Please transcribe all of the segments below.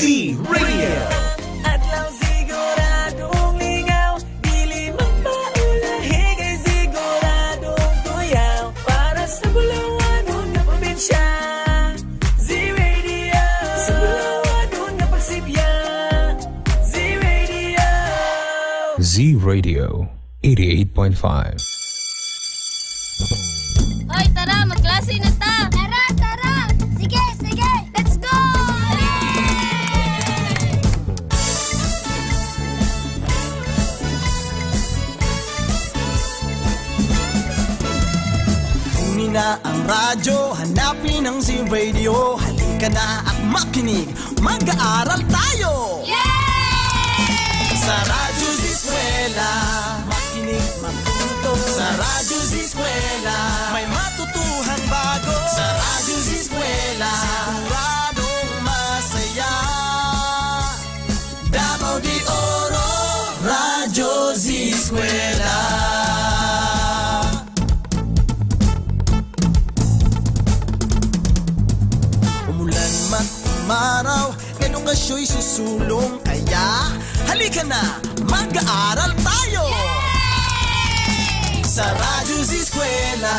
Z-Radio. Adlaw siguradong lingaw, dili magpaulahi kay siguradong tuyaw. Para sa Bulawan na probinsya, Z-Radio. Sa Bulawan na pagsibya, Z-Radio. Z-Radio 88.5. Hoy, tara, magklase na ta! Tara, tara! Sige, sige! Let's go! Kunin na ang radyo, hanapin ang Z-Radio. Halika na at makinig, mag-aaral tayo! Sa Radyo Z-Eskwela, makinig, matuto. Sa Radyo Z-Eskwela, may matutuhan bago. Sa Radyo Z-Eskwela, siguradong masaya. Davao de Oro, Radyo Z-Eskwela. Umulan man umaraw, ganun ka siya'y susulong. Kaya, halika na, mag-aaral tayo! Sa Radyo Z-Eskwela,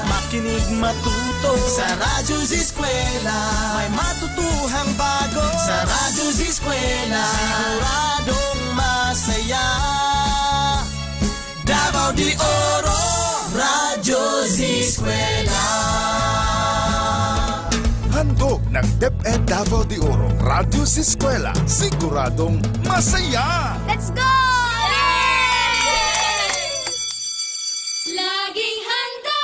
makinig matuto. Sa Radyo Z-Eskwela, may matutuhang bago. Sa Radyo Z-Eskwela, siguradong masaya. Davao de Oro, Radyo Z-Eskwela. Handog ng DepEd Davao de Oro, Radyo Z-Eskwela, siguradong masaya! Let's go! Laging handa!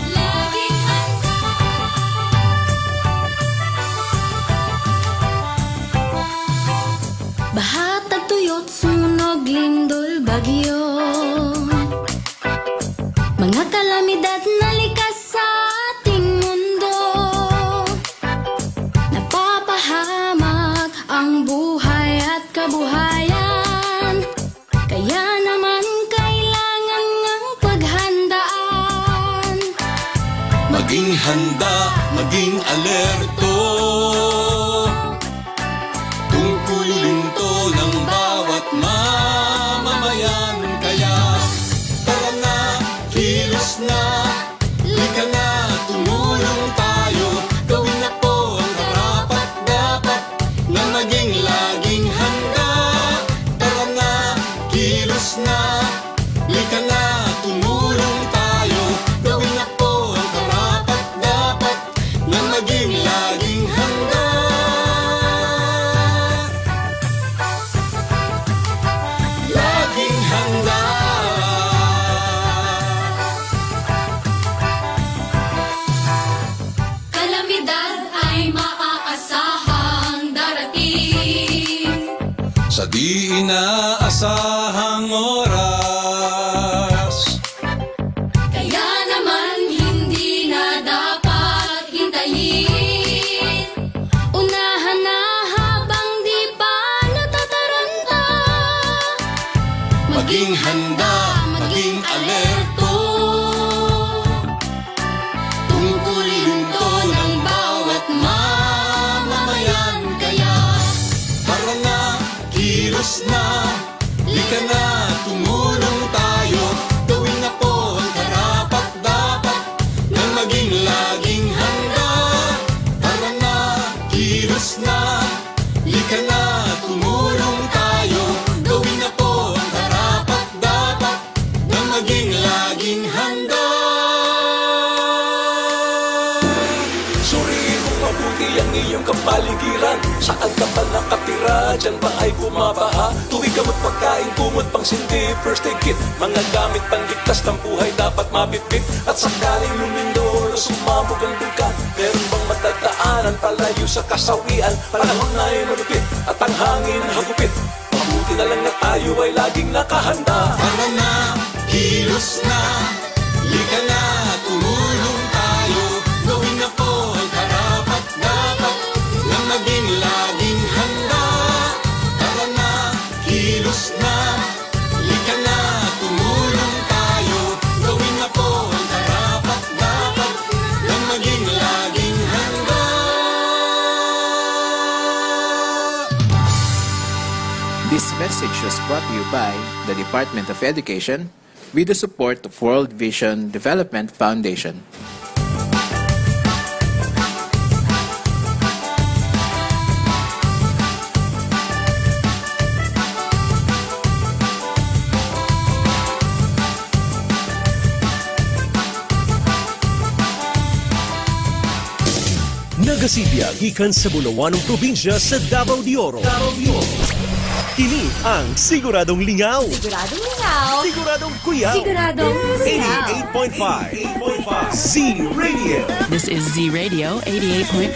Laging handa! Baha, tagtuyot, sunog, lindol, bagyo. Mga kalamidad na likas sa ating mundo. Napapahamak ang buhay at kabuhayan. Kaya naman kailangan ng paghandaan. Maging handa, maging alerto. Tungkulin to ng bawat mamamayan. Kaya tara na, kilos na, lika na, tumulong tayo. Gawin na po ang karapat dapat na maging laging handa. Tara na, kilos na, lika na, tumulong tayo. Gawin na po ang karapat dapat na maging laging handa. Laging handa. Kalamidad ay maaasahang darating. Sa di inaasahang oras, Kaya naman hindi na dapat hintayin. Unahan na habang di pa natataranta. maging handa, maging alerto. Tungkulin to ng bawat mamamayan. Kaya tara na, kilos na, lika na, tumulong tayo. Gawin na po ang karapat dapat na maging laging handa. Tara na, kilos na, lika na, tumulong tayo. Gawin na po ang karapat dapat na maging laging handa. Suriin mo mabuti ang iyong kapaligiran. Saan ka ba nakatira? Diyan ba ay bumabaha? Tuwing gamot, pagkain, kumot, pang sindi, first aid kit. Mga gamit pangligtas ng buhay dapat mabitbit. At sakaling lumindol o sumabog ang bangka, meron bang matagdaanan palayo sa kasawian? Panahon na ay malupit at ang hangin hagupit. Mabuti na lang na tayo ay laging nakahanda. Tara na, kilos na, lika na, tumulong tayo. Gawin na po ang karapat dapat na maging laging handa. Tara na, kilos na, lika na, tumulong tayo. Gawin na po ang karapat message was brought to you by the Department of Education with the support of World Vision Development Foundation. Nagasibya gikan sa Bulawanong probinsya sa Davao de Oro. Kini ang Siguradong Lingaw. Siguradong lingaw. Siguradong kuyaw. Siguradong kuyaw. 88.5 Z-Radio. This is Z-Radio 88.5.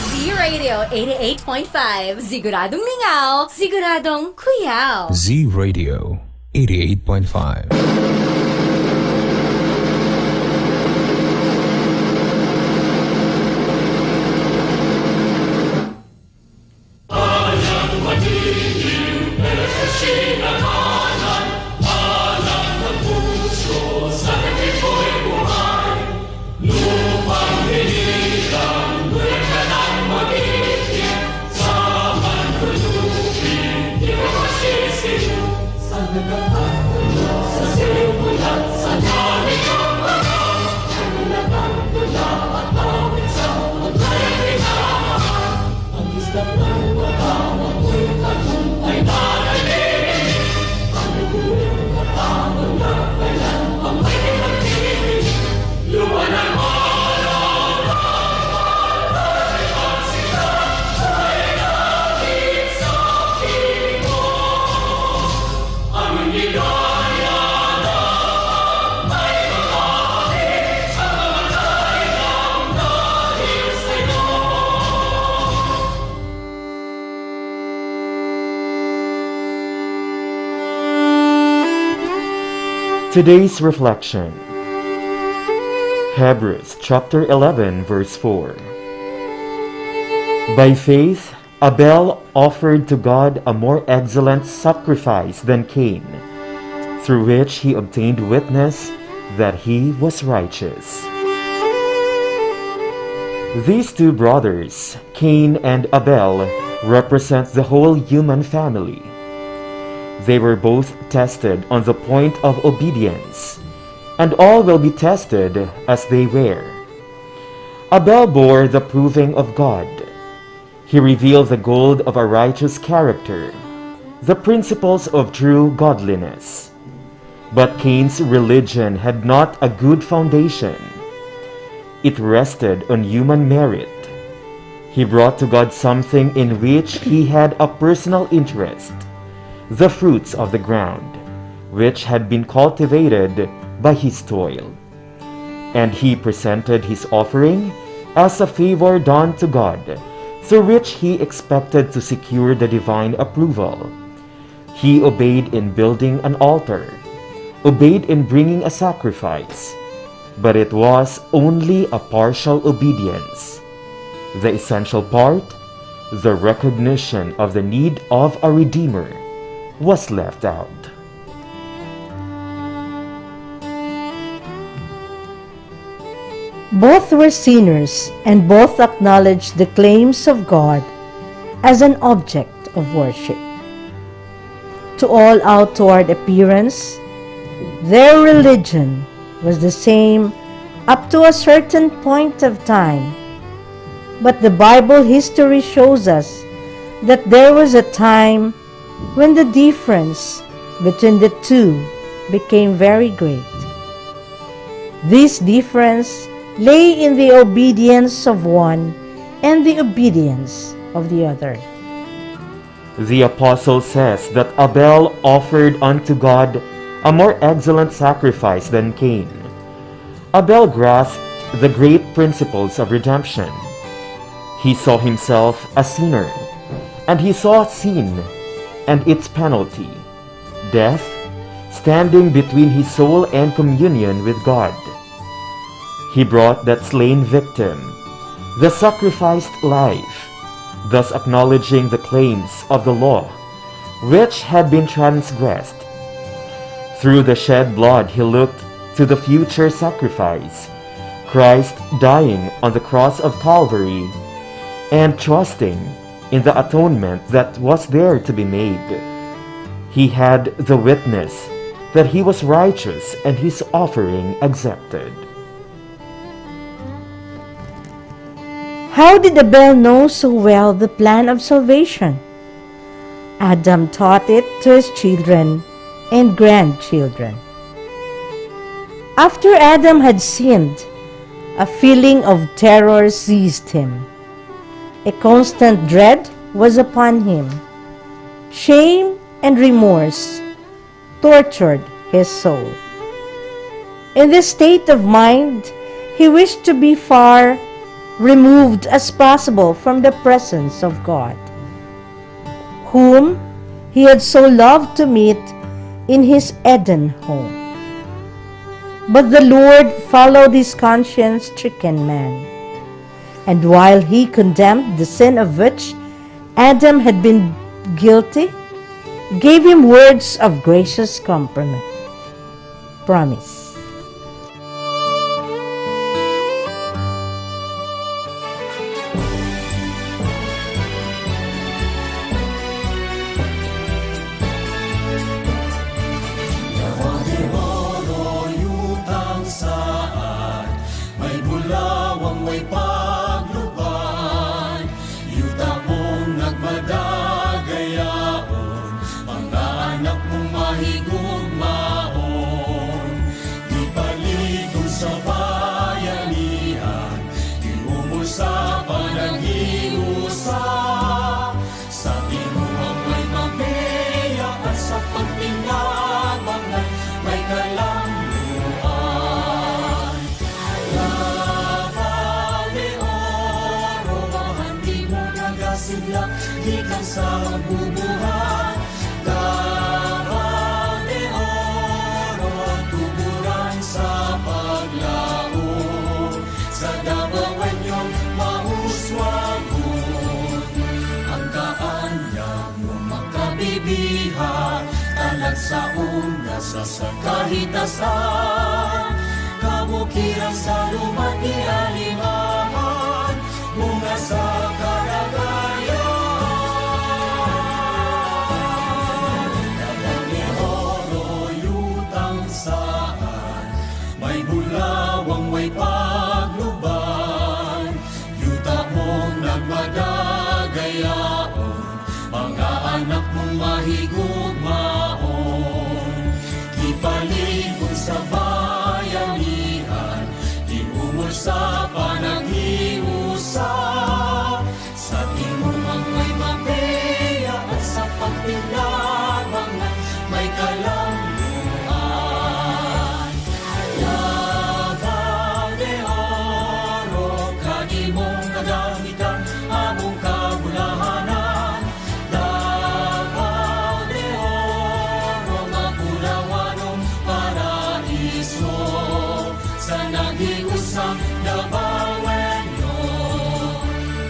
Z-Radio 88.5. Siguradong lingaw. Siguradong kuyaw. Z-Radio 88.5. Today's reflection, Hebrews chapter 11 verse 4. By faith, Abel offered to God a more excellent sacrifice than Cain, through which he obtained witness that he was righteous. These two brothers, Cain and Abel, represent the whole human family. They were both tested on the point of obedience, and all will be tested as they were. Abel bore the proving of God. He revealed the gold of a righteous character, the principles of true godliness. But Cain's religion had not a good foundation. It rested on human merit. He brought to God something in which he had a personal interest, the fruits of the ground, which had been cultivated by his toil. And he presented his offering as a favor done to God, through which he expected to secure the divine approval. He obeyed in building an altar, obeyed in bringing a sacrifice, but it was only a partial obedience. The essential part, the recognition of the need of a Redeemer, was left out. Both were sinners, and both acknowledged the claims of God as an object of worship. To all outward appearance, their religion was the same up to a certain point of time. But the Bible history shows us that there was a time when the difference between the two became very great. This difference lay in the obedience of one and the obedience of the other. The apostle says that Abel offered unto God a more excellent sacrifice than Cain. Abel grasped the great principles of redemption. He saw himself a sinner, and he saw sin and its penalty, death, standing between his soul and communion with God. He brought that slain victim, the sacrificed life, thus acknowledging the claims of the law, which had been transgressed. Through the shed blood he looked to the future sacrifice, Christ dying on the cross of Calvary, and trusting in the atonement that was there to be made. He had the witness that he was righteous and his offering accepted. How did Abel know so well the plan of salvation? Adam taught it to his children and grandchildren. After Adam had sinned, a feeling of terror seized him. A constant dread was upon him. Shame and remorse tortured his soul. In this state of mind, he wished to be far removed as possible from the presence of God, whom he had so loved to meet in his Eden home. But the Lord followed his conscience-stricken man, and while he condemned the sin of which Adam had been guilty, gave him words of gracious promise. Gikan sa bubuhat, Davao de Oro, tuburan sa paglaon. Sa Davao inyong mahuswagon, ang kaanyang makabibihan, talag sa undas sa kahitasan, kabukiran sa lumaki alimahan, bunga sa karagayan. May bulawang may pagluban, yuta mong nagmadagayaon, mga anak mong mahigugmaon. Ipaligod sa bayanihan, iumol sa panaghiusa, sa timumang may mapeya at sa pagtilabangan may kalambuan. Among kabulahanan, Davao de Oro, mapulawanong paraiso, sa nag-iusang Davaoenyo,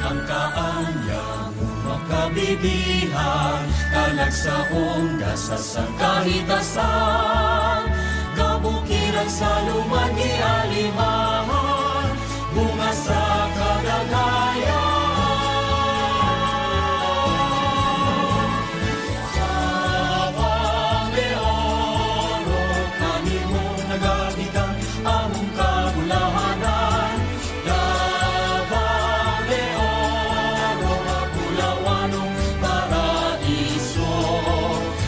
ang kaanyang makabibihan, kalag sa ongga sa kahitasan, kabukiran sa lumagi alimahan, bunga sa kadagayan. Among kabulahanan, Davao de Oro, mapulawanong paraiso,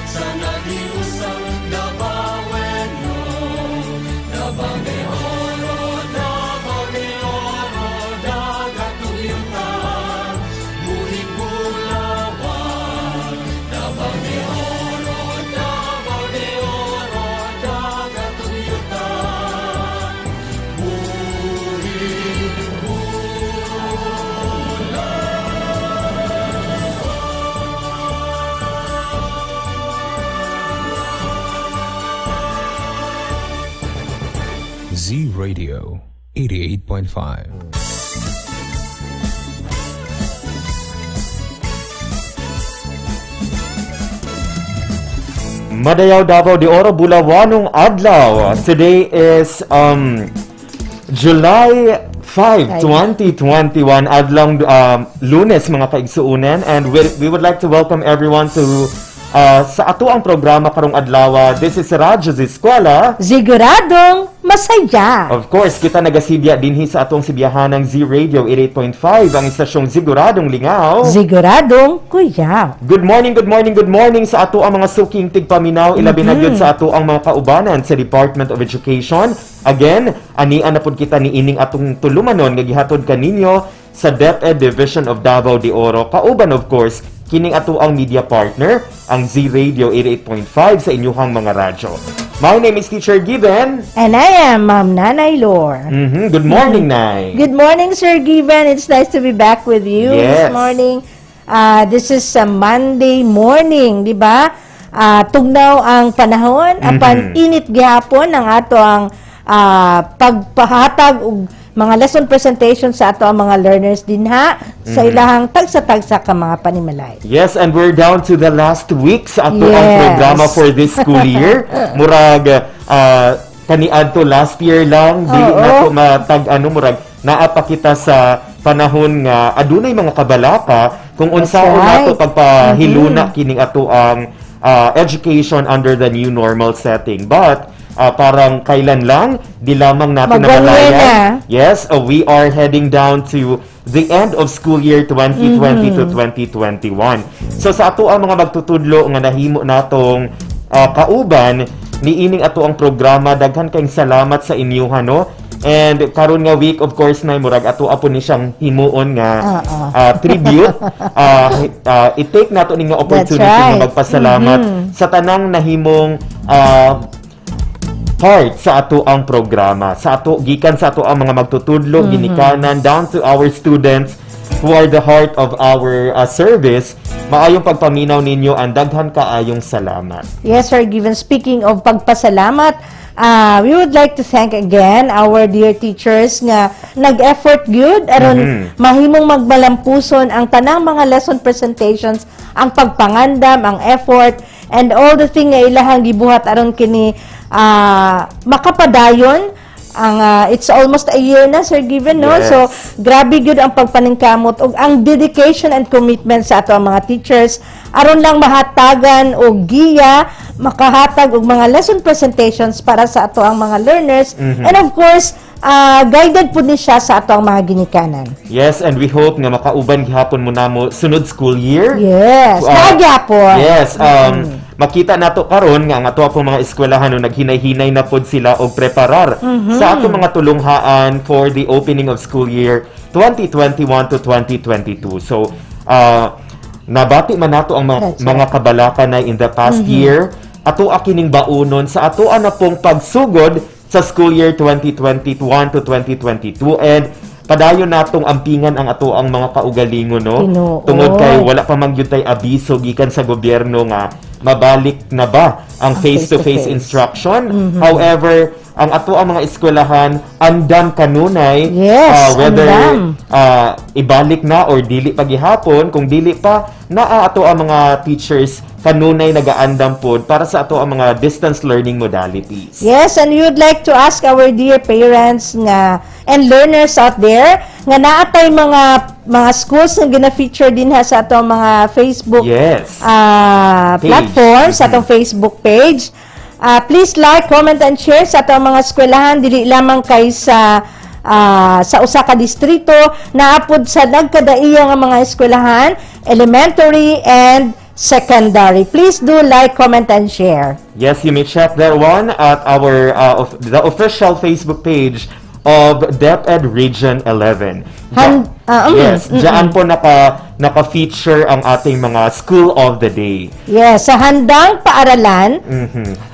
sa nag-iusang Davaoenyo, Davao de Oro, Davao de Oro, dagat tuyutan, buhing bulawan, Davao de Oro, Davao de Oro, dagat tuyutan. Z Radio 88.5. Madayaw Davao de Oro, Bulawanong Adlaw. Today is July 5, 2021, Adlong Lunes mga kaigsuunan, and we would like to welcome everyone to sa ato ang programa karong adlaw. This is Radyo Z-Eskwela. Siguradong masaya. Of course, kita nagasibya dinhi sa atong sibiyahan ng Z-Radio 88.5, ang istasyong Siguradong Lingaw. Siguradong kuya. Good morning sa ato ang mga suking tigpaminaw, ilabi na gyud sa ato ang mga kaubanan sa Department of Education. Again, anian na pud kita ni ining atong tulumanon nga gihatod kaninyo sa DepEd Division of Davao de Oro. Kauban of course, kining ato ang media partner, ang Z-Radio 88.5 sa inyuhang mga radyo. My name is Teacher Given. And I am Ma'am Nanay Lore. Good morning, Nay. Good morning, Sir Given. It's nice to be back with you Yes. this morning. This is a Monday morning, di ba? Tugnaw ang panahon, apan init gihapon ang ato ang pagpahatag og mga lesson presentation sa ato ang mga learners dinha sa ilahang tagsa-tagsa ka mga panimalay. Yes, and we're down to the last week sa ato ang Yes. programa for this school year. Murag kaniadto last year lang, dili nato matag murag naa pa kita sa panahon nga adunay mga kabalaka kung unsaon right. nato pagpahiluna kining ato ang education under the new normal setting. But parang kailan lang, di lamang natin namalayan. Yes, we are heading down to the end of school year 2020 to 2021. So sa ato ang mga magtutudlo nga nahimo natong kauban, niining ato ang programa, daghan kayong salamat sa inyo, no? And karon nga week, of course, na murag ato apo ni siyang himuon nga tribute. I-take nato ning opportunity nga magpasalamat sa tanang nahimong part sa ato ang programa, sa ato gikan sa ato ang mga magtutudlo, ginikanan down to our students who are the heart of our service. Maayong pagpaminaw ninyo, ang daghan kaayong salamat. Yes, Sir Given. Speaking of pagpasalamat, we would like to thank again our dear teachers nga nag-effort gyud aron mahimong magbalampuson ang tanang mga lesson presentations, ang pagpangandam, ang effort, and all the thing nga ilahang gibuhat aron kini makapadayon ang it's almost a year na, Sir Given, no? Yes. So grabe gyud ang pagpaningkamot ug ang dedication and commitment sa ato ang mga teachers aron lang mahatagan og giya, makahatag og mga lesson presentations para sa ato ang mga learners, and of course guided po ni siya sa ato ang mga ginikanan. Yes, and we hope nga makauban gihapon mo namo sunod school year. Yes, magyapon. Yes, makita nato karon nga ang ato pong mga eskwelahan no naghinay-hinay na pod sila og preparar sa ato mga tulunghaan for the opening of school year 2021 to 2022. So, nabati man nato ang mga kabalaka na in the past year, ato akining baunon sa ato na pong pagsugod sa school year 2021 to 2022, and padayon natong ampingan ang ato ang mga kaugalingon, no? Tungod kay wala pa man gyud tay abiso gikan sa gobyerno nga mabalik na ba ang face-to-face instruction. However, ang ato ang mga eskwelahan andam kanunay, whether ibalik na or dili pa gihapon. Kung dili pa, naa ato ang mga teachers kanunay nagaandam pod para sa ato ang mga distance learning modalities. Yes, and we would like to ask our dear parents nga and learners out there nga naatay mga schools nga gina-feature din ha sa atong mga Facebook platform, sa atong Facebook page. Please like, comment, and share sa atong mga eskwelahan, dili lamang kay sa usa ka distrito, naapod sa nagkadaiyang ang mga eskwelahan, elementary and secondary. Please do like, comment, and share. Yes, you may check that one at our the official Facebook page of DepEd Region 11. Yes, diyan po naka-feature ang ating mga School of the Day. Yes, sa handang paaralan,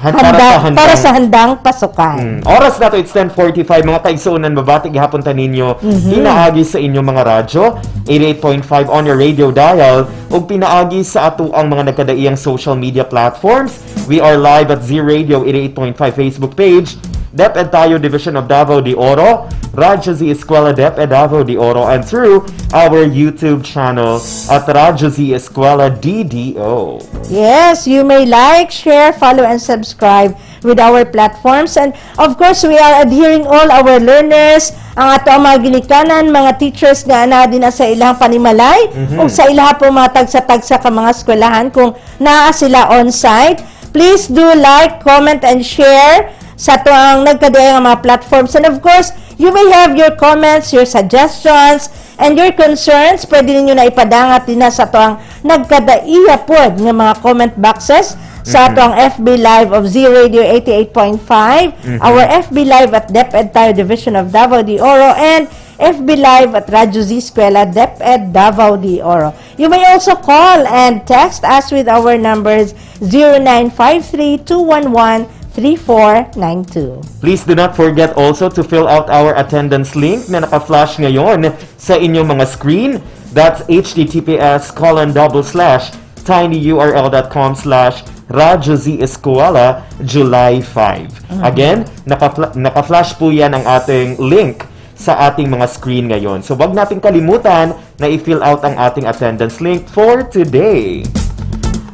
para sa handang pasukan. Oras na to, it's 10:45. Mga kaigsuunan, babati gihapon ta ninyo. Pinaagi sa inyong mga radyo, 88.5 on your radio dial, ug pinaagi sa ato ang mga nagkadaiyang social media platforms. We are live at Z-Radio 88.5 Facebook page, DepEd Tayo Division of Davao de Oro, Radyo Z-Eskwela DepEd Davao de Oro, and through our YouTube channel at Radyo Z-Eskwela DDO. Yes, you may like, share, follow, and subscribe with our platforms. And of course, we are adhering all our learners, ang ato ang mga ginikanan, mga teachers nga na din sa ilang panimalay, o sa ilang po mga tagsa-tagsa ka mga eskwelahan kung naa sila on-site. Please do like, comment, and share sa ito ang nagkadayang mga platforms. And of course, you may have your comments, your suggestions, and your concerns. Pwede ninyo na ipadangat din na sa ito ang nagkadaiya po ng mga comment boxes sa ito ang FB Live of Z-Radio 88.5, our FB Live at DepEd tayo Division of Davao de Oro, and FB Live at Radyo Z-Eskwela, DepEd Davao de Oro. You may also call and text us with our numbers 0953-211-3492. Please do not forget also to fill out our attendance link na naka-flash ngayon sa inyong mga screen. That's https://tinyurl.com/Radyo Z-Eskwela July 5. Again, naka-flash po yan ang ating link sa ating mga screen ngayon. So, wag natin kalimutan na i-fill out ang ating attendance link for today.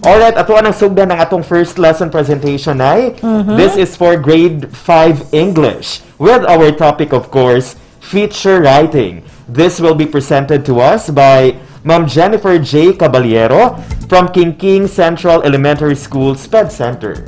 Alright, ato ang sugdan ng atong first lesson presentation ay this is for grade 5 English with our topic, of course, feature writing. This will be presented to us by Ma'am Jennifer J. Caballero from King Central Elementary School SPED Center.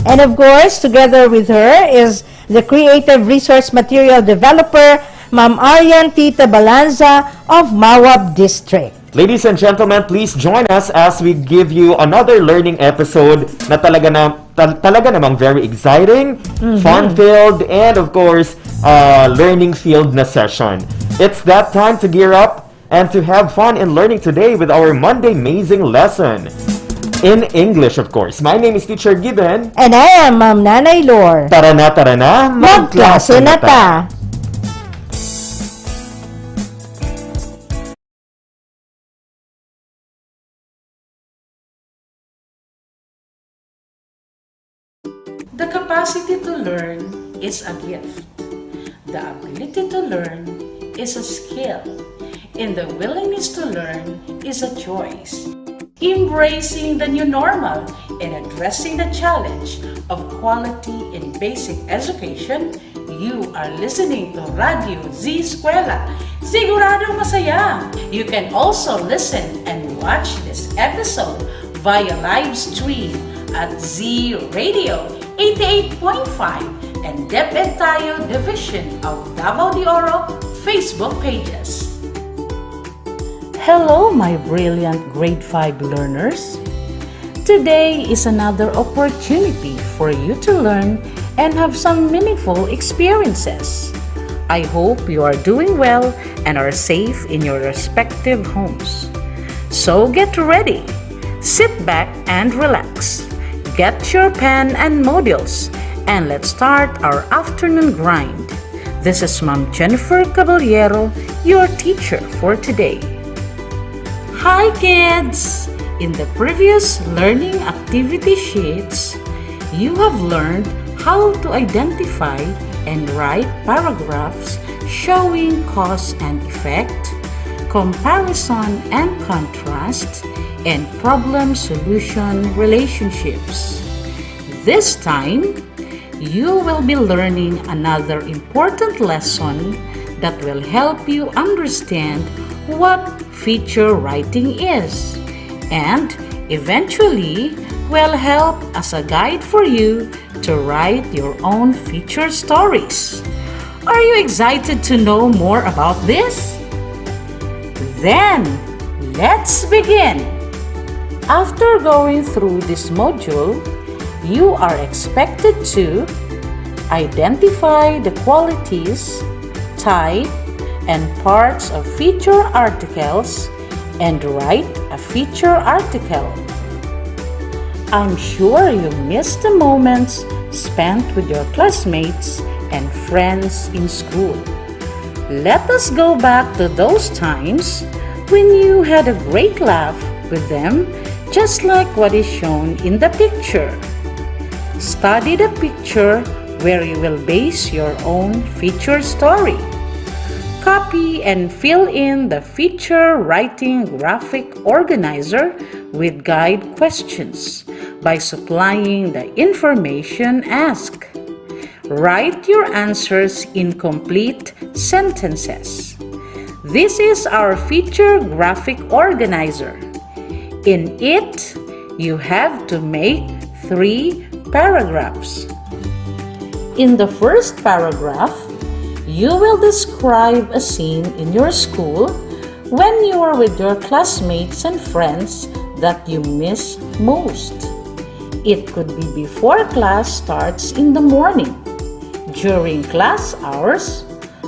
And of course, together with her is the Creative Resource Material Developer, Ma'am Arian Tita Balanza of Mawab District. Ladies and gentlemen, please join us as we give you another learning episode na talaga namang very exciting, fun-filled, and of course, learning-filled na session. It's that time to gear up and to have fun in learning today with our Monday Amazing lesson. In English, of course. My name is Teacher Gibbon. And I am Ma'am Nanay Lore. Tara na, magklase na ta! The capacity to learn is a gift. The ability to learn is a skill. And the willingness to learn is a choice. Embracing the new normal and addressing the challenge of quality in basic education, you are listening to Radyo Z-Eskwela. Siguradong masaya! You can also listen and watch this episode via live stream at Z-Radio 88.5 and DepEd Tayo Division of Davao de Oro Facebook pages. Hello, my brilliant grade 5 learners. Today is another opportunity for you to learn and have some meaningful experiences. I hope you are doing well and are safe in your respective homes. So get ready, sit back and relax. Get your pen and modules and let's start our afternoon grind. This is Ma'am Jennifer Caballero, your teacher for today. Hi kids! In the previous learning activity sheets, you have learned how to identify and write paragraphs showing cause and effect, comparison and contrast, and problem-solution relationships. This time, you will be learning another important lesson that will help you understand what feature writing is, and eventually will help as a guide for you to write your own feature stories. Are you excited to know more about this? Then, let's begin! After going through this module, you are expected to identify the qualities, type, and parts of feature articles and write a feature article. I'm sure you missed the moments spent with your classmates and friends in school. Let us go back to those times when you had a great laugh with them, just like what is shown in the picture. Study the picture where you will base your own feature story. Copy and fill in the feature writing graphic organizer with guide questions. by supplying the information asked. Write your answers in complete sentences. This is our feature graphic organizer. In it, you have to make 3 paragraphs. In the first paragraph, you will describe a scene in your school when you are with your classmates and friends that you miss most. It could be before class starts in the morning, during class hours,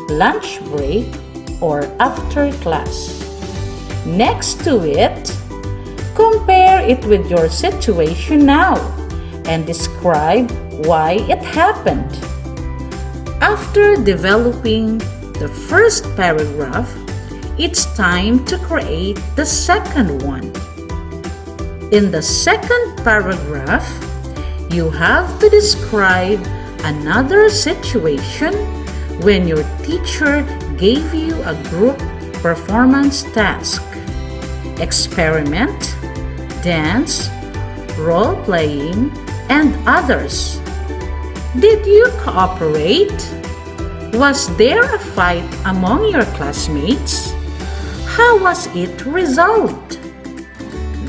lunch break, or after class. Next to it, compare it with your situation now and describe why it happened. After developing the first paragraph, it's time to create the second one. In the second paragraph, you have to describe another situation when your teacher gave you a group performance task. Experiment, dance, role-playing, and others. Did you cooperate? Was there a fight among your classmates? How was it resolved?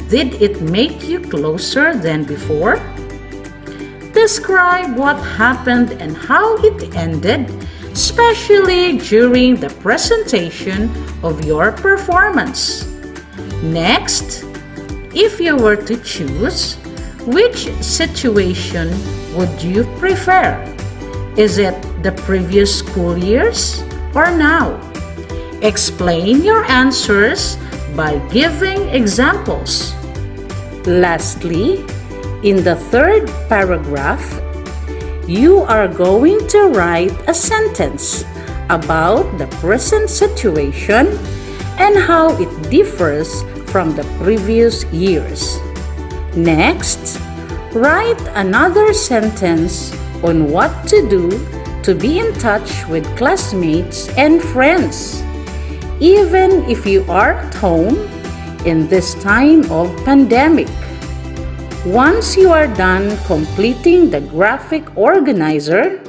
Did it make you closer than before? Describe what happened and how it ended, especially during the presentation of your performance. Next, if you were to choose, which situation would you prefer? Is it the previous school years or now? Explain your answers by giving examples. Lastly, in the third paragraph, you are going to write a sentence about the present situation and how it differs from the previous years. Next, write another sentence on what to do to be in touch with classmates and friends, even if you are at home in this time of pandemic. Once you are done completing the graphic organizer,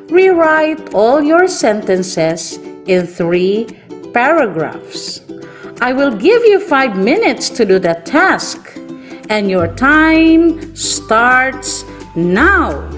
rewrite all your sentences in 3 paragraphs. I will give you 5 minutes to do the task, and your time starts now.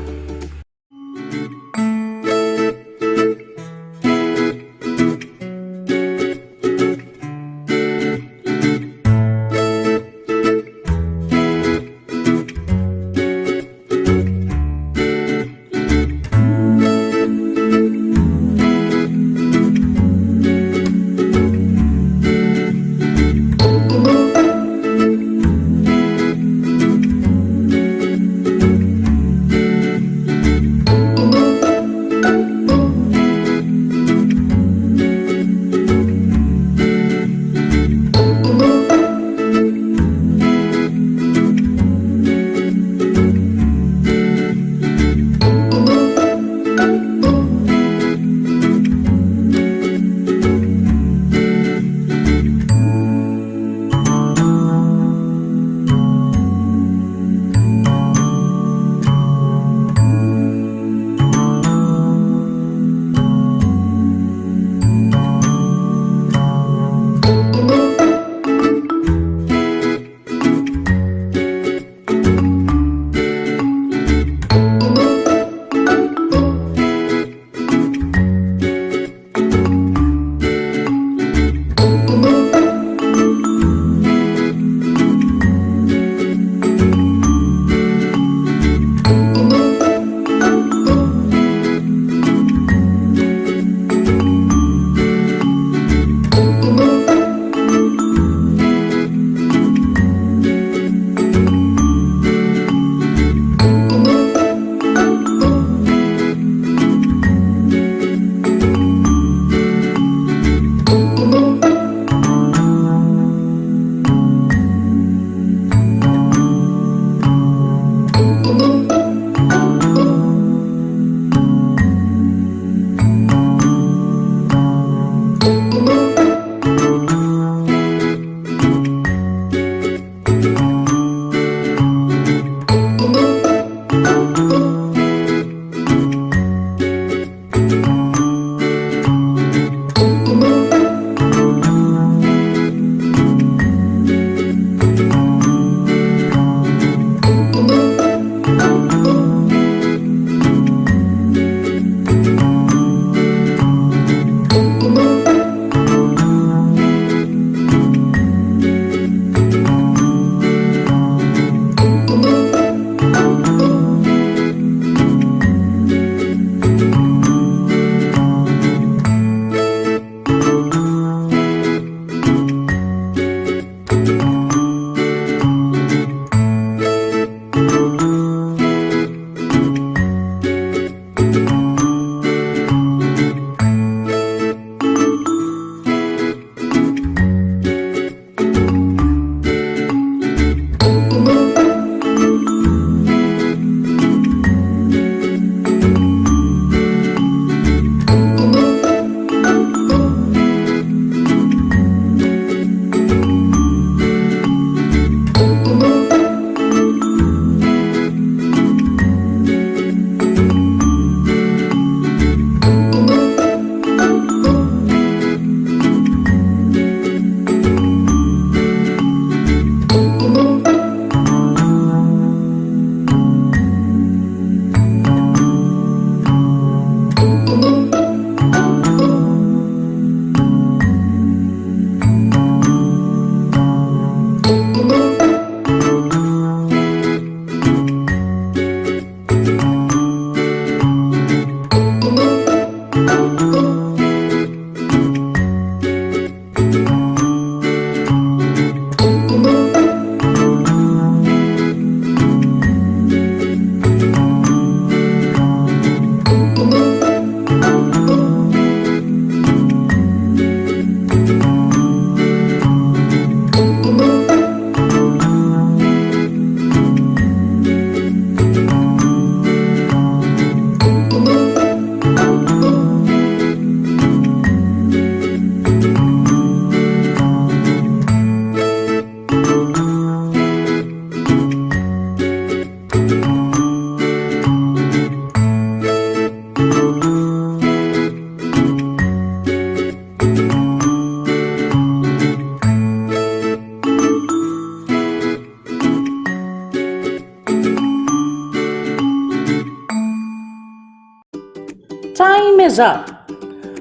is up.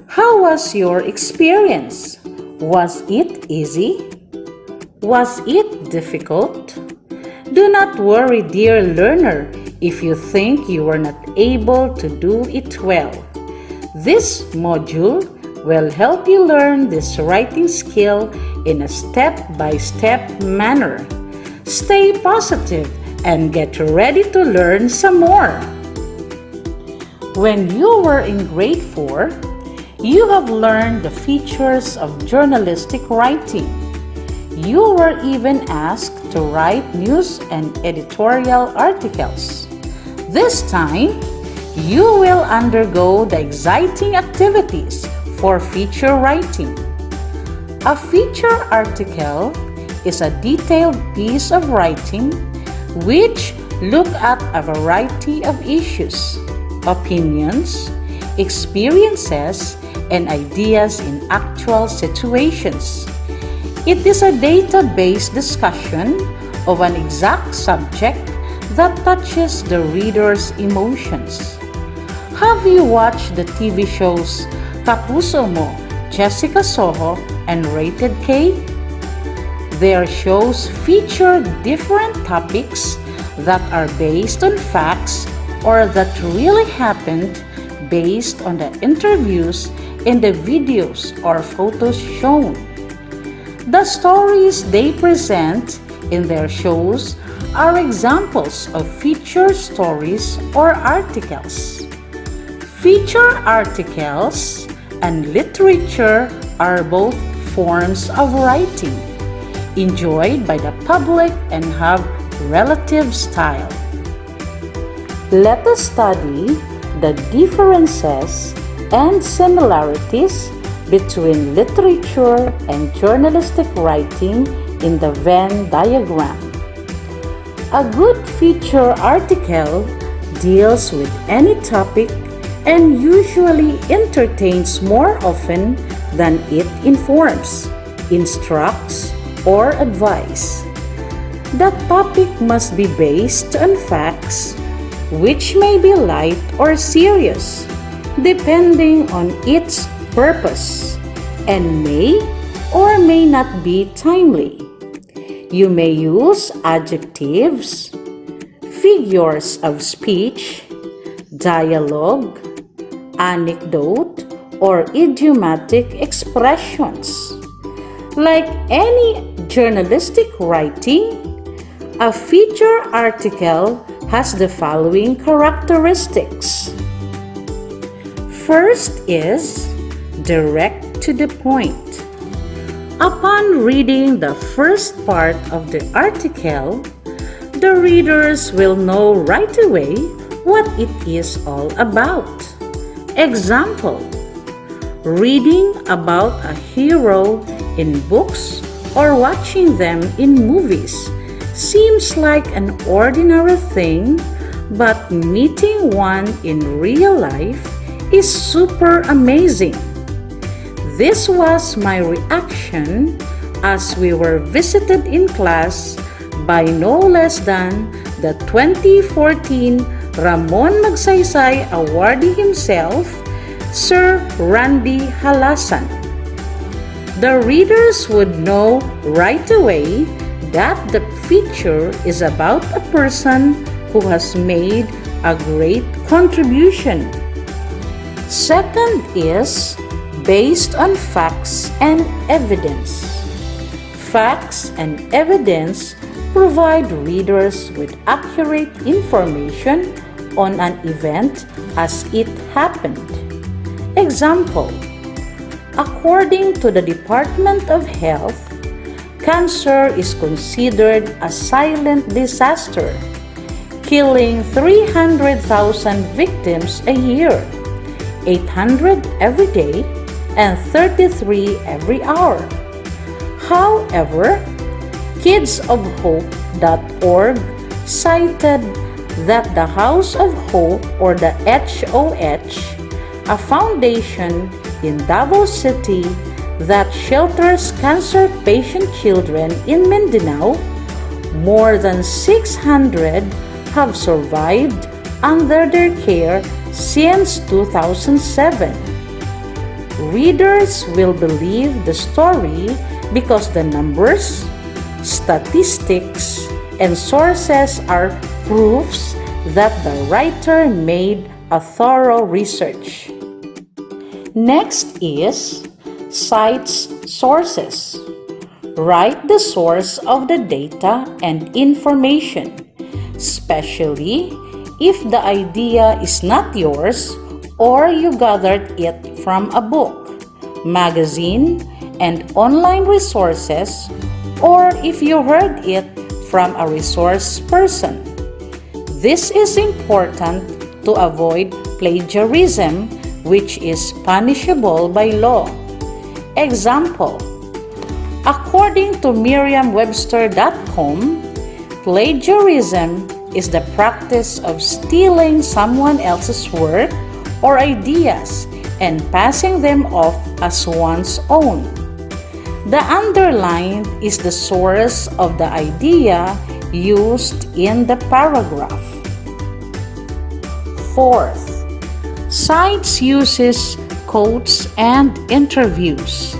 How was your experience? Was it easy? Was it difficult? Do not worry, dear learner, if you think you were not able to do it well. This module will help you learn this writing skill in a step-by-step manner. Stay positive and get ready to learn some more. When you were in grade 4, you have learned the features of journalistic writing. You were even asked to write news and editorial articles. This time, you will undergo the exciting activities for feature writing. A feature article is a detailed piece of writing which look at a variety of issues, opinions, experiences, and ideas in actual situations. It is a data-based discussion of an exact subject that touches the reader's emotions. Have you watched the TV shows Kapuso Mo, Jessica Soho, and Rated K? Their shows feature different topics that are based on facts or that really happened based on the interviews in the videos or photos shown. The stories they present in their shows are examples of feature stories or articles. Feature articles and literature are both forms of writing, enjoyed by the public and have relative style. Let us study the differences and similarities between literature and journalistic writing in the Venn diagram. A good feature article deals with any topic and usually entertains more often than it informs, instructs, or advises. The topic must be based on facts, which may be light or serious, depending on its purpose, and may or may not be timely. You may use adjectives, figures of speech, dialogue, anecdote, or idiomatic expressions. Like any journalistic writing, a feature article has the following characteristics. First is direct to the point. Upon reading the first part of the article, the readers will know right away what it is all about. Example: reading about a hero in books or watching them in movies seems like an ordinary thing, but meeting one in real life is super amazing. This was my reaction as we were visited in class by no less than the 2014 Ramon Magsaysay awardee himself, Sir Randy Halasan. The readers would know right away that the feature is about a person who has made a great contribution. Second is based on facts and evidence. Facts and evidence provide readers with accurate information on an event as it happened. Example: according to the Department of Health, cancer is considered a silent disaster, killing 300,000 victims a year, 800 every day, and 33 every hour. However, kidsofhope.org cited that the House of Hope, or the HOH, a foundation in Davao City that shelters cancer patient children in Mindanao, more than 600 have survived under their care since 2007. Readers will believe the story because the numbers, statistics, and sources are proofs that the writer made a thorough research. Next is cites sources. Write the source of the data and information, especially if the idea is not yours or you gathered it from a book, magazine, and online resources, or if you heard it from a resource person. This is important to avoid plagiarism, which is punishable by law. Example: according to Merriam-Webster.com, plagiarism is the practice of stealing someone else's work or ideas and passing them off as one's own. The underlined is the source of the idea used in the paragraph. Fourth, cites uses quotes and interviews.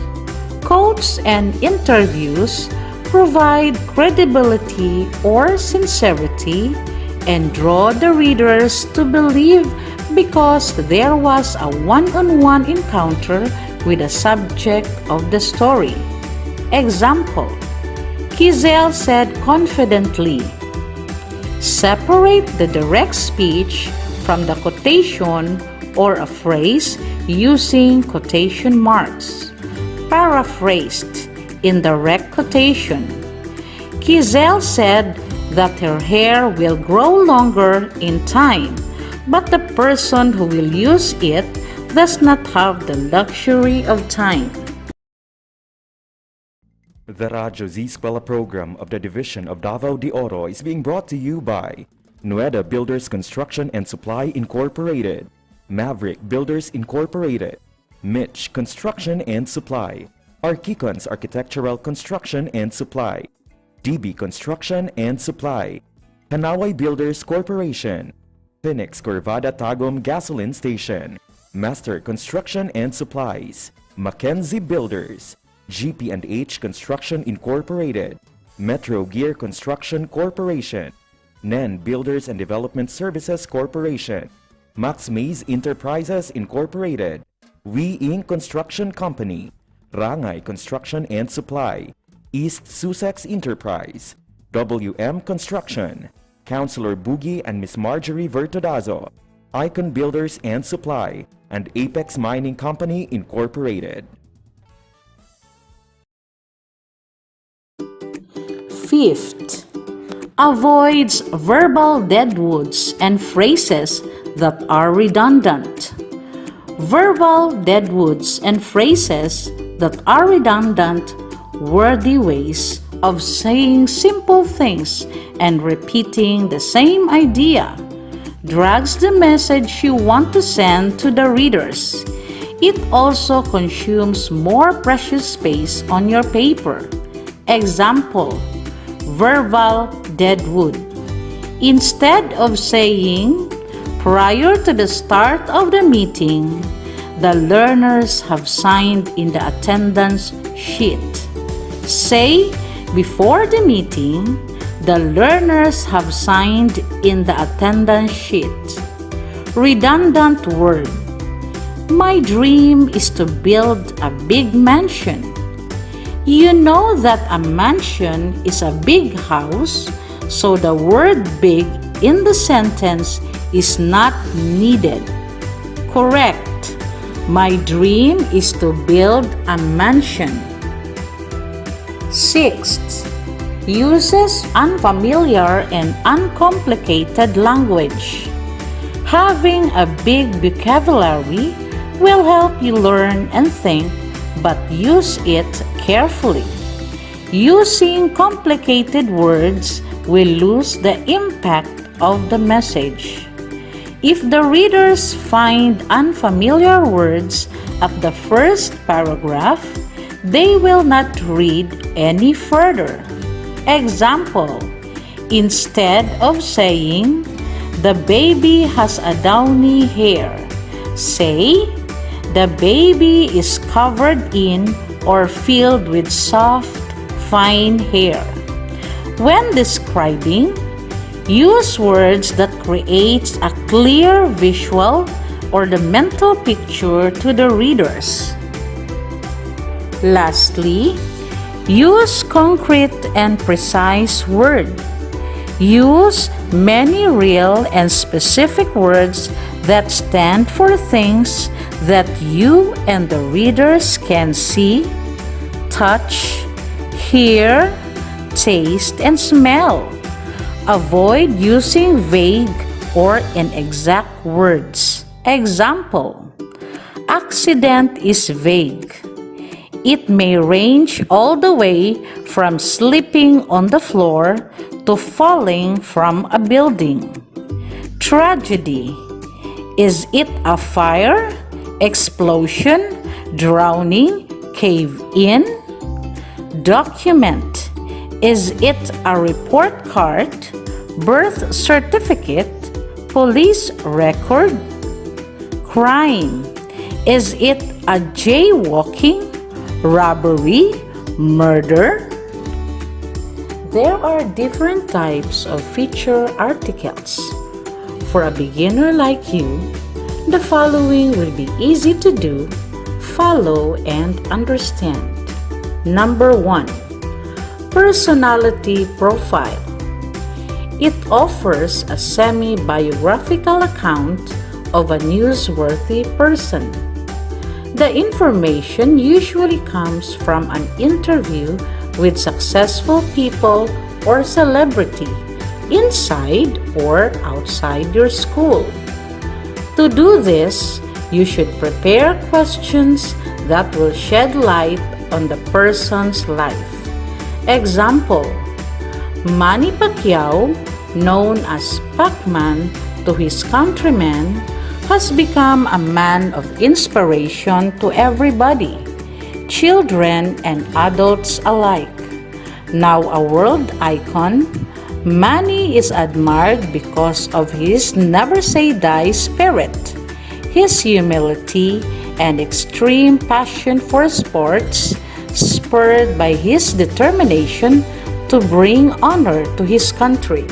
Quotes and interviews provide credibility or sincerity and draw the readers to believe because there was a one-on-one encounter with the subject of the story. Example: Kizel said confidently. Separate the direct speech from the quotation or a phrase using quotation marks. Paraphrased: indirect quotation. Kizel said that her hair will grow longer in time, but the person who will use it does not have the luxury of time. The Radyo Z-Eskwela program of the Division of Davao de Oro is being brought to you by Nueda Builders Construction and Supply Incorporated, Maverick Builders Incorporated, Mitch Construction and Supply, Archicons Architectural Construction and Supply, DB Construction and Supply, Hanaway Builders Corporation, Phoenix Corvada Tagum Gasoline Station, Master Construction and Supplies, Mackenzie Builders, GP&H Construction Incorporated, Metro Gear Construction Corporation, NEN Builders and Development Services Corporation, Max Mays Enterprises Incorporated, We Inc. Construction Company, Rangay Construction and Supply, East Sussex Enterprise, WM Construction, Councilor Boogie and Miss Marjorie Vertodazo, Icon Builders and Supply, and Apex Mining Company Incorporated. Fifth, avoids verbal deadwoods and phrases that are redundant. Verbal deadwoods and phrases that are redundant, wordy ways of saying simple things and repeating the same idea drags the message you want to send to the readers. It also consumes more precious space on your paper. Example: verbal deadwood. Instead of saying, prior to the start of the meeting, the learners have signed in the attendance sheet, say, before the meeting, the learners have signed in the attendance sheet. Redundant word. My dream is to build a big mansion. You know that a mansion is a big house, so the word big in the sentence is not needed. Correct. My dream is to build a mansion. Sixth, uses unfamiliar and uncomplicated language. Having a big vocabulary will help you learn and think, but use it carefully. Using complicated words will lose the impact of the message. If the readers find unfamiliar words at the first paragraph, they will not read any further. Example: instead of saying, The baby has a downy hair. Say, the baby is covered in or filled with soft, fine hair. When describing, use words that create a clear visual or the mental picture to the readers. Lastly, use concrete and precise words. Use many real and specific words that stand for things that you and the readers can see, touch, hear, taste, and smell. Avoid using vague or inexact words. Example: accident is vague. It may range all the way from slipping on the floor to falling from a building. Tragedy: is it a fire, explosion, drowning, cave-in? Document: is it a report card, birth certificate, police record? Crime: is it a jaywalking, robbery, murder? There are different types of feature articles. For a beginner like you, the following will be easy to do, follow, and understand. Number 1. Personality profile. It offers a semi-biographical account of a newsworthy person. The information usually comes from an interview with successful people or celebrity inside or outside your school. To do this, you should prepare questions that will shed light on the person's life. Example: Manny Pacquiao, known as Pac-Man to his countrymen, has become a man of inspiration to everybody, children and adults alike. Now a world icon, Manny is admired because of his never-say-die spirit, his humility, and extreme passion for sports, spurred by his determination to bring honor to his country.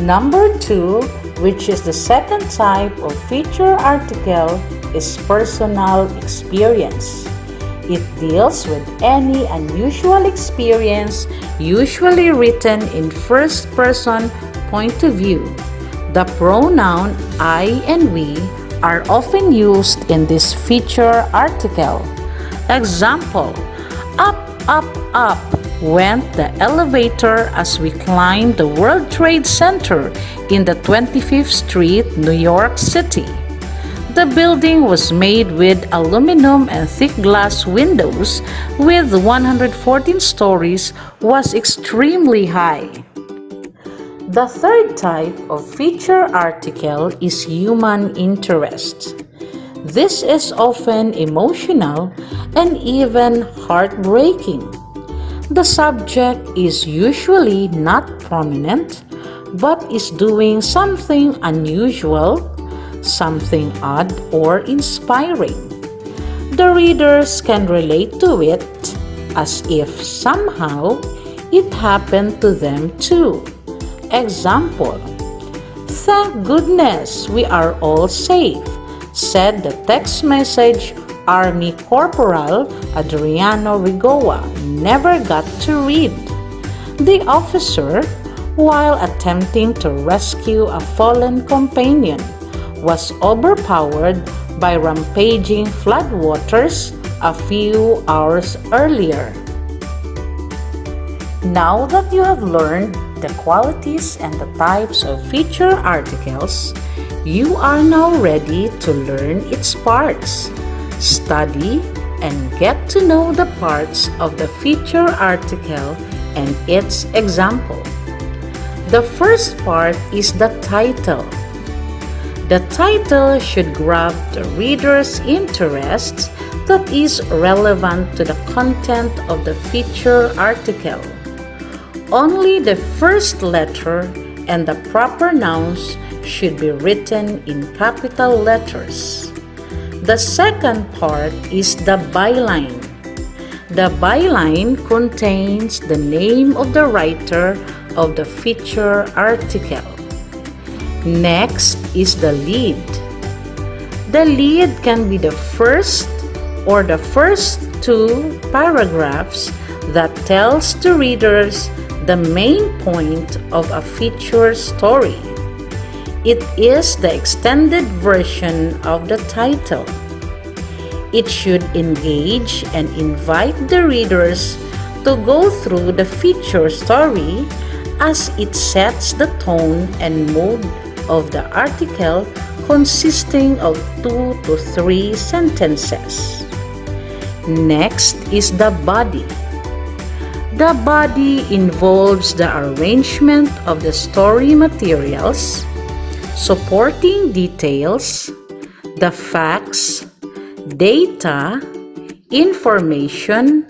Number 2, which is the second type of feature article, is personal experience. It deals with any unusual experience, usually written in first-person point of view. The pronoun I and we are often used in this feature article. Example: up, up, up went the elevator as we climbed the World Trade Center in the 25th Street, New York City. The building was made with aluminum and thick glass windows with 114 stories, was extremely high. The third type of feature article is human interest. This is often emotional and even heartbreaking. The subject is usually not prominent, but is doing something unusual, something odd or inspiring. The readers can relate to it as if somehow it happened to them too. Example: thank goodness we are all safe, said the text message Army Corporal Adriano Rigoa never got to read. The officer, while attempting to rescue a fallen companion, was overpowered by rampaging floodwaters a few hours earlier. Now that you have learned the qualities and the types of feature articles, you are now ready to learn its parts. Study and get to know the parts of the feature article and its example. The first part is the title. The title should grab the reader's interest that is relevant to the content of the feature article. Only the first letter and the proper nouns should be written in capital letters. The second part is the byline. The byline contains the name of the writer of the feature article. Next is the lead. The lead can be the first or the first two paragraphs that tells the readers the main point of a feature story. It is the extended version of the title. It should engage and invite the readers to go through the feature story as it sets the tone and mood of the article consisting of 2 to 3 sentences. Next is the body. The body involves the arrangement of the story materials, supporting details, the facts, data, information,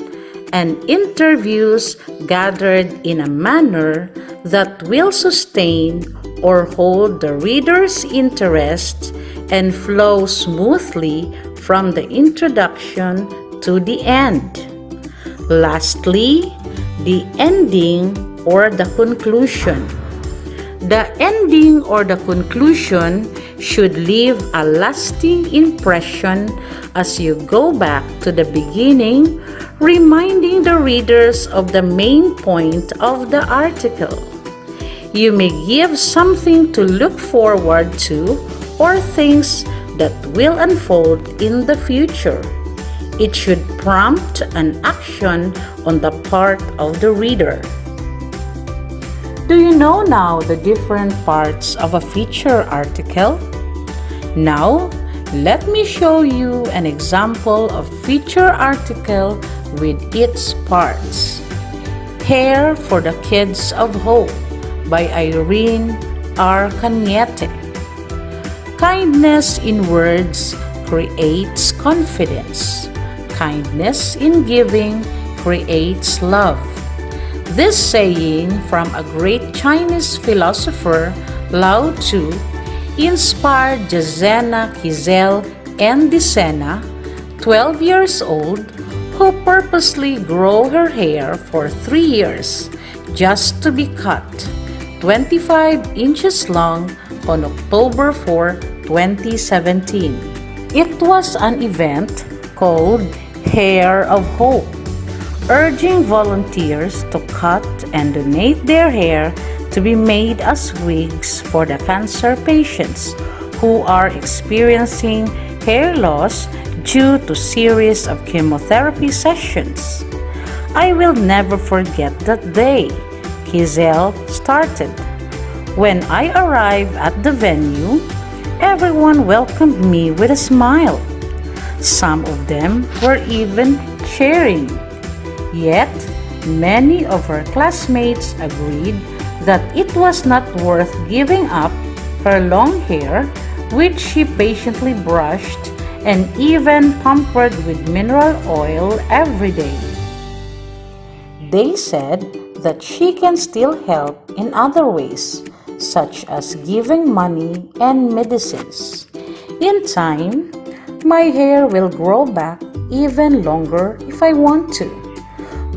and interviews gathered in a manner that will sustain or hold the reader's interest and flow smoothly from the introduction to the end. Lastly, the ending or the conclusion. The ending or the conclusion should leave a lasting impression as you go back to the beginning, reminding the readers of the main point of the article. You may give something to look forward to or things that will unfold in the future. It should prompt an action on the part of the reader. Do you know now the different parts of a feature article? Now, let me show you an example of feature article with its parts. Hair for the Kids of Hope by Irene R. Cañete. Kindness in words creates confidence. Kindness in giving creates love. This saying from a great Chinese philosopher, Lao Tzu, inspired Jazena Kizel and Disena, 12 years old, who purposely grew her hair for 3 years just to be cut 25 inches long on October 4, 2017. It was an event called Hair of Hope, urging volunteers to cut and donate their hair to be made as wigs for the cancer patients who are experiencing hair loss due to series of chemotherapy sessions. I will never forget that day Kizel started. When I arrived at the venue, everyone welcomed me with a smile. Some of them were even cheering. Yet, many of her classmates agreed that it was not worth giving up her long hair, which she patiently brushed and even pampered with mineral oil every day. They said that she can still help in other ways, such as giving money and medicines. In time, my hair will grow back even longer if I want to.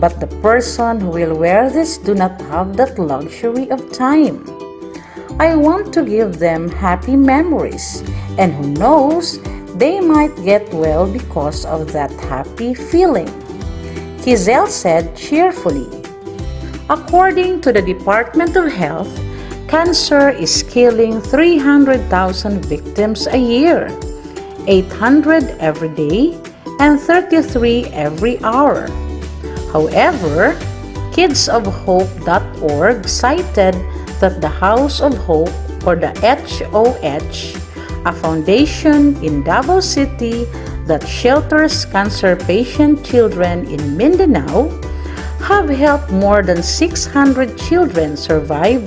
But the person who will wear this do not have that luxury of time. I want to give them happy memories, and who knows, they might get well because of that happy feeling. Kizel said cheerfully. According to the Department of Health, cancer is killing 300,000 victims a year, 800 every day, and 33 every hour. However, kidsofhope.org cited that the House of Hope, or the HOH, a foundation in Davao City that shelters cancer patient children in Mindanao, have helped more than 600 children survive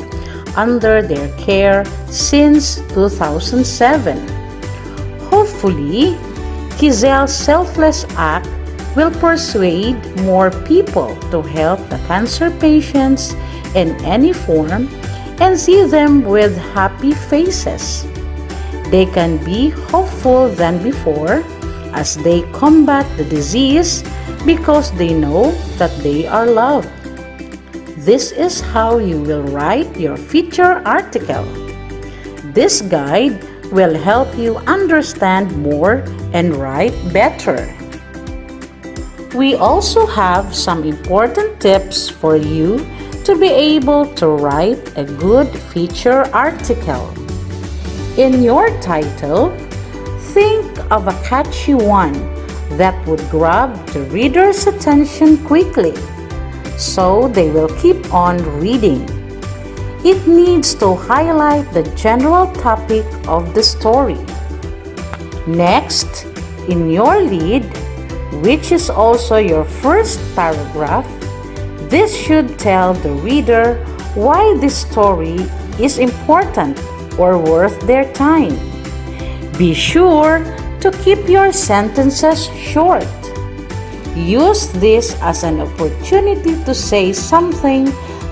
under their care since 2007. Hopefully, Kizel's selfless act will persuade more people to help the cancer patients in any form and see them with happy faces. They can be hopeful than before as they combat the disease because they know that they are loved. This is how you will write your feature article. This guide will help you understand more and write better. We also have some important tips for you to be able to write a good feature article. In your title, think of a catchy one that would grab the reader's attention quickly, so they will keep on reading. It needs to highlight the general topic of the story. Next, in your lead, which is also your first paragraph, this should tell the reader why this story is important or worth their time. Be sure to keep your sentences short. Use this as an opportunity to say something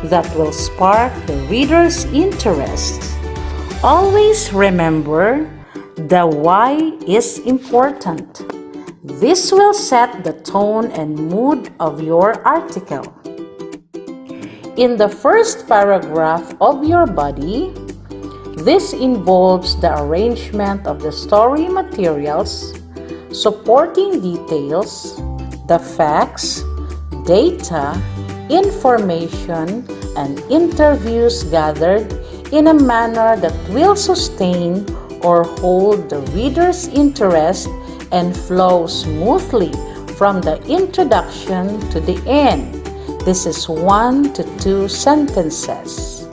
that will spark the reader's interest. Always remember, the why is important. This will set the tone and mood of your article. In the first paragraph of your body, this involves the arrangement of the story materials, supporting details, the facts, data, information, and interviews gathered in a manner that will sustain or hold the reader's interest and flow smoothly from the introduction to the end. This is 1 to 2 sentences.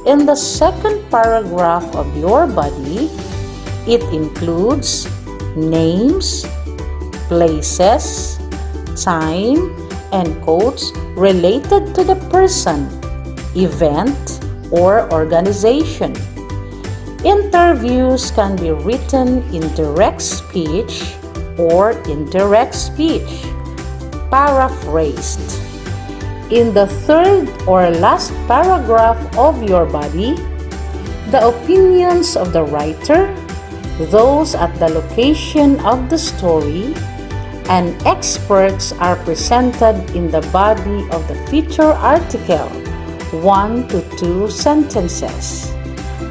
In the second paragraph of your body, it includes names, places, time, and quotes related to the person, event, or organization. Interviews can be written in direct speech or indirect speech. Paraphrased. In the third or last paragraph of your body, the opinions of the writer, those at the location of the story, and experts are presented in the body of the feature article, 1 to 2 sentences.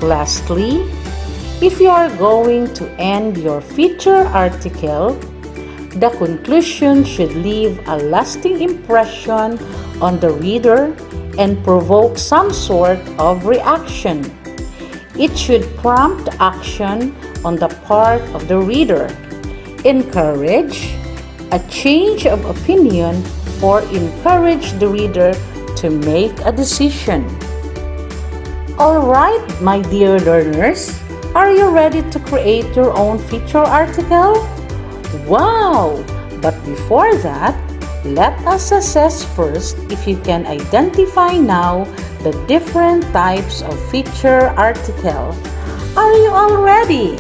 Lastly, if you are going to end your feature article, the conclusion should leave a lasting impression on the reader and provoke some sort of reaction. It should prompt action on the part of the reader, encourage a change of opinion, or encourage the reader to make a decision. Alright, my dear learners, are you ready to create your own feature article? Wow! But before that, let us assess first if you can identify now the different types of feature article. Are you all ready?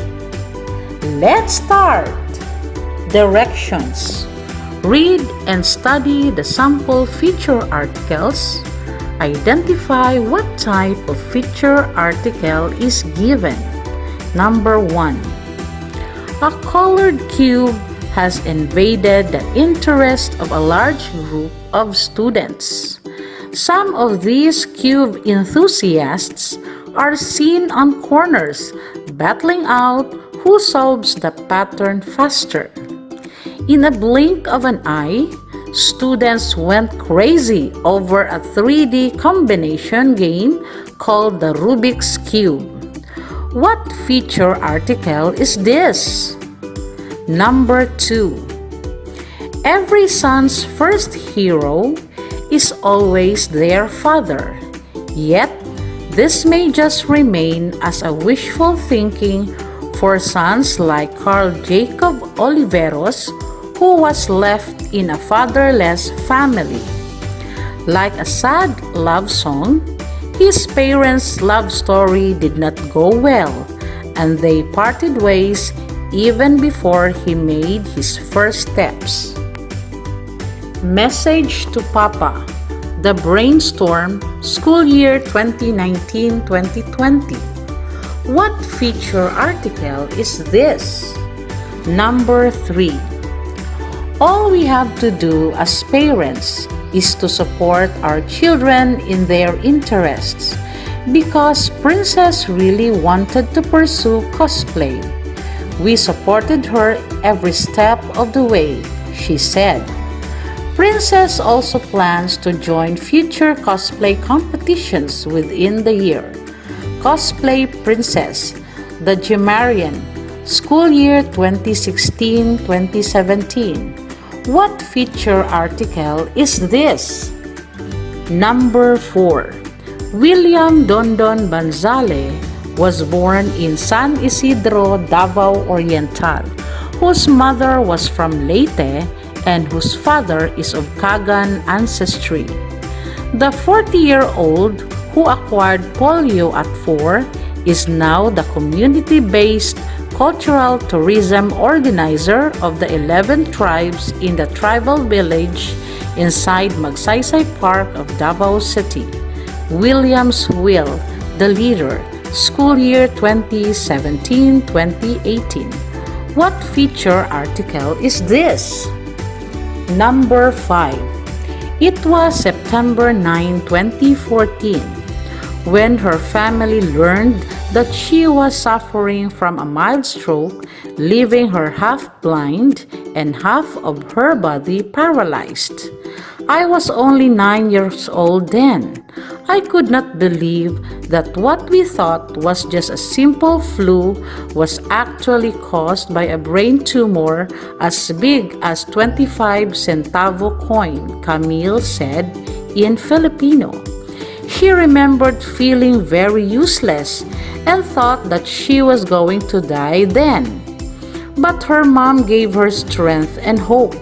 Let's start! Directions. Read and study the sample feature articles. Identify what type of feature article is given. Number 1. A colored cube has invaded the interest of a large group of students. Some of these cube enthusiasts are seen on corners, battling out who solves the pattern faster. In a blink of an eye, students went crazy over a 3D combination game called the Rubik's Cube. What feature article is this? Number 2. Every son's first hero is always their father. Yet, this may just remain as a wishful thinking for sons like Carl Jacob Oliveros, who was left in a fatherless family. Like a sad love song, his parents' love story did not go well, and they parted ways even before he made his first steps. Message to Papa. the Brainstorm School Year 2019-2020. What feature article is this? Number 3. All we have to do as parents is to support our children in their interests, because Princess really wanted to pursue cosplay. We supported her every step of the way, she said. Princess also plans to join future cosplay competitions within the year. Cosplay Princess, the Gemarian, School Year 2016-2017. What feature article is this? Number 4. William Dondon Banzale was born in San Isidro, Davao Oriental, whose mother was from Leyte and whose father is of Kagan ancestry. The 40-year-old who acquired polio at 4 is now the community-based cultural tourism organizer of the 11 tribes in the tribal village inside Magsaysay Park of Davao City. Williams Will, the leader, School Year 2017-2018. What feature article is this? Number 5. It was September 9, 2014, when her family learned that she was suffering from a mild stroke, leaving her half blind and half of her body paralyzed. I was only 9 years old then. I could not believe that what we thought was just a simple flu was actually caused by a brain tumor as big as 25 centavo coin, Camille said in Filipino. She remembered feeling very useless and thought that she was going to die then. But her mom gave her strength and hope.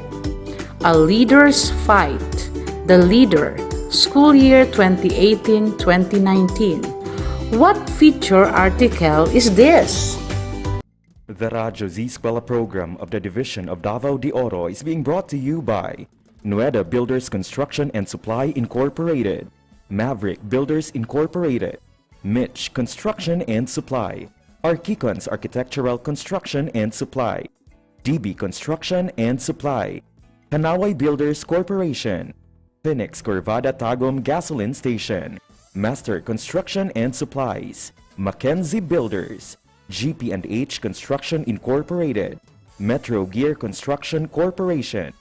A Leader's Fight, The Leader, School Year 2018-2019. What feature article is this? The Radyo Z-Eskwela program of the Division of Davao de Oro is being brought to you by Nueda Builders Construction and Supply Incorporated, Maverick Builders Incorporated, Mitch Construction and Supply, Archicons Architectural Construction and Supply, DB Construction and Supply, Hanaway Builders Corporation, Phoenix Corvada Tagum Gasoline Station, Master Construction and Supplies, Mackenzie Builders, GP&H Construction Incorporated, Metro Gear Construction Corporation,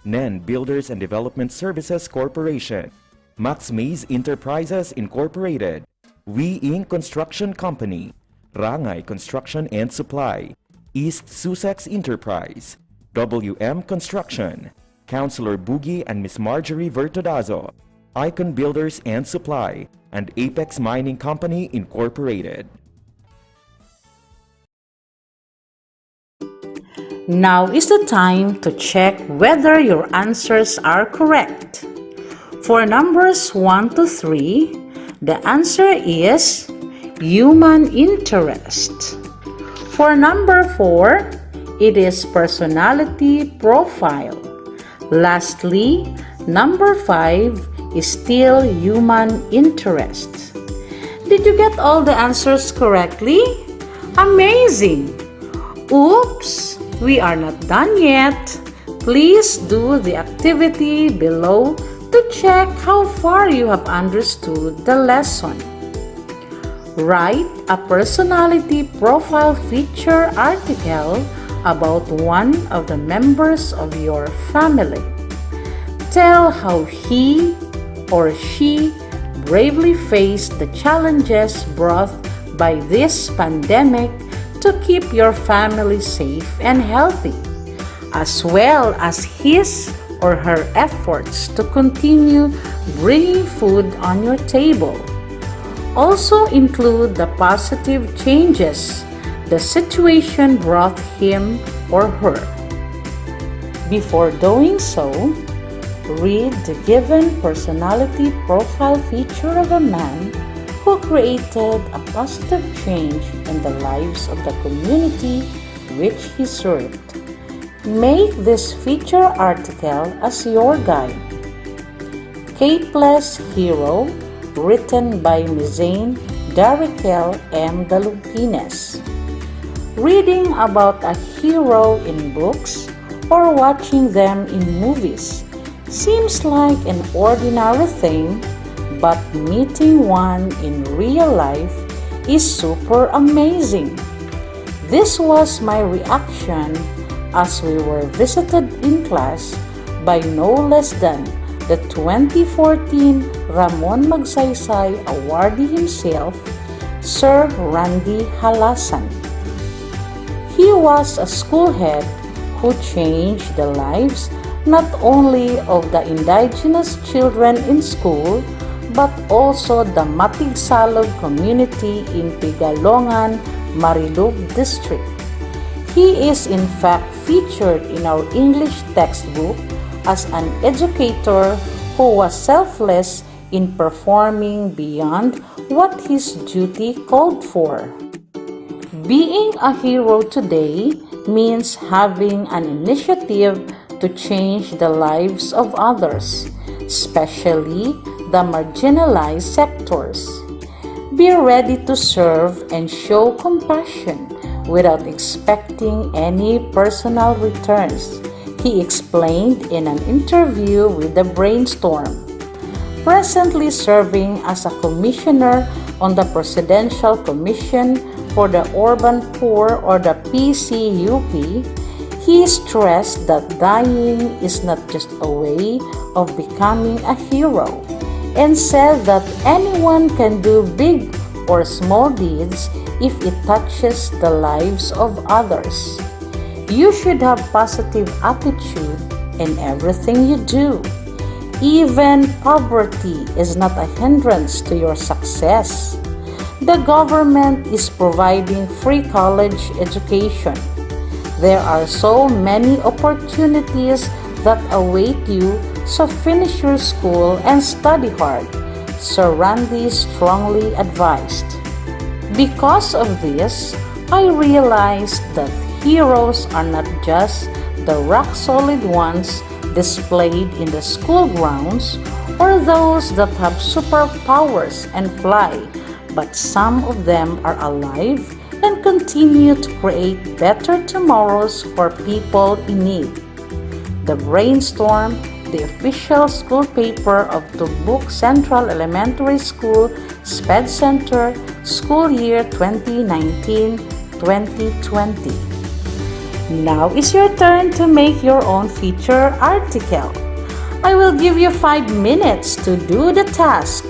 NEN Builders and Development Services Corporation, Max Mays Enterprises Incorporated, We Inc. Construction Company, Rangay Construction and Supply, East Sussex Enterprise, WM Construction, Councilor Boogie and Miss Marjorie Vertodazo, Icon Builders and Supply, and Apex Mining Company Incorporated. Now is the time to check whether your answers are correct. For numbers 1 to 3, the answer is human interest. For number 4, it is personality profile. Lastly, number 5 is still human interest. Did you get all the answers correctly? Amazing! Oops! We are not done yet. Please do the activity below to check how far you have understood the lesson. Write a personality profile feature article about one of the members of your family. Tell how he or she bravely faced the challenges brought by this pandemic to keep your family safe and healthy, as well as his or her efforts to continue bringing food on your table. Also include the positive changes the situation brought him or her. Before doing so, read the given personality profile feature of a man who created a positive change in the lives of the community which he served. Make this feature article as your guide. Escapeless Hero, written by Mizaine Darikel M. Dalupines. Reading about a hero in books or watching them in movies seems like an ordinary thing, but meeting one in real life is super amazing. This was my reaction as we were visited in class by no less than the 2014 Ramon Magsaysay awardee himself, Sir Randy Halasan. He was a school head who changed the lives not only of the indigenous children in school, but also the Matigsalog community in Pigalongan, Marilug District. He is in fact featured in our English textbook as an educator who was selfless in performing beyond what his duty called for. Being a hero today means having an initiative to change the lives of others, especially the marginalized sectors. Be ready to serve and show compassion without expecting any personal returns, he explained in an interview with the Brainstorm. Presently serving as a commissioner on the Presidential Commission for the Urban Poor or the PCUP, he stressed that dying is not just a way of becoming a hero, and said that anyone can do big or small deeds if it touches the lives of others. You should have positive attitude in everything you do. Even poverty is not a hindrance to your success. The government is providing free college education. There are so many opportunities that await you, so finish your school and study hard, Sir Randy strongly advised. Because of this, I realized that heroes are not just the rock-solid ones displayed in the school grounds or those that have superpowers and fly, but some of them are alive and continue to create better tomorrows for people in need. The Brainstorm, the official school paper of Tugbook Central Elementary School, SPED Center, school year 2019-2020. Now is your turn to make your own feature article. I will give you 5 minutes to do the task.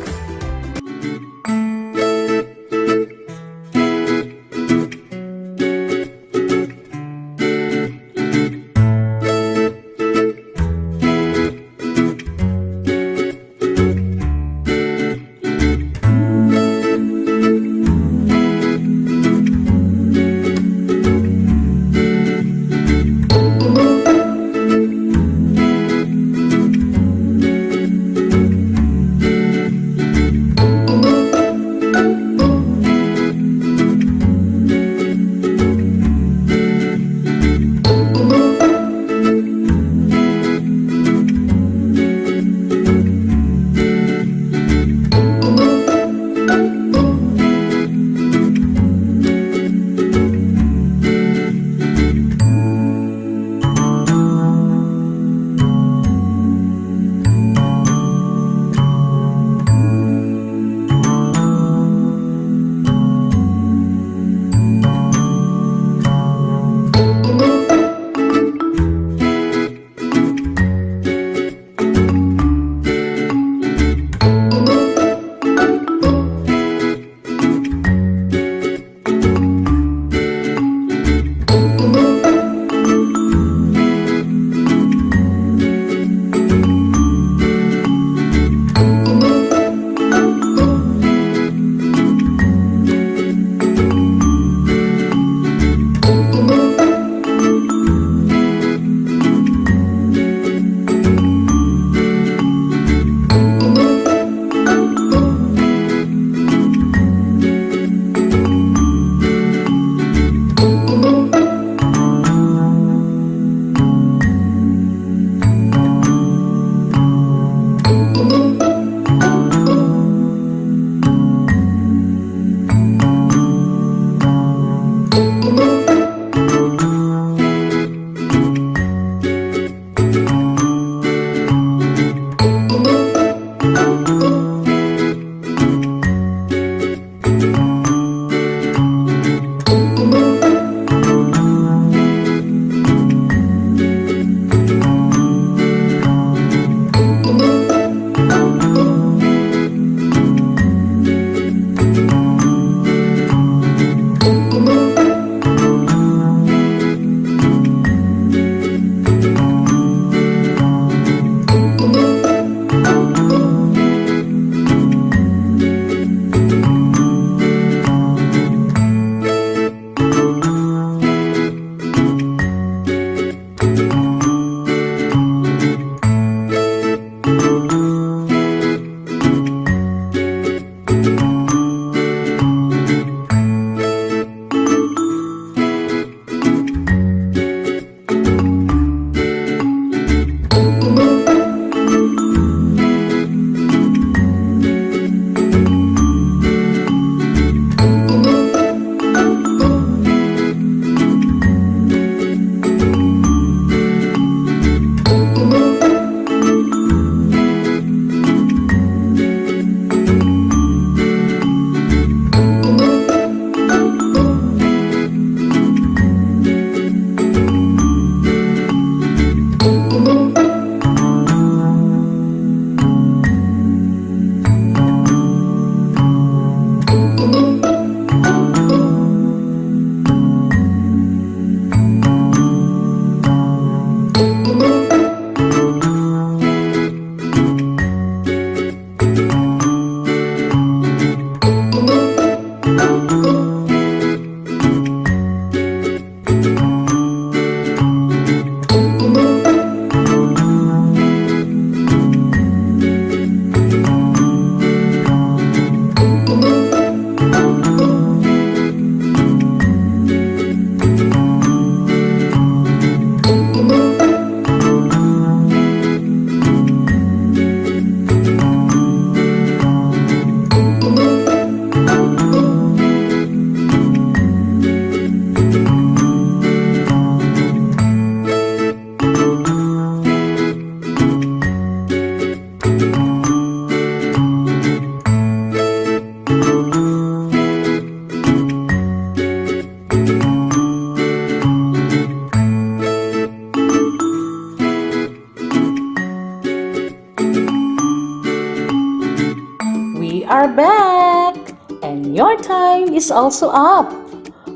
are back! And your time is also up.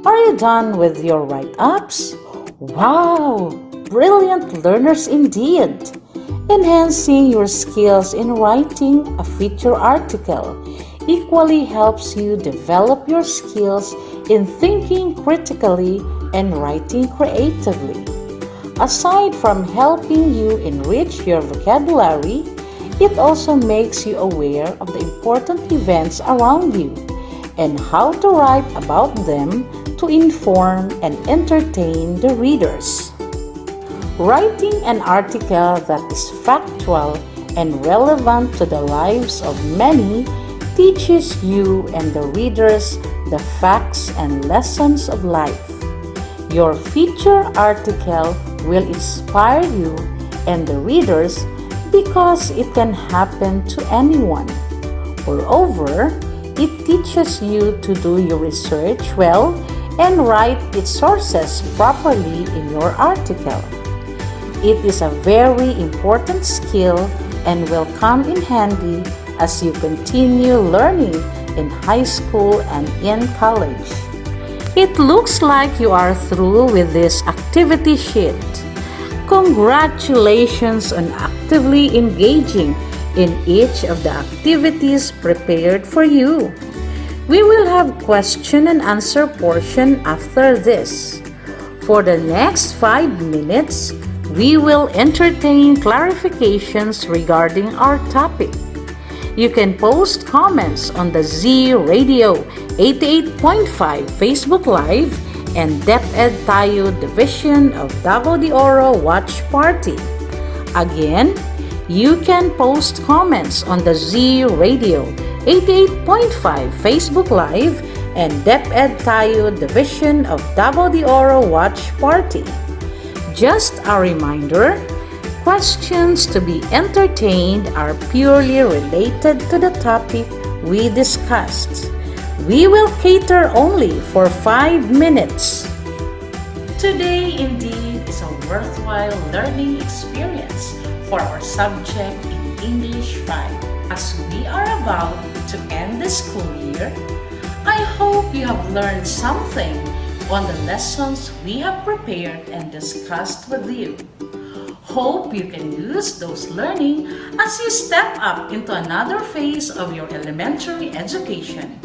Are you done with your write-ups? Wow! Brilliant learners indeed! Enhancing your skills in writing a feature article equally helps you develop your skills in thinking critically and writing creatively. Aside from helping you enrich your vocabulary, it also makes you aware of the important events around you and how to write about them to inform and entertain the readers. Writing an article that is factual and relevant to the lives of many teaches you and the readers the facts and lessons of life. Your feature article will inspire you and the readers because it can happen to anyone. Moreover, it teaches you to do your research well and write its sources properly in your article. It is a very important skill and will come in handy as you continue learning in high school and in college. It looks like you are through with this activity sheet. Congratulations on actively engaging in each of the activities prepared for you. We will have question and answer portion after this. For the next 5 minutes, we will entertain clarifications regarding our topic. You can post comments on the Z Radio 88.5 Facebook Live and DepEd Tayo Division of Davao de Oro Watch Party. Again, you can post comments on the Z Radio 88.5 Facebook Live and DepEd Tayo Division of Davao de Oro Watch Party. Just a reminder, questions to be entertained are purely related to the topic we discussed. We will cater only for 5 minutes. Today indeed is a worthwhile learning experience for our subject in English 5. As we are about to end the school year, I hope you have learned something on the lessons we have prepared and discussed with you. Hope you can use those learning as you step up into another phase of your elementary education.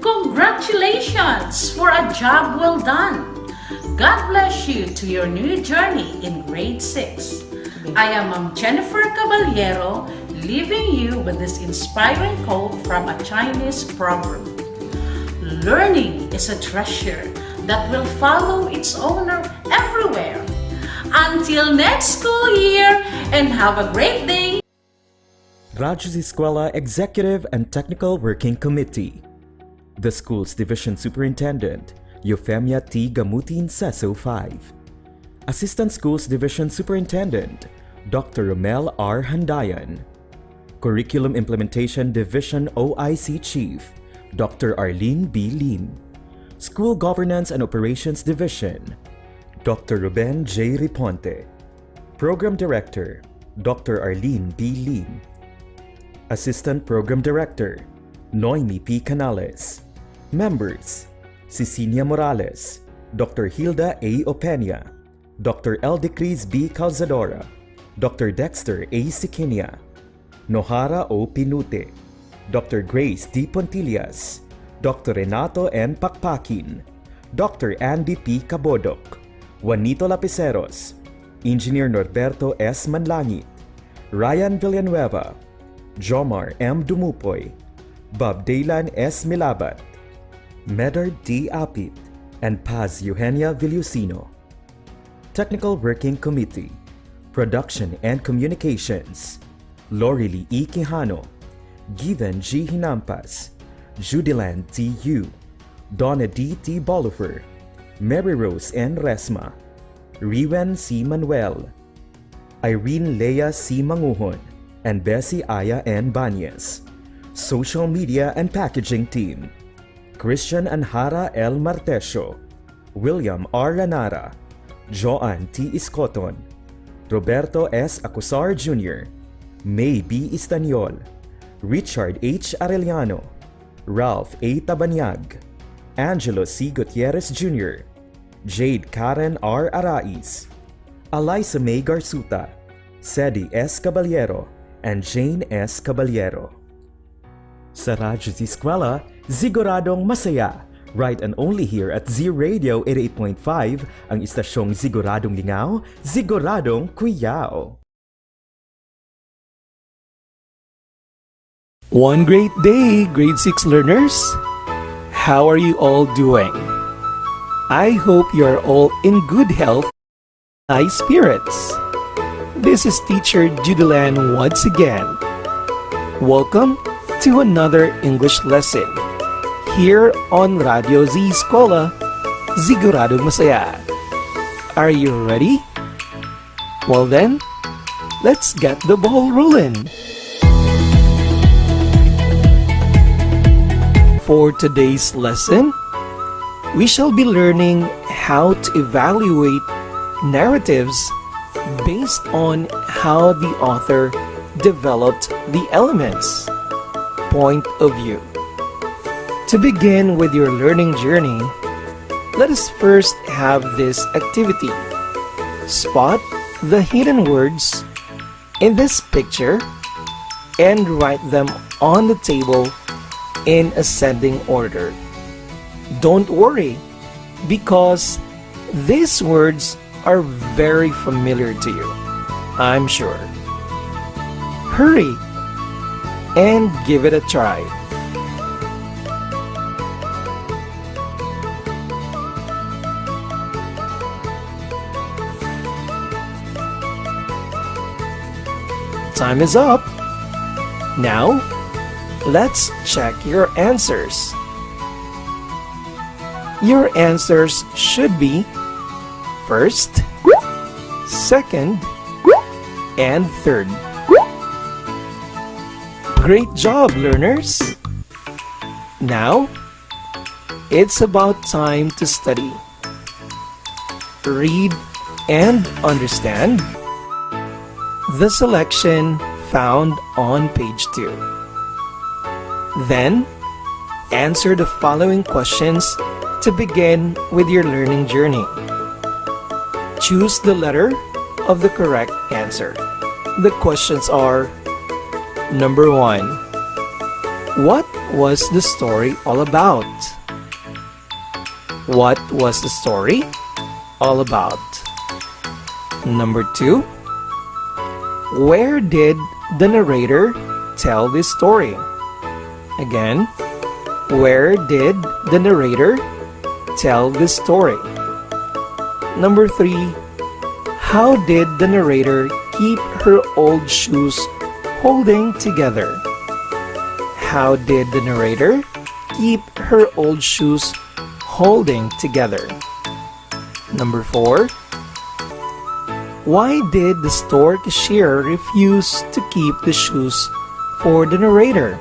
Congratulations for a job well done! God bless you to your new journey in grade 6. I am Ma'am Jennifer Caballero, leaving you with this inspiring quote from a Chinese proverb. Learning is a treasure that will follow its owner everywhere. Until next school year, and have a great day! Radyo Z-Eskwela Executive and Technical Working Committee. The school's Division Superintendent, Eufemia T. Gamutin Seso 5. Assistant Schools Division Superintendent, Dr. Romel R. Handayan. Curriculum Implementation Division OIC Chief, Dr. Arlene B. Lim. School Governance and Operations Division, Dr. Ruben J. Riponte. Program Director, Dr. Arlene B. Lim. Assistant Program Director, Noemi P. Canales. Members, Cecilia Morales, Dr. Hilda A. Opena, Dr. Eldecris B. Calzadora, Dr. Dexter A. Sikinia, Nohara O. Pinute, Dr. Grace D. Pontillas, Dr. Renato N. Pakpakin, Dr. Andy P. Cabodok, Juanito Lapiceros, Engineer Norberto S. Manlangit, Ryan Villanueva, Jomar M. Dumupoy, Bob Daylan S. Milabat, Medard D. Apit, and Paz Eugenia Villusino. Technical Working Committee, Production and Communications, Lorely E. Quijano, Given G. Hinampas, Judiland T. Yu, Donna D. T. Bolifer, Mary Rose N. Resma, Riwen C. Manuel, Irene Leia C. Manguhon, and Bessie Aya N. Banyes. Social Media and Packaging Team, Christian Anhara L. Martesio, William R. Lanara, Joan T. Iscoton, Roberto S. Acusar Jr., May B. Istaniol, Richard H. Arellano, Ralph A. Tabanyag, Angelo C. Gutierrez Jr., Jade Karen R. Arais, Eliza May Garsuta, Sedi S. Caballero, and Jane S. Caballero. Sa Radyo Z-Eskwela, siguradong masaya. Right and only here at Z Radio 88.5, ang istasyong siguradong lingaw, siguradong kuyaw. One great day, grade 6 learners. How are you all doing? I hope you're all in good health, high spirits. This is Teacher Judelan once again. Welcome to another English lesson here on Radyo Z-Eskwela, Siguradong Masaya. Are you ready? Well then, let's get the ball rolling. For today's lesson, we shall be learning how to evaluate narratives based on how the author developed the elements. Point of view. To begin with your learning journey, let us first have this activity. Spot the hidden words in this picture and write them on the table in ascending order. Don't worry, because these words are very familiar to you, I'm sure. Hurry and give it a try. Time is up. Now, let's check your answers. Your answers should be first, second, and third. Great job, learners! Now, it's about time to study. Read and understand the selection found on page 2. Then, answer the following questions to begin with your learning journey. Choose the letter of the correct answer. The questions are: Number 1. What was the story all about? What was the story all about? Number 2. Where did the narrator tell this story? Again, where did the narrator tell this story? Number 3. How did the narrator keep her old shoes holding together? How did the narrator keep her old shoes holding together? Number 4. Why did the store cashier refuse to keep the shoes for the narrator?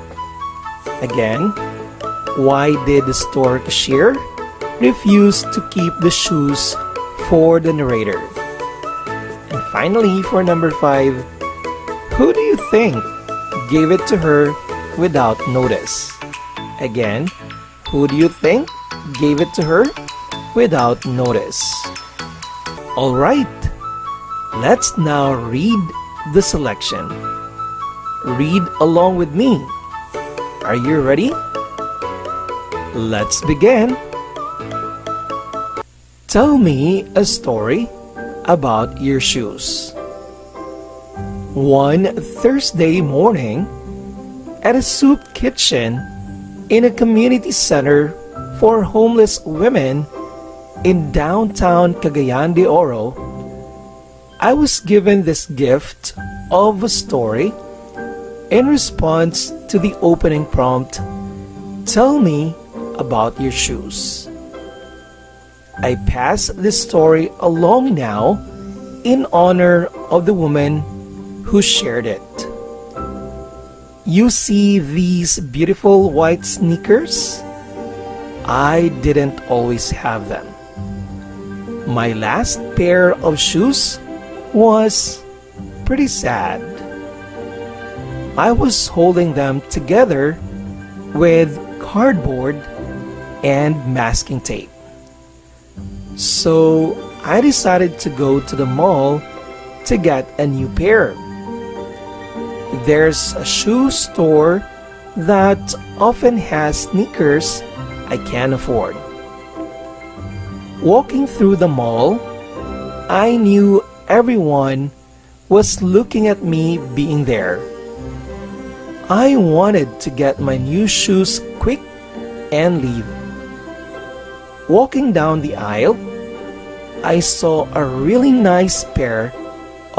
Again, why did the store cashier refuse to keep the shoes for the narrator? And finally, for number 5, who do you think gave it to her without notice? Again, who do you think gave it to her without notice? All right. Let's now read the selection. Read along with me. Are you ready? Let's begin. Tell me a story about your shoes. One Thursday morning, at a soup kitchen in a community center for homeless women in downtown Cagayan de Oro, I was given this gift of a story in response to the opening prompt, "Tell me about your shoes." I pass this story along now in honor of the woman who shared it. You see these beautiful white sneakers? I didn't always have them. My last pair of shoes was pretty sad. I was holding them together with cardboard and masking tape. So I decided to go to the mall to get a new pair. There's a shoe store that often has sneakers I can't afford. Walking through the mall, I knew everyone was looking at me being there. I wanted to get my new shoes quick and leave. Walking down the aisle, I saw a really nice pair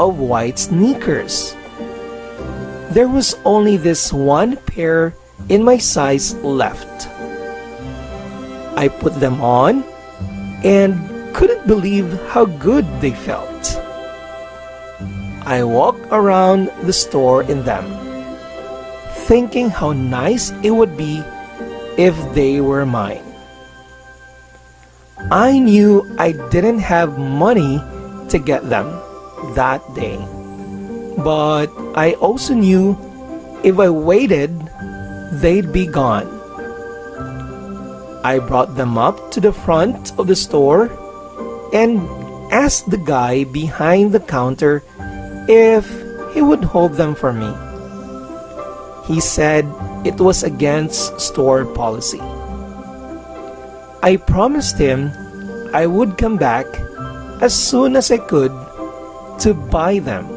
of white sneakers. There was only this one pair in my size left. I put them on and couldn't believe how good they felt. I walked around the store in them, thinking how nice it would be if they were mine. I knew I didn't have money to get them that day, but I also knew if I waited, they'd be gone. I brought them up to the front of the store and asked the guy behind the counter if he would hold them for me. He said it was against store policy. I promised him I would come back as soon as I could to buy them,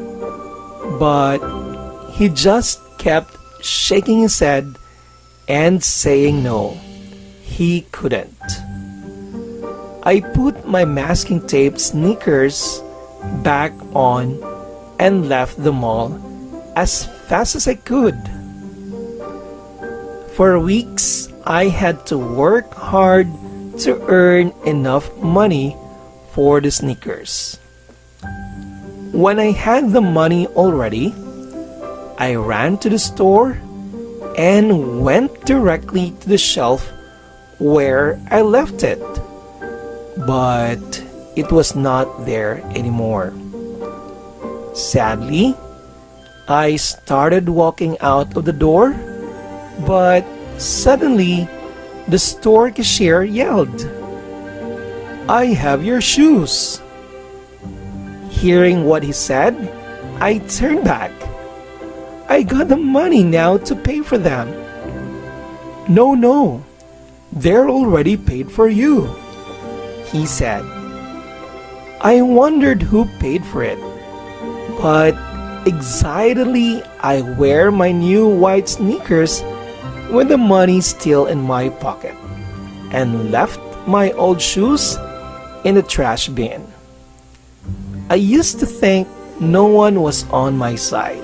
but he just kept shaking his head and saying no, he couldn't. I put my masking tape sneakers back on and left the mall as fast as I could. For weeks, I had to work hard to earn enough money for the sneakers. When I had the money already, I ran to the store and went directly to the shelf where I left it. But it was not there anymore. Sadly, I started walking out of the door, but suddenly the store cashier yelled, "I have your shoes." Hearing what he said, I turned back. I got the money now to pay for them. No, they're already paid for you, he said. I wondered who paid for it, but excitedly I wear my new white sneakers with the money still in my pocket and left my old shoes in the trash bin. I used to think no one was on my side,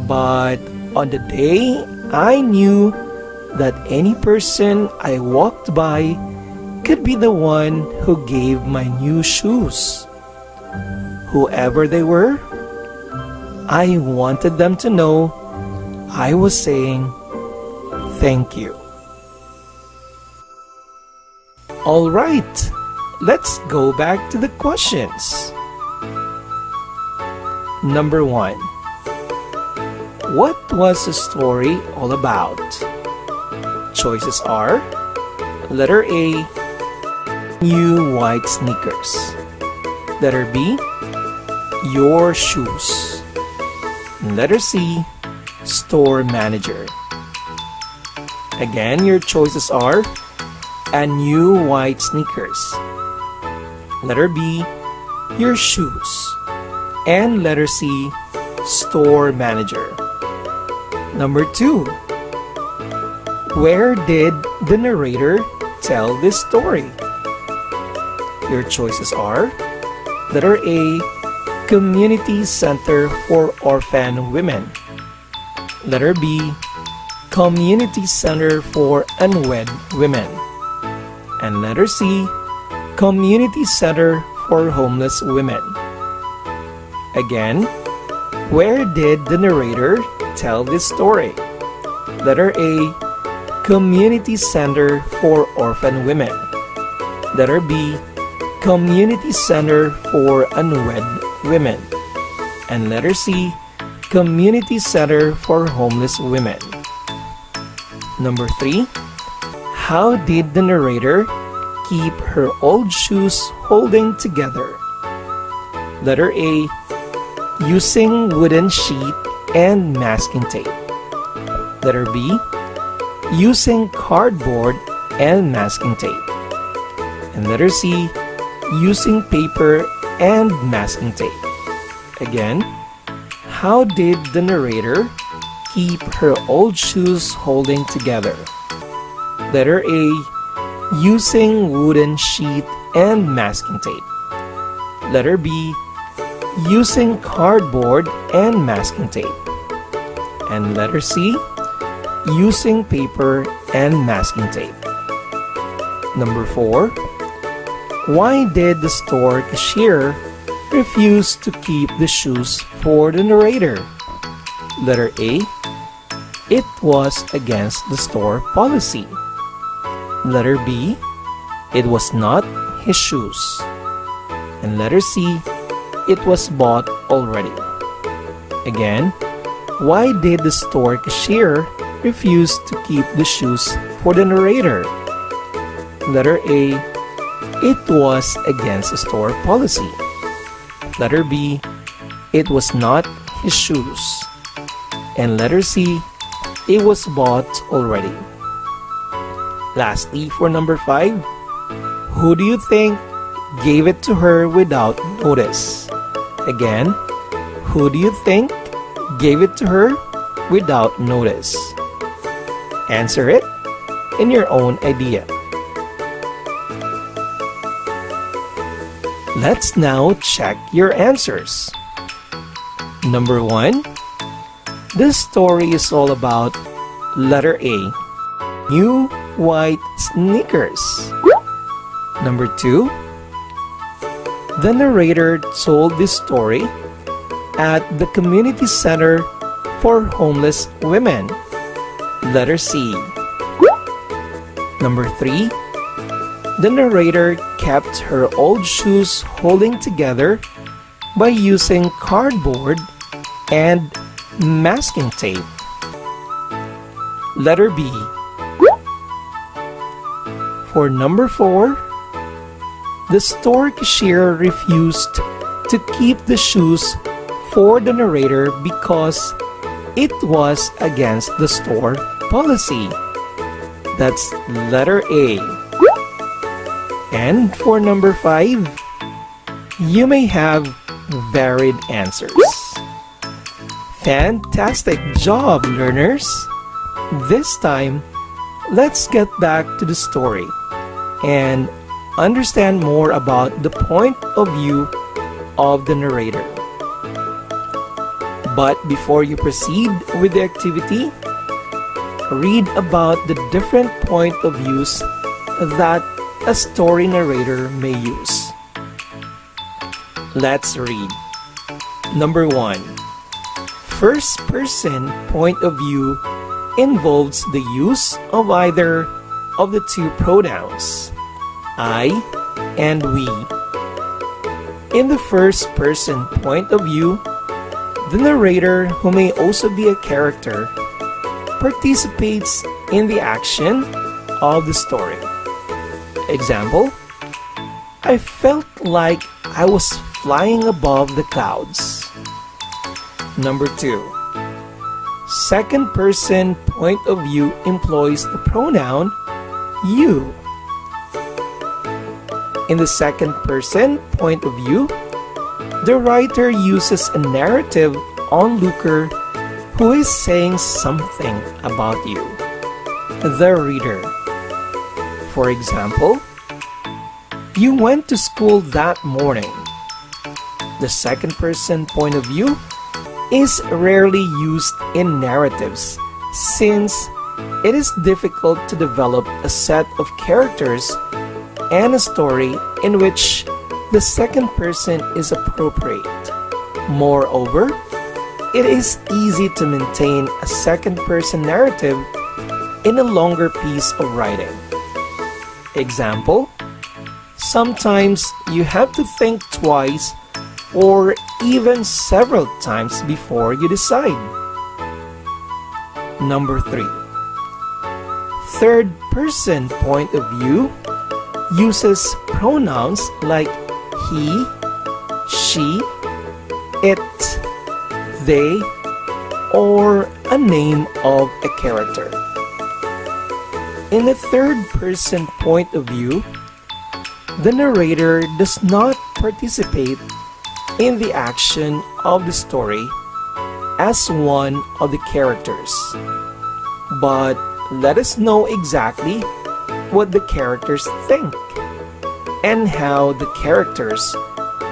but on the day I knew that any person I walked by could be the one who gave my new shoes. Whoever they were, I wanted them to know I was saying thank you. All right, let's go back to the questions. Number 1. What was the story all about? Choices are: letter A, new white sneakers. Letter B, your shoes. Letter C, store manager. Again, your choices are: a new white sneakers. Letter B, your shoes. And letter C, store manager. Number 2. Where did the narrator tell this story? Your choices are: letter A, Community Center for Orphan Women. Letter B, Community Center for Unwed Women. And letter C, Community Center for Homeless Women. Again, where did the narrator tell this story? Letter A, Community Center for Orphan Women. Letter B, Community Center for Unwed Women. And letter C, Community Center for Homeless Women. Number 3. How did the narrator keep her old shoes holding together? Letter A. Using wooden sheet and masking tape. Letter B. Using cardboard and masking tape. And letter C. Using paper and masking tape. Again, how did the narrator keep her old shoes holding together? Letter A. Using wooden sheet and masking tape. Letter B. Using cardboard and masking tape. And letter C. Using paper and masking tape. Number 4. Why did the store cashier refuse to keep the shoes for the narrator? Letter A. It was against the store policy. Letter B. It was not his shoes. And letter C. It was bought already. Again, why did the store cashier refuse to keep the shoes for the narrator? Letter A. It was against the store policy. Letter B. It was not his shoes. And letter C. It was bought already. Lastly, for number 5, who do you think gave it to her without notice? Again, who do you think gave it to her without notice? Answer it in your own idea. Let's now check your answers. Number 1, this story is all about letter A, new white sneakers. Number 2, the narrator told this story at the community center for homeless women. Letter C. Number 3, the narrator kept her old shoes holding together by using cardboard and masking tape. Letter B. For number 4, the store cashier refused to keep the shoes for the narrator because it was against the store policy. That's letter A. And for number 5, you may have varied answers. Fantastic job, learners! This time, let's get back to the story and understand more about the point of view of the narrator. But before you proceed with the activity, read about the different point of views that a story narrator may use. Let's read. Number 1. First person point of view involves the use of either of the two pronouns, I and we. In the first person point of view, the narrator, who may also be a character, participates in the action of the story. Example, I felt like I was flying above the clouds. Number 2. Second person point of view employs the pronoun you. In the second person point of view, the writer uses a narrative onlooker who is saying something about you, the reader. For example, you went to school that morning. The second person point of view is rarely used in narratives since it is difficult to develop a set of characters and a story in which the second person is appropriate. Moreover, it is easy to maintain a second person narrative in a longer piece of writing. Example, sometimes you have to think twice or even several times before you decide. Number 3. third-person point of view uses pronouns like he, she, it, they, or a name of a character. In the third-person point of view, the narrator does not participate in the action of the story as one of the characters, but let us know exactly what the characters think and how the characters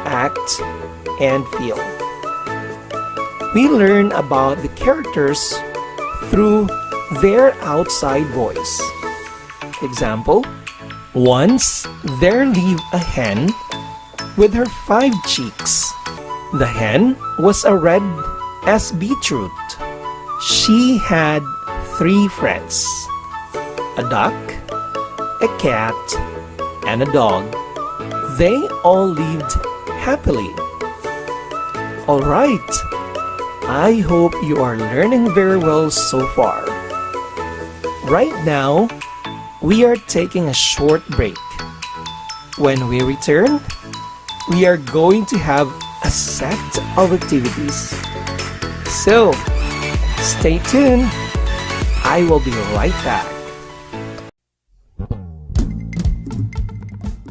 act and feel. We learn about the characters through their outside voice. Example, once there lived a hen with her 5 chicks. The hen was as red as beetroot. She had 3 friends, a duck, a cat, and a dog. They all lived happily. Alright, I hope you are learning very well so far. Right now, we are taking a short break. When we return, we are going to have a set of activities. So, stay tuned. I will be right back.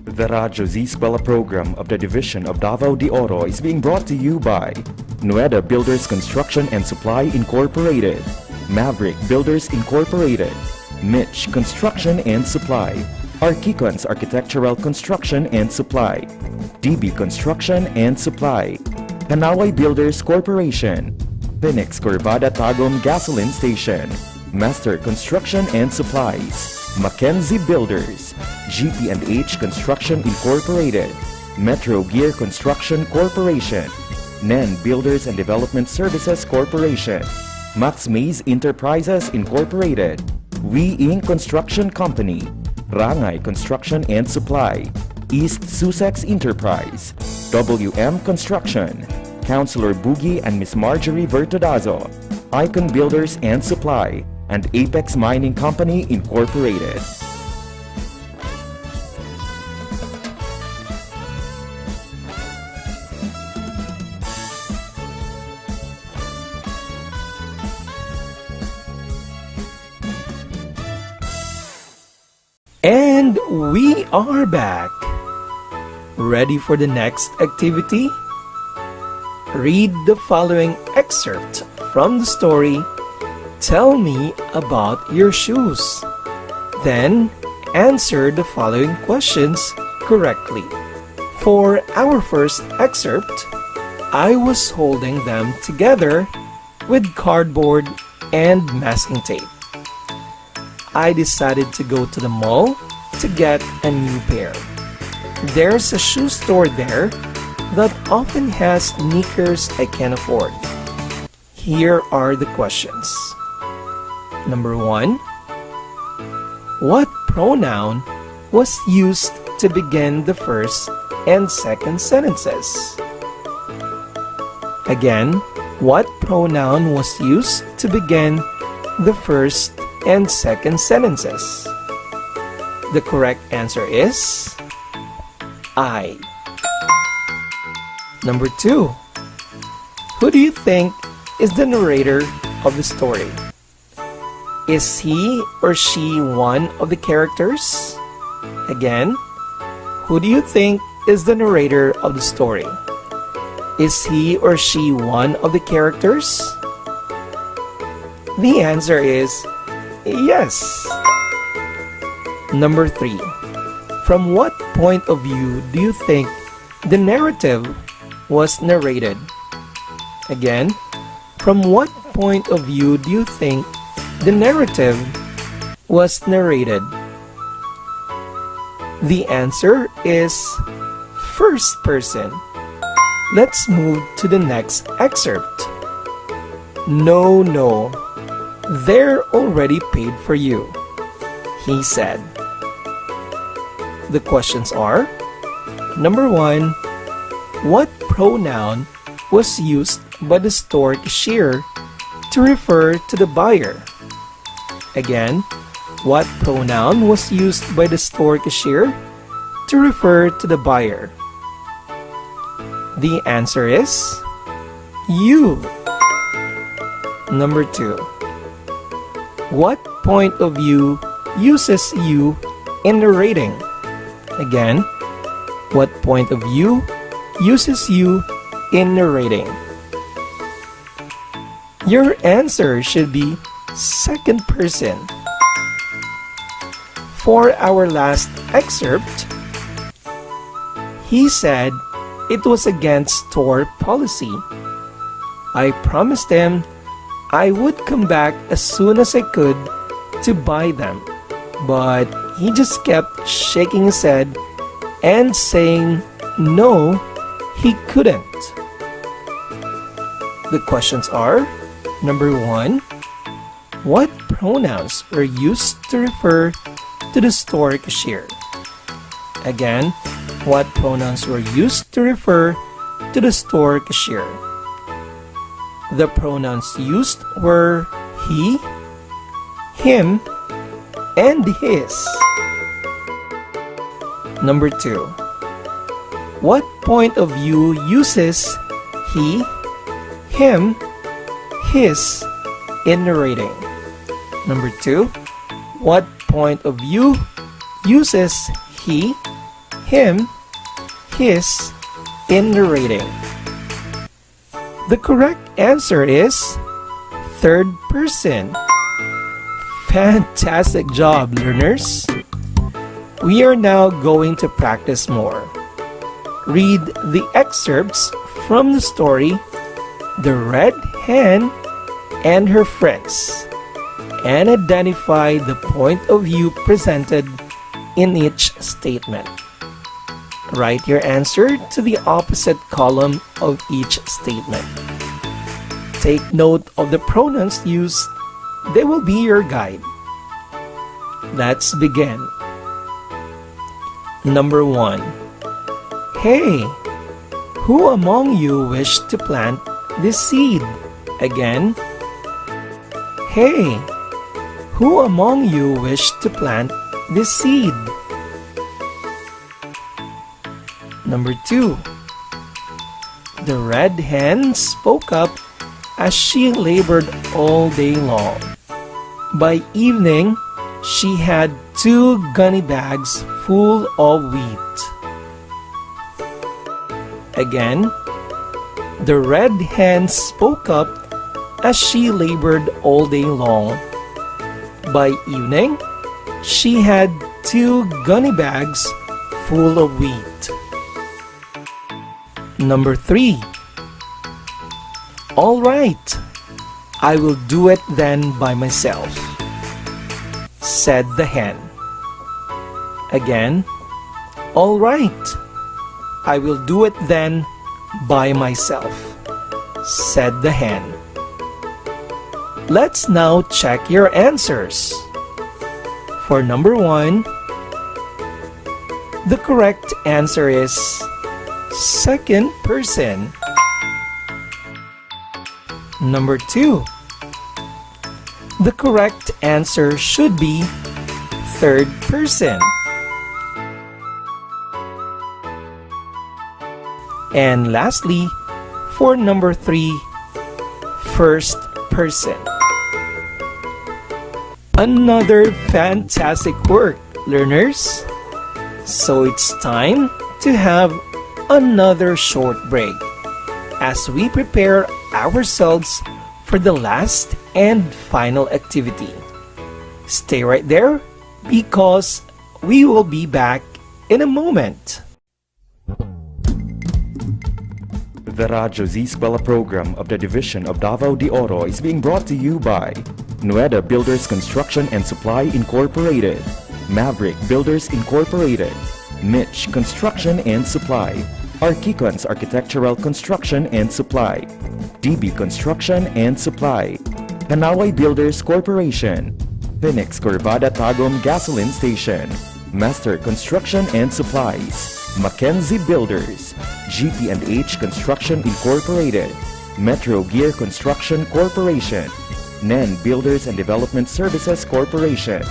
The Radyo Z-Eskwela program of the Division of Davao de Oro is being brought to you by Nueda Builders Construction and Supply Incorporated, Maverick Builders Incorporated, Mitch Construction and Supply, Archicons Architectural Construction and Supply, DB Construction and Supply, Kanaway Builders Corporation, Phoenix Corvada Tagum Gasoline Station, Master Construction and Supplies, Mackenzie Builders, GP&H Construction Incorporated, Metro Gear Construction Corporation, NEN Builders and Development Services Corporation, Max Mays Enterprises Incorporated, We Inc. Construction Company, Rangay Construction and Supply, East Sussex Enterprise, WM Construction, Councilor Boogie and Miss Marjorie Vertodazo, Icon Builders and Supply, and Apex Mining Company Incorporated. And we are back. Ready for the next activity? Read the following excerpt from the story, Tell Me About Your Shoes. Then, answer the following questions correctly. For our first excerpt, I was holding them together with cardboard and masking tape. I decided to go to the mall to get a new pair. There's a shoe store there that often has sneakers I can afford. Here are the questions. Number 1. What pronoun was used to begin the first and second sentences? Again, what pronoun was used to begin the first and second sentences? The correct answer is I. Number 2. Who do you think is the narrator of the story? Is he or she one of the characters? Again, who do you think is the narrator of the story? Is he or she one of the characters? The answer is yes. Number 3. From what point of view do you think the narrative was narrated? Again, from what point of view do you think the narrative was narrated? The answer is first person. Let's move to the next excerpt. No, they're already paid for you, he said. The questions are: Number 1. What pronoun was used by the store cashier to refer to the buyer? Again, What pronoun was used by the store cashier to refer to the buyer? The answer is you. Number 2. What point of view uses you in narrating? Again, what point of view uses you in narrating? Your answer should be second person. For our last excerpt, he said it was against store policy. I promised him I would come back as soon as I could to buy them, but he just kept shaking his head and saying no, he couldn't. The questions are: number 1, what pronouns were used to refer to the store cashier? Again, what pronouns were used to refer to the store cashier? The pronouns used were he, him, and his. Number 2. What point of view uses he, him, his in narrating? Number 2. What point of view uses he, him, his in narrating? The correct answer is third person. Fantastic job, learners! We are now going to practice more. Read the excerpts from the story The Red Hen and Her Friends and identify the point of view presented in each statement. Write your answer to the opposite column of each statement. Take note of the pronouns used. They will be your guide. Let's begin. Number 1. Hey, who among you wish to plant this seed? Again. Hey, who among you wish to plant this seed? Number 2. The red hen spoke up as she labored all day long. By evening, she had 2 gunny bags full of wheat. Again, the red hen spoke up as she labored all day long. By evening, she had 2 gunny bags full of wheat. Number 3. All right, I will do it then by myself, said the hen. Again, all right, I will do it then by myself, said the hen. Let's now check your answers. For number 1, the correct answer is second person. Number 2, the correct answer should be third person. And lastly, for number 3, first person. Another fantastic work, learners! So it's time to have another short break as we prepare ourselves for the last and final activity. Stay right there because we will be back in a moment. The Radyo Z-Eskwela program of the Division of Davao de Oro is being brought to you by Nueda Builders Construction and Supply Incorporated, Maverick Builders Incorporated, Mitch Construction and Supply, Archicons Architectural Construction and Supply, DB Construction and Supply, Hanaway Builders Corporation, Phoenix Corvada Tagum Gasoline Station, Master Construction and Supplies, Mackenzie Builders, GP&H Construction Incorporated, Metro Gear Construction Corporation, NEN Builders and Development Services Corporation,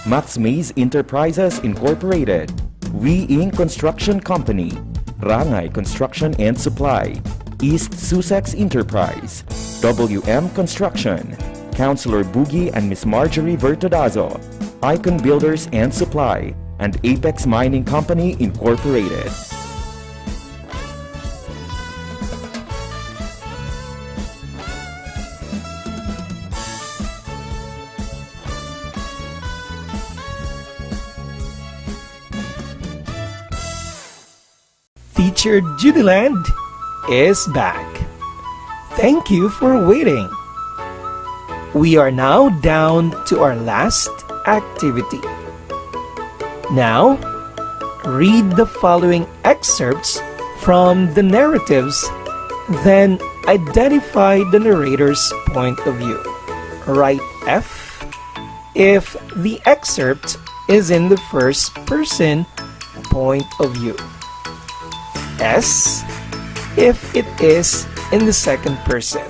Max Mays Enterprises Incorporated, We Inc. Construction Company, Rangay Construction and Supply, East Sussex Enterprise, WM Construction, Councilor Boogie and Miss Marjorie Vertodazo, Icon Builders and Supply, and Apex Mining Company Incorporated. Teacher Judyland is back. Thank you for waiting. We are now down to our last activity. Now, read the following excerpts from the narratives, then identify the narrator's point of view. Write F if the excerpt is in the first person point of view. S if it is in the second person,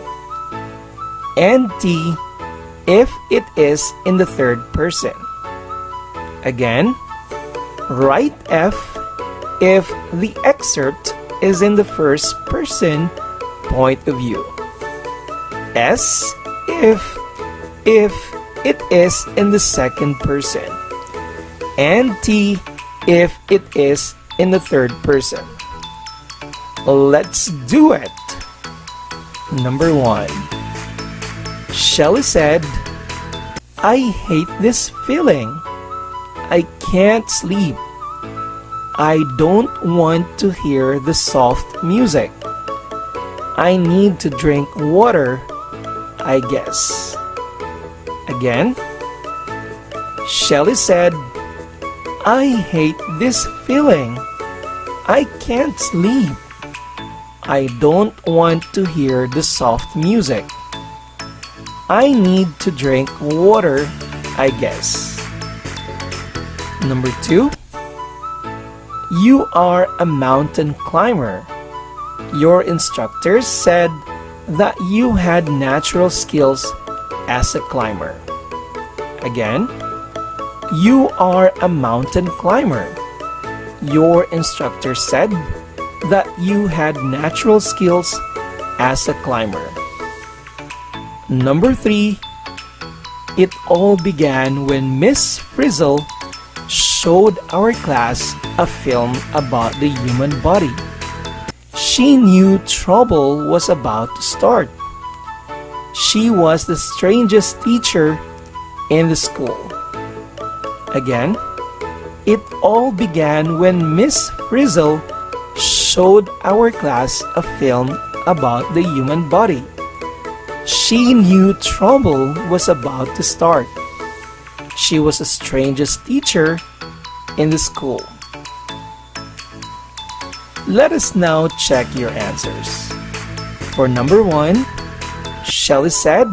and T if it is in the third person. Again, write F if the excerpt is in the first person point of view. S if it is in the second person, and T if it is in the third person. Let's do it. Number 1. Shelley said, I hate this feeling. I can't sleep. I don't want to hear the soft music. I need to drink water, I guess. Again, Shelley said, I hate this feeling. I can't sleep. I don't want to hear the soft music. I need to drink water, I guess. Number 2. You are a mountain climber. Your instructor said that you had natural skills as a climber. Again, you are a mountain climber. Your instructor said that you had natural skills as a climber. Number 3. It all began when Miss Frizzle showed our class a film about the human body. She knew trouble was about to start. She was the strangest teacher in the school. Again, it all began when Miss Frizzle showed our class a film about the human body. She knew trouble was about to start. She was the strangest teacher in the school. Let us now check your answers. For number 1, Shelley said,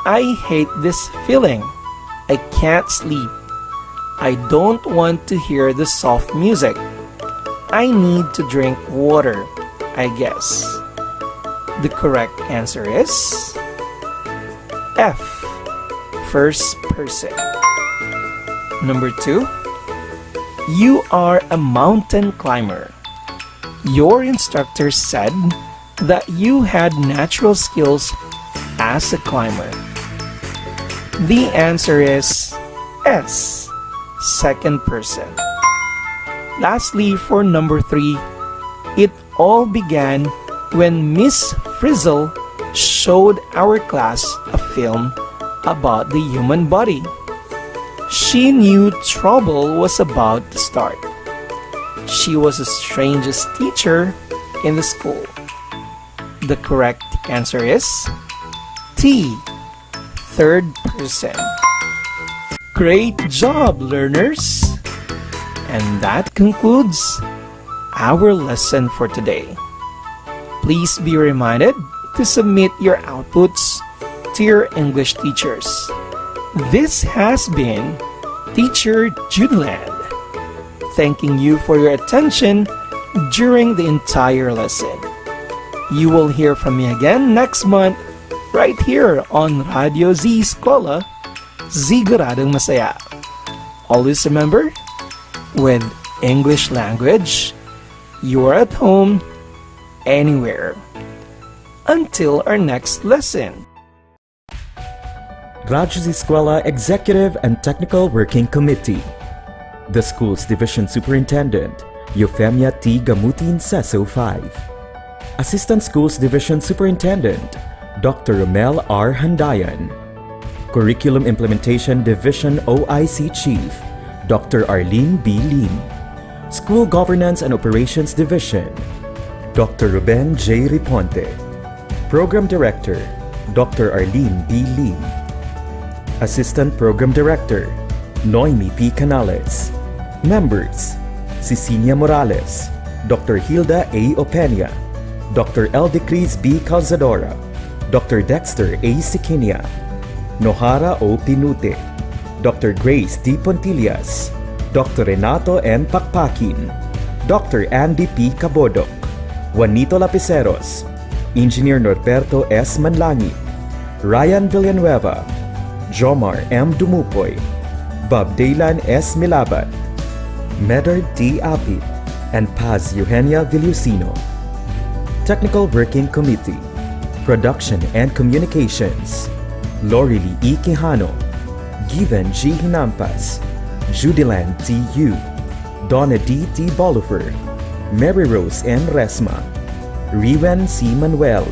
I hate this feeling. I can't sleep. I don't want to hear the soft music. I need to drink water, I guess. The correct answer is F, first person. Number 2. You are a mountain climber. Your instructor said that you had natural skills as a climber. The answer is S, second person. Lastly, for number 3, it all began when Miss Frizzle showed our class a film about the human body. She knew trouble was about to start. She was the strangest teacher in the school. The correct answer is T, third person. Great job, learners! And that concludes our lesson for today. Please be reminded to submit your outputs to your English teachers. This has been Teacher Judyland, thanking you for your attention during the entire lesson. You will hear from me again next month right here on Radyo Z-Eskwela, Siguradong Masaya. always remember, with English language, you are at home, anywhere. Until our next lesson. Radyo Z-Eskwela Executive and Technical Working Committee. The School's Division Superintendent, Euphemia T. Gamutin, CESO 5. Assistant Schools Division Superintendent, Dr. Romel R. Handayan. Curriculum Implementation Division OIC Chief, Dr. Arlene B. Lim. School Governance and Operations Division, Dr. Ruben J. Riponte. Program Director, Dr. Arlene B. Lim. Assistant Program Director, Noemi P. Canales. Members, Cecilia Morales, Dr. Hilda A. Opena, Dr. Eldecris B. Calzadora, Dr. Dexter A. Sikinia, Nohara O. Pinute, Dr. Grace D. Pontillas, Dr. Renato N. Pakpakin, Dr. Andy P. Cabodok, Juanito Lapiceros, Engineer Norberto S. Manlangi, Ryan Villanueva, Jomar M. Dumupoy, Bob Daylan S. Milabat, Medard D. Apit, and Paz Eugenia Villusino. Technical Working Committee, Production and Communications, Lorely E. Quijano, Given G. Hinampas, Judiland T. Yu, Donna D. T. Bolivar, Mary Rose N. Resma, Riwen C. Manuel,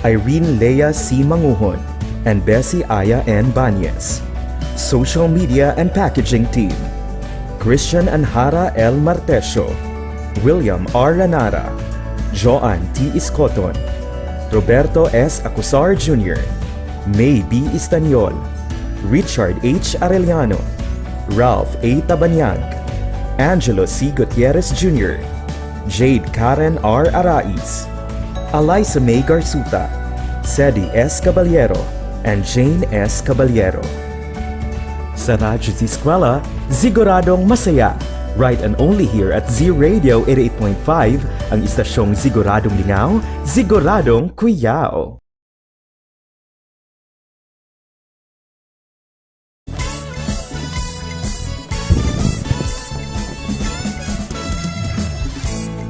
Irene Lea C. Manguhon, and Bessie Aya N. Banyes. Social Media and Packaging Team, Christian Anhara L. Martesio, William R. Ranara, Joan T. Iscoton, Roberto S. Acusar Jr., May B. Istaniol, Richard H. Arellano, Ralph A. Tabanyag, Angelo C. Gutierrez Jr., Jade Karen R. Arais, Eliza May Garsuta, Sedi S. Caballero, and Jane S. Caballero. Sa Radyo Z-Eskwela, siguradong masaya. Right and only here at Z Radio 88.5, ang istasyong siguradong lingaw, siguradong kuyaw.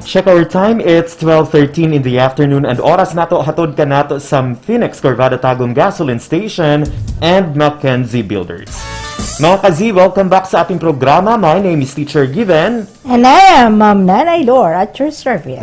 Check our time, it's 12:13 in the afternoon and oras nato hatod ka nato sa Phoenix Corvada Tagum Gasoline Station and Mackenzie Builders. Mga ka-Z, welcome back sa ating programa. My name is Teacher Given. And I am Ma'am Nanay Lor at your service.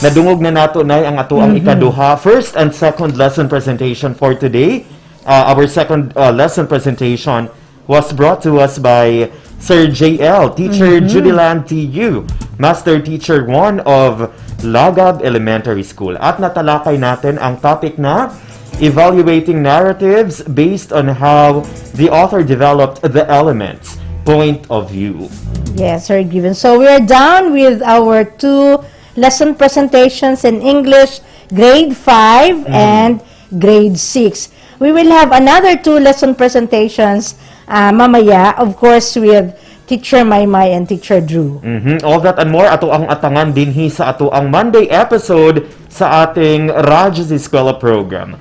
Nadungog na nato na ang ato ang ikaduha, first and second lesson presentation for today. Our second lesson presentation was brought to us by Sir JL, Teacher Judiland TU, Master Teacher 1 of Lagab Elementary School. At natalakay natin ang topic na evaluating narratives based on how the author developed the elements, point of view. Yes, Sir Given. So we are done with our two lesson presentations in English, grade 5 and grade 6. We will have another two lesson presentations mamaya, of course, with Teacher Maymay and Teacher Drew. All that and more ato ang atangan dinhi sa ato ang Monday episode sa ating Radyo Z-Eskwela program.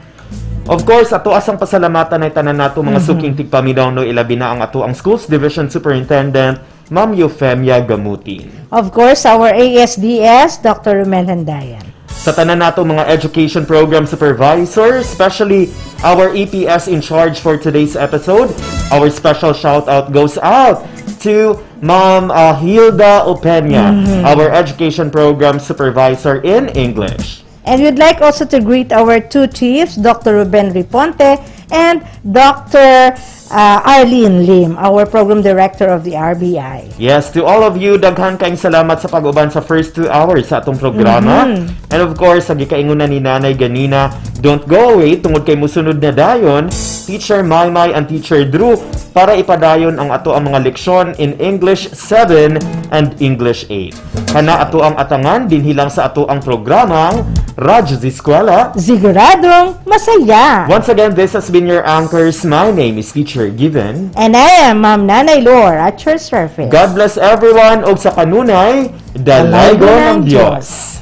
Of course, ato asang pasalamatan ay tanan nato mga suking tigpaminaw no ilabi na ang ato ang Schools Division Superintendent, Ma'am Euphemia Gamutin. Of course, our ASDS, Dr. Romel Handayan. Sa tanan nato mga education program supervisors, especially our EPS in charge for today's episode, our special shout out goes out to Ma'am Hilda Opena, our education program supervisor in English. And we'd like also to greet our two chiefs, Dr. Ruben Riponte and Dr. Arlene Lim, our program director of the RBI. Yes, to all of you, daghan kaayong salamat sa pag-uban sa first 2 hours sa atong programa. And of course, sa gikaingunan ni Nanay ganina, don't go away, tungod kay musunod na dayon, Teacher Maymay and Teacher Drew, para ipadayon ang ato ang mga leksyon in English 7 and English 8. Kana ato ang atangan, dinhilang sa ato ang programang Radyo Z-Eskwela, siguradong masaya. Once again, this has been your anchors. My name is Teacher Given. And I am Ma'am Nanay Lor at your service. God bless everyone og sa kanunay, dalaygo ng Diyos.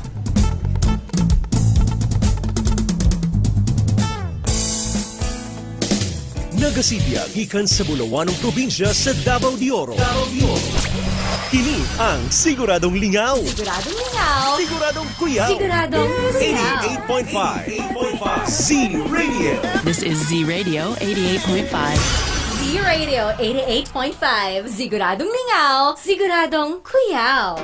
Nagasibya gikan sa Bulawanong probinsya sa Davao de Oro. Kini ang Siguradong Lingaw. Siguradong lingaw. Siguradong kuyaw. Siguradong kuyaw. 88.5 Z-Radio. This is Z-Radio 88.5. Z-Radio 88.5. Siguradong lingaw. Siguradong kuyaw.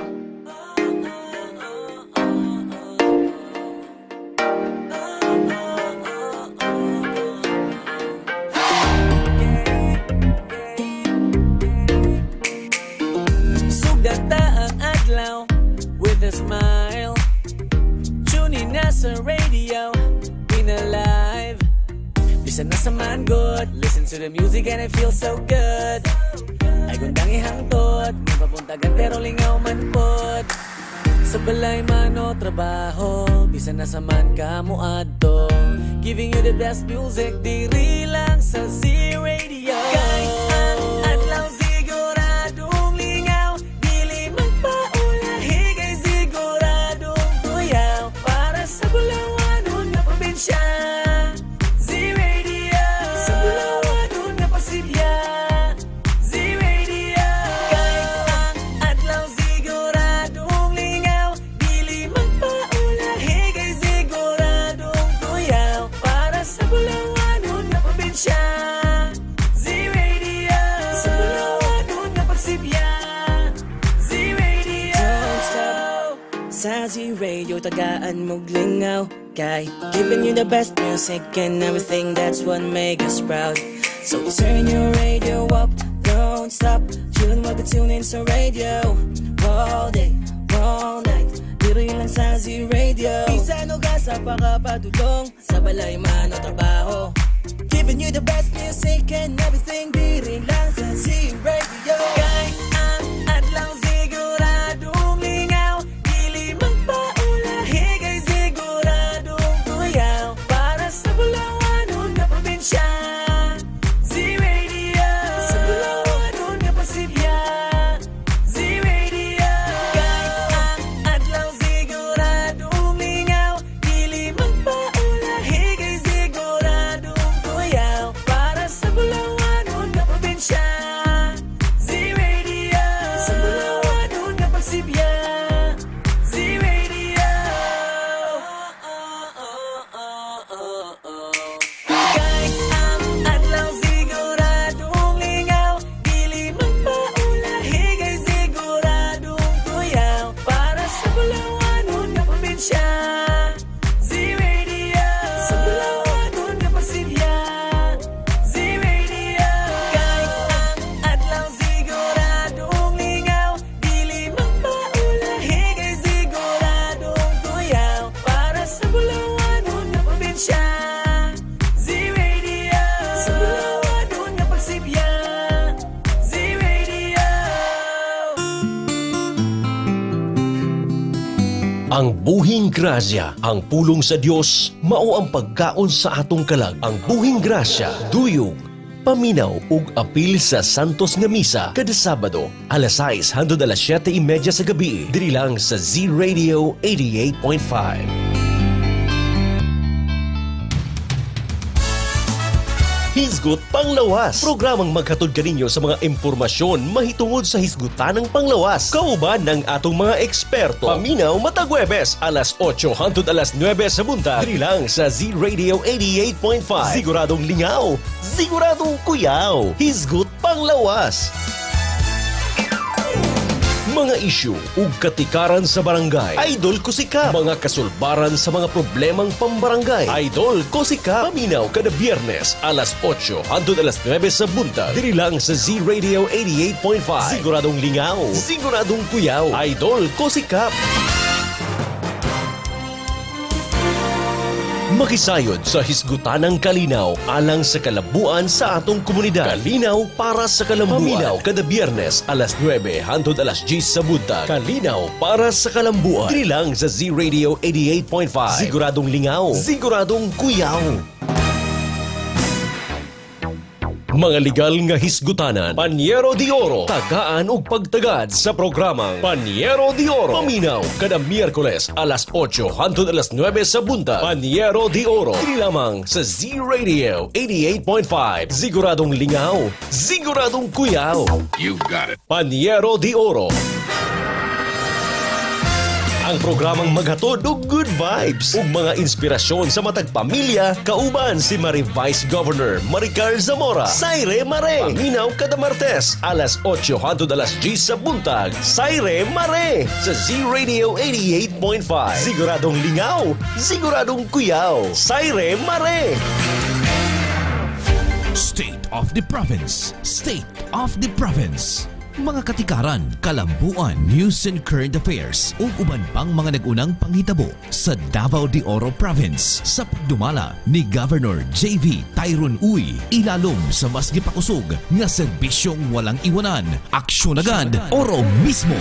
Sugata ang adlaw with a smile. Tune in na sa radio, in alive. Bisan na sa man good, listen to the music and it feels so good. Ay gundang ihangtod, di papuntagan pero lingaw man pod. Sa balay man o trabaho, bisan na sa man ka muadto. Giving you the best music, diri lang sa Z-Radio. Kay ang adlaw siguradong lingaw, dili magpaulahi kay siguradong kuyaw. Para sa Bulawanon na probinsya, Z-Radio. Sa Bulawanon na pasilya, Z-Radio. Kay ang adlaw siguradong lingaw, dili magpaulahi kay siguradong kuyaw. Para sa Bulawanon na probinsya, Z-Radio. Sa Bulawanon na pagsibya, Z-Radio. Don't stop. Sa Z-Radio, tagaan mong lingaw. Kay giving you the best music and everything, that's what make us proud. So turn your radio up, don't stop. Chillin' while we tune in sa radio. All day, all night, diri lang sa Z-Radio. Bisan o gasa pa ka padulong, sa balay man o trabaho. Giving you the best music and everything, diri lang sa Z-Radio. Kay ang adlaw siguradong lingaw, dili magpaulahi kay siguradong kuyaw. Para sa Bulawanon na probinsya, Z-Radio. Sa Bulawanon na pasilya, Z-Radio. Kay ang adlaw siguradong lingaw, dili magpaulahi kay siguradong kuyaw. Para sa Bulawanon na probinsya, Z-Radio. Sa Bulawanon na pagsibya, Z-Radio. Kay ang adlaw siguradong lingaw, dili magpaulahi kay siguradong kuyaw. Para sa Bulawanon na probinsya, Z-Radio. Sa Bulawanon na pasilya, Z-Radio. Kay ang adlaw siguradong lingaw, dili magpaulahi kay siguradong kuyaw. Para sa Bulawanon na probinsya, Z-Radio. Sa Bulawanon na pagsibya, Z-Radio. Ang buhing grasya, ang pulong sa Dios, mao ang pagkaon sa atong kalag. Ang buhing grasya, duyog, paminaw ug apil sa Santos nga misa kada Sabado, alas 6 hangtod alas 7:30 sa gabi, diri lang sa Z-Radio 88.5. Hisgot Panglawas. Programang maghatod kaninyo sa mga impormasyon mahitungod sa hisgutanang panglawas. Kauban ng atong mga eksperto. Paminaw matag Huwebes, alas 8 hangtod alas 9 sa buntag. Diri lang sa Z-Radio 88.5. Siguradong lingaw, siguradong kuyaw. Hisgot Panglawas. Mga isyu ug katikaran sa barangay. Idol ko si Ka. Mga kasulbaran sa mga problemang pambarangay. Idol ko si Ka. Paminaw kada Biyernes, alas 8 hangtod alas 9 sa buntag. Diri lang sa Z-Radio 88.5. Siguradong lingaw, siguradong kuyaw. Idol ko si Ka. Makisayod sa hisgutanang kalinaw alang sa kalabuan sa atong komunidad. Kalinaw para sa kalambuan. Paminaw kada Biyernes alas 9 hangtod alas 10 sa buntag. Kalinaw para sa kalambuan. Diri lang sa Z-Radio 88.5. Siguradong lingaw, siguradong kuyaw. Mga legal nga hisgutanan, Panyero de Oro, tagaan ug pagtagad sa programang Panyero de Oro. Paminaw kada Miyerkules alas 8 hangtod alas 9 sa buntag. Panyero de Oro, dili lamang sa Z-Radio 88.5. Siguradong lingaw, siguradong kuyaw. You got it. Panyero de Oro. Ang programang maghatod og good vibes ug mga inspirasyon sa matag pamilya, kauban si Mari Vice Governor Maricar Zamora. Saire Mare, paminaw kada Martes alas 8 hangtod alas 10 sa buntag. Saire Mare sa Z-Radio 88.5. Siguradong lingaw, siguradong kuyaw. Saire Mare. State of the Province. State of the Province. Mga katikaran, kalambuan, news and current affairs ug uban pang mga nagunang panghitabo sa Davao de Oro Province sa pagdumala ni Governor J.V. Tyrone Uy, ilalom sa mas gipakusog nga serbisyong walang iwanan. Aksyon agad, Oro mismo.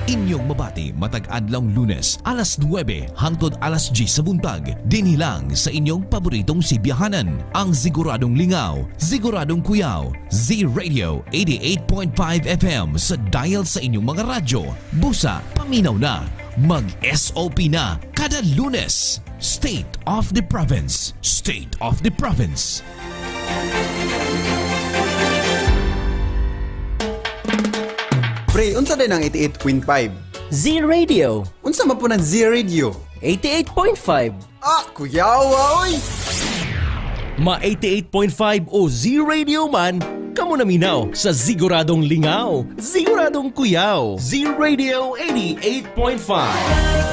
Inyong mabati matag adlawng Lunes alas 9 hangtod alas 10 sa buntag. Dinhilang sa inyong paboritong sibiyahanan, ang siguradong lingaw, siguradong kuyaw, Z-Radio 88.5 FM sa dial sa inyong mga radyo. Busa, paminaw na, mag-SOP na kada Lunes. State of the Province. State of the Province. Pre, unsa din ang 88.5? Z-Radio. Unsa man po ng Z-Radio? 88.5. Ah, kuyawa, oy! Ma 88.5 o Z-Radio man, kamo na minaw sa siguradong lingaw, siguradong kuyaw. Z-Radio 88.5.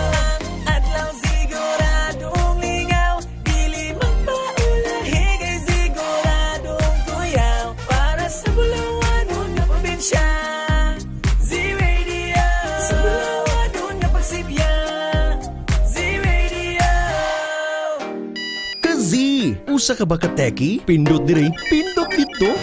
Usa ka ba ka-techie? Pindot diri, pindot dito.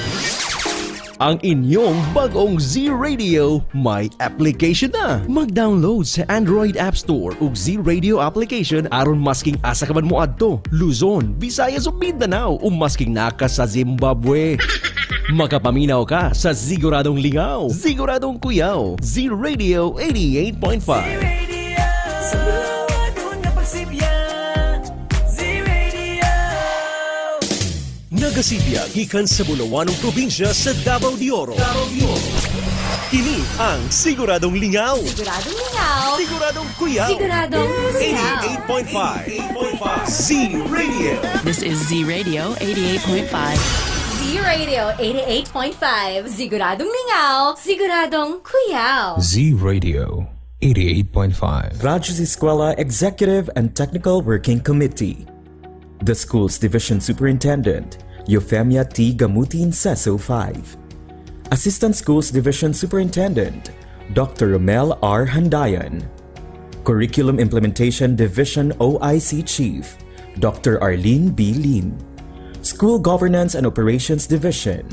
Ang inyong bagong Z-Radio may application na. Mag-download sa Android App Store ug Z-Radio application aron masking asa ka man moadto, Luzon, Visayas ug Mindanao o masking naka sa Zimbabwe. Makapaminaw ka sa siguradong lingaw, siguradong kuyaw. Z-Radio 88.5. Nagasibya gikan sa Bulawanong probinsya sa Davao de Oro. Kini ang Siguradong Lingaw. Siguradong lingaw. Siguradong kuyaw. Siguradong kuyaw. 88.5 Z-Radio. This is Z-Radio 88.5. Z-Radio 88.5. Siguradong lingaw. Siguradong kuyaw. Z-Radio 88.5. Radyo Z-Eskwela Executive and Technical Working Committee. The school's division superintendent, Euphemia T. Gamutin Seso 5. Assistant Schools Division Superintendent, Dr. Romel R. Handayan. Curriculum Implementation Division OIC Chief, Dr. Arlene B. Lim. School Governance and Operations Division,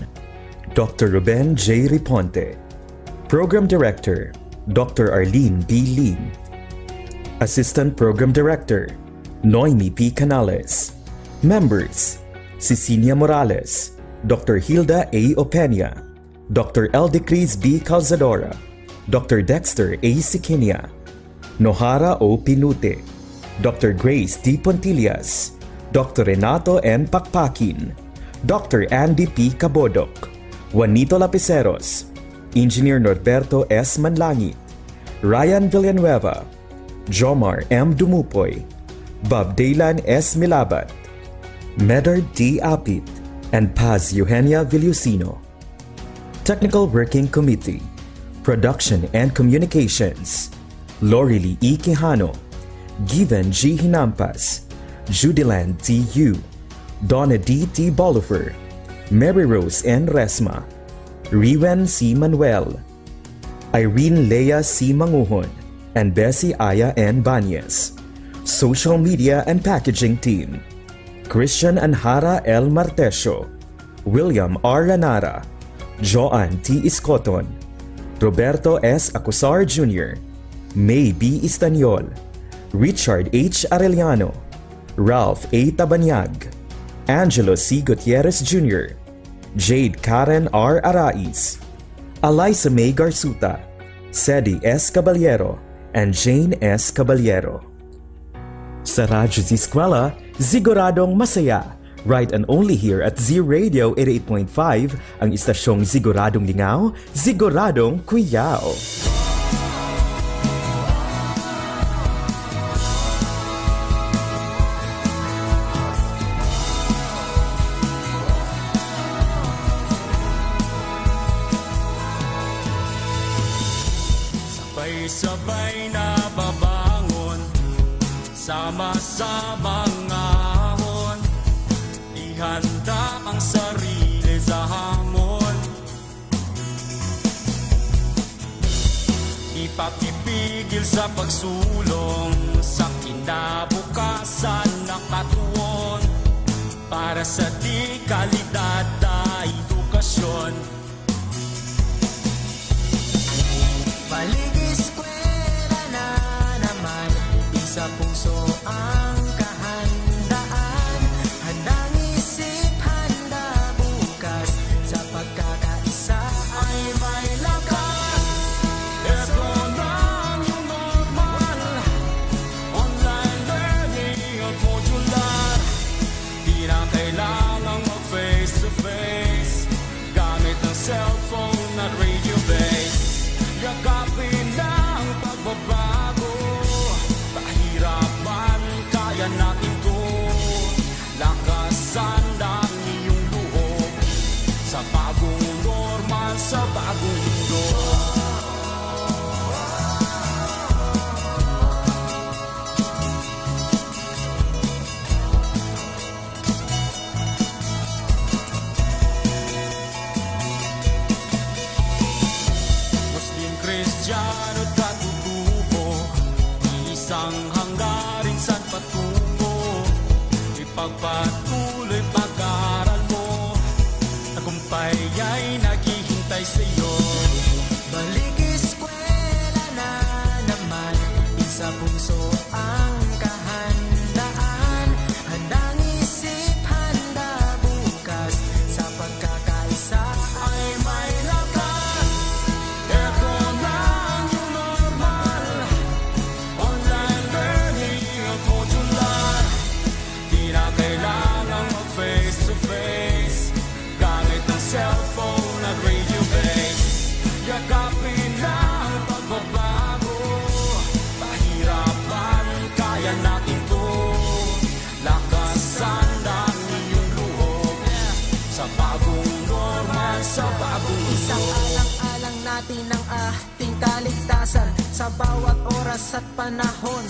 Dr. Ruben J. Riponte. Program Director, Dr. Arlene B. Lim. Assistant Program Director, Noemi P. Canales. Members, Cecilia Morales, Dr. Hilda A. Opena, Dr. Eldecris B. Calzadora, Dr. Dexter A. Sikinia, Nohara O. Pinute, Dr. Grace D. Pontillas, Dr. Renato N. Pakpakin, Dr. Andy P. Cabodok, Juanito Lapiceros, Engineer Norberto S. Manlangit, Ryan Villanueva, Jomar M. Dumupoy, Bob Daylan S. Milabat, Medard D. Apit, and Paz Eugenia Villusino. Technical Working Committee, Production and Communications, Lorely E. Quijano, Given G. Hinampas, Judiland T. U, Donna D. T. Bolifer, Mary Rose N. Resma, Riwen C. Manuel, Irene Lea C. Manguhon, and Bessie Aya N. Banyes. Social Media and Packaging Team, Christian Anhara L. Martesio, William R. Ranara, Joan T. Iscoton, Roberto S. Acusar Jr., May B. Istanyol, Richard H. Arellano, Ralph A. Tabanyag, Angelo C. Gutierrez Jr., Jade Karen R. Arais, Eliza May Garsuta, Sedi S. Caballero, and Jane S. Caballero. Sa Radyo Z-Eskwela, siguradong masaya. Right and only here at Z Radio 88.5, ang istasyong siguradong lingaw, siguradong kuyaw. Sabay-sabay na babangon, sama-samang ahon, ihanda ang sarili sa hamon. Ipapipigil sa pagsulong sa kinabukasan na katuon, para sa di kalidad na edukasyon. Eskwela na naman, sa puso ang kahandaan, handang isip, handa bukas, sa pagkakaisa ay may lakas. Ito na ang normal, online learning at modular. Di na kailangang mag-face to face, gamit ang cellphone at radio base. Yakapin ang pagbabago, pahirapan, kaya natin to. Lakasan ang iyong loob, sa bagong normal, sa bagong mundo. Kristiyano at katutubo, isang hanggarin saan patungo. Ipagpatuloy pag-aaral mo, tagumpay ay naghihintay sa'yo. Balik eskwela na naman, sa puso ang kahandaan, handang isip, handa bukas, sa pagkakaisa ay may lakas. Ito na ang new normal, online learning at modular. Di na kailangang mag-face to face, gamit ang cellphone at radio base. Yakapin na ang pagbabago, pahirapan, kaya natin to. Lakasan ang iyong loob, sa bagong normal, sa bagong mundo. Isang alang-alang natin ang ating kaligtasan, sa bawat oras at panahon,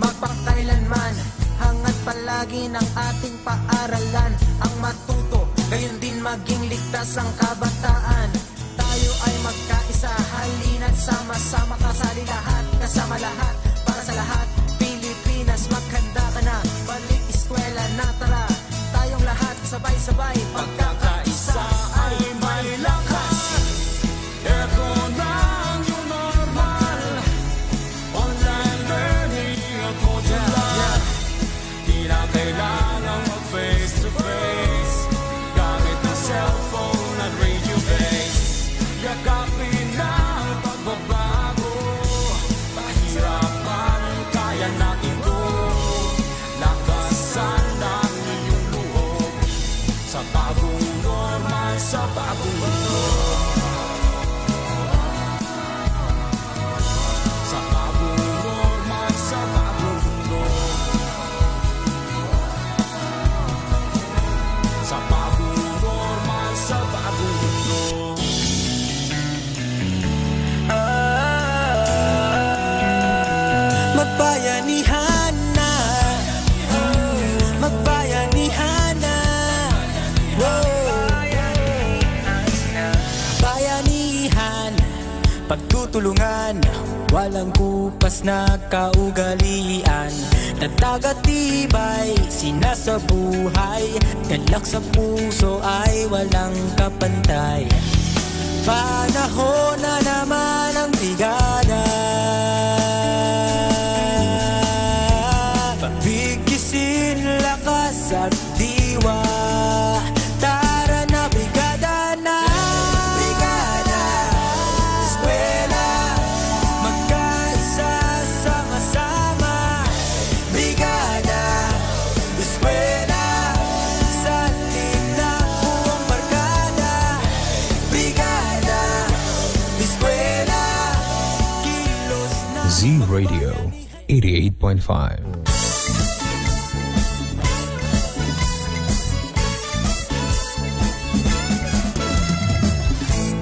magpakailanman. Hangad palagi ng ating paaralan, ang matuto, gayon din maging ligtas ang kabataan. Tayo ay magkaisa, halina't sama-sama, kasali lahat, kasama lahat, para sa lahat. Pilipinas, maghanda ka na, balik eskwela na, tara. Tayong lahat sabay-sabay, Pagkakaisa ay may lakas. Ito na ang new normal, online learning at modular. Di na kailangang mag-face to face, gamit ang cellphone at radio base. Yakapin na ang pagbabago, pahirapan, kaya natin to. Lakasan ang iyong loob, sa bagong normal, sa bagong mundo. Sa bagong normal, sa bagong mundo. Sa bagong normal, sa bagong mundo. magbayanihan na, magbayanihan na, bayanihan, pagtutulungan, walang kupas na kaugalian, tatag at tibay, sinasabuhay, galak sa puso ay walang kapantay. Panahon na naman ang brigada, pagbigisin lakas at diwa. Tara na brigada, Z Radio 88.5.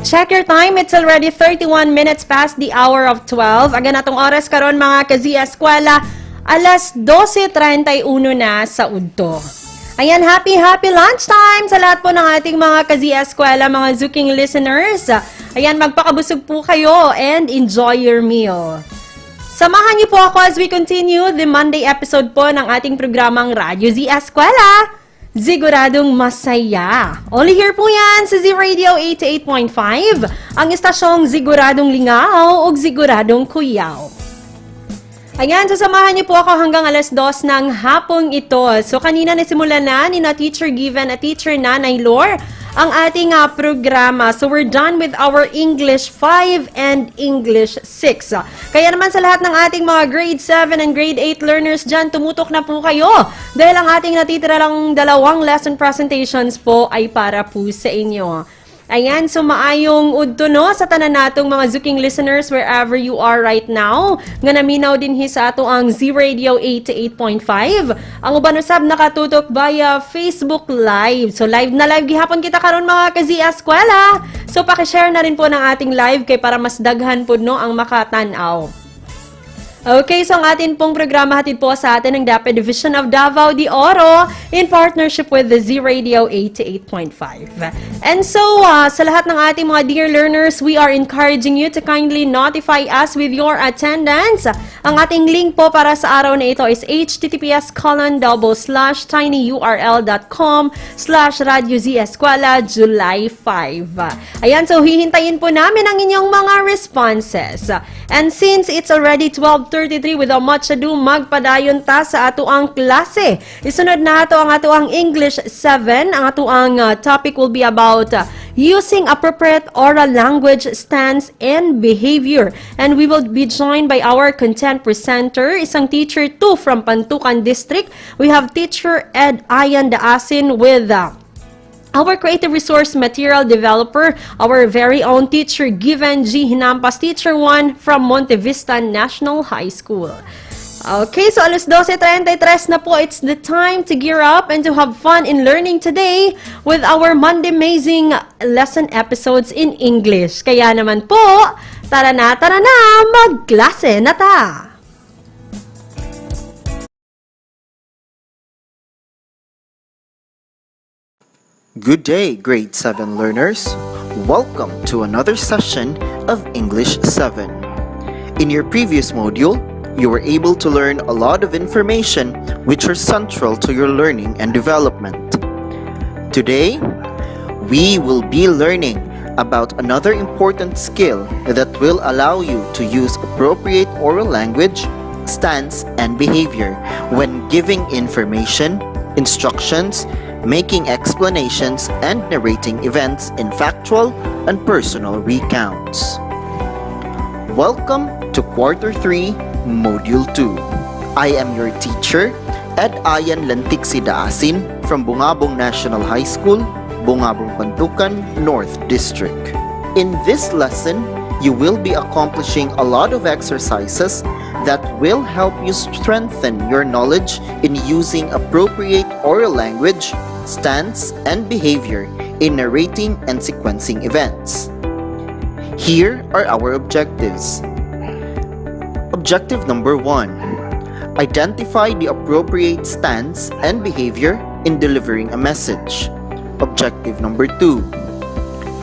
Check your time. It's already 31 minutes past the hour of 12. Aga natong oras karon mga ka-Z-Eskwela, alas 12:31 na sa udto. Ayan, happy lunchtime sa lahat po ng ating mga ka-Z-Eskwela, mga Zuking listeners. Ayan, magpakabusog po kayo and enjoy your meal. Samahan niyo po ako as we continue the Monday episode po ng ating programang Radyo Z-Eskwela. Siguradong masaya. Only here po yan sa Z Radio 88.5, ang istasyong siguradong lingaw o siguradong kuyaw. Ayan, sasamahan niyo po ako hanggang alas 2 ng hapong ito. So kanina nasimulan na ni na Teacher Given at Teacher Nanay Lore ang ating programa. So we're done with our English 5 and English 6. Kaya naman sa lahat ng ating mga grade 7 and grade 8 learners dyan, tumutok na po kayo. Dahil ang ating natitira lang 2 lesson presentations po ay para po sa inyo. Ayan, so maayong udto no sa tanan natong mga Zuking listeners wherever you are right now. Nga naminaw din sa ato ang Z Radio 88.5. Ang uban usab nakatutok via Facebook Live. So live na live gihapon kita karon mga ka-Z-Eskwela. So paki-share na rin po ng ating live kay para mas daghan po no ang makatan-aw. Okay, so ang atin pong programa hatid po sa atin ng DAPE Division of Davao de Oro in partnership with the Z Radio 88.5. And so, sa lahat ng ating mga dear learners, we are encouraging you to kindly notify us with your attendance. Ang ating link po para sa araw na ito is https://tinyurl.com/Radyo Z-Eskwela July 5. Ayan, so hihintayin po namin ang inyong mga responses. And since it's already 12:33, without much ado, magpadayon ta sa ato ang klase. Isunod na ato ang English 7. Ang ato ang topic will be about using appropriate oral language, stance, and behavior. And we will be joined by our content presenter, isang teacher 2 from Pantukan District. We have teacher Ed Ayan Daasin with our creative resource material developer, our very own teacher Given G. Hinampas, teacher 1 from Monte Vista National High School. Okay, so alas 12:33 na po. It's the time to gear up and to have fun in learning today with our Monday Amazing lesson episodes in English. Kaya naman po, tara na, magklase na ta! Good day, grade 7 learners. Welcome to another session of English 7. In your previous module, you were able to learn a lot of information which are central to your learning and development. Today, we will be learning about another important skill that will allow you to use appropriate oral language, stance, and behavior when giving information, instructions, making explanations, and narrating events in factual and personal recounts. Welcome to Quarter 3, Module 2. I am your teacher, Ed Ayan Lantiksi Daasin from Bungabong National High School, Bungabong Pantukan, North District. In this lesson, you will be accomplishing a lot of exercises that will help you strengthen your knowledge in using appropriate oral language, stance, and behavior in narrating and sequencing events. Here are our objectives. Objective number 1. Identify the appropriate stance and behavior in delivering a message. Objective number 2.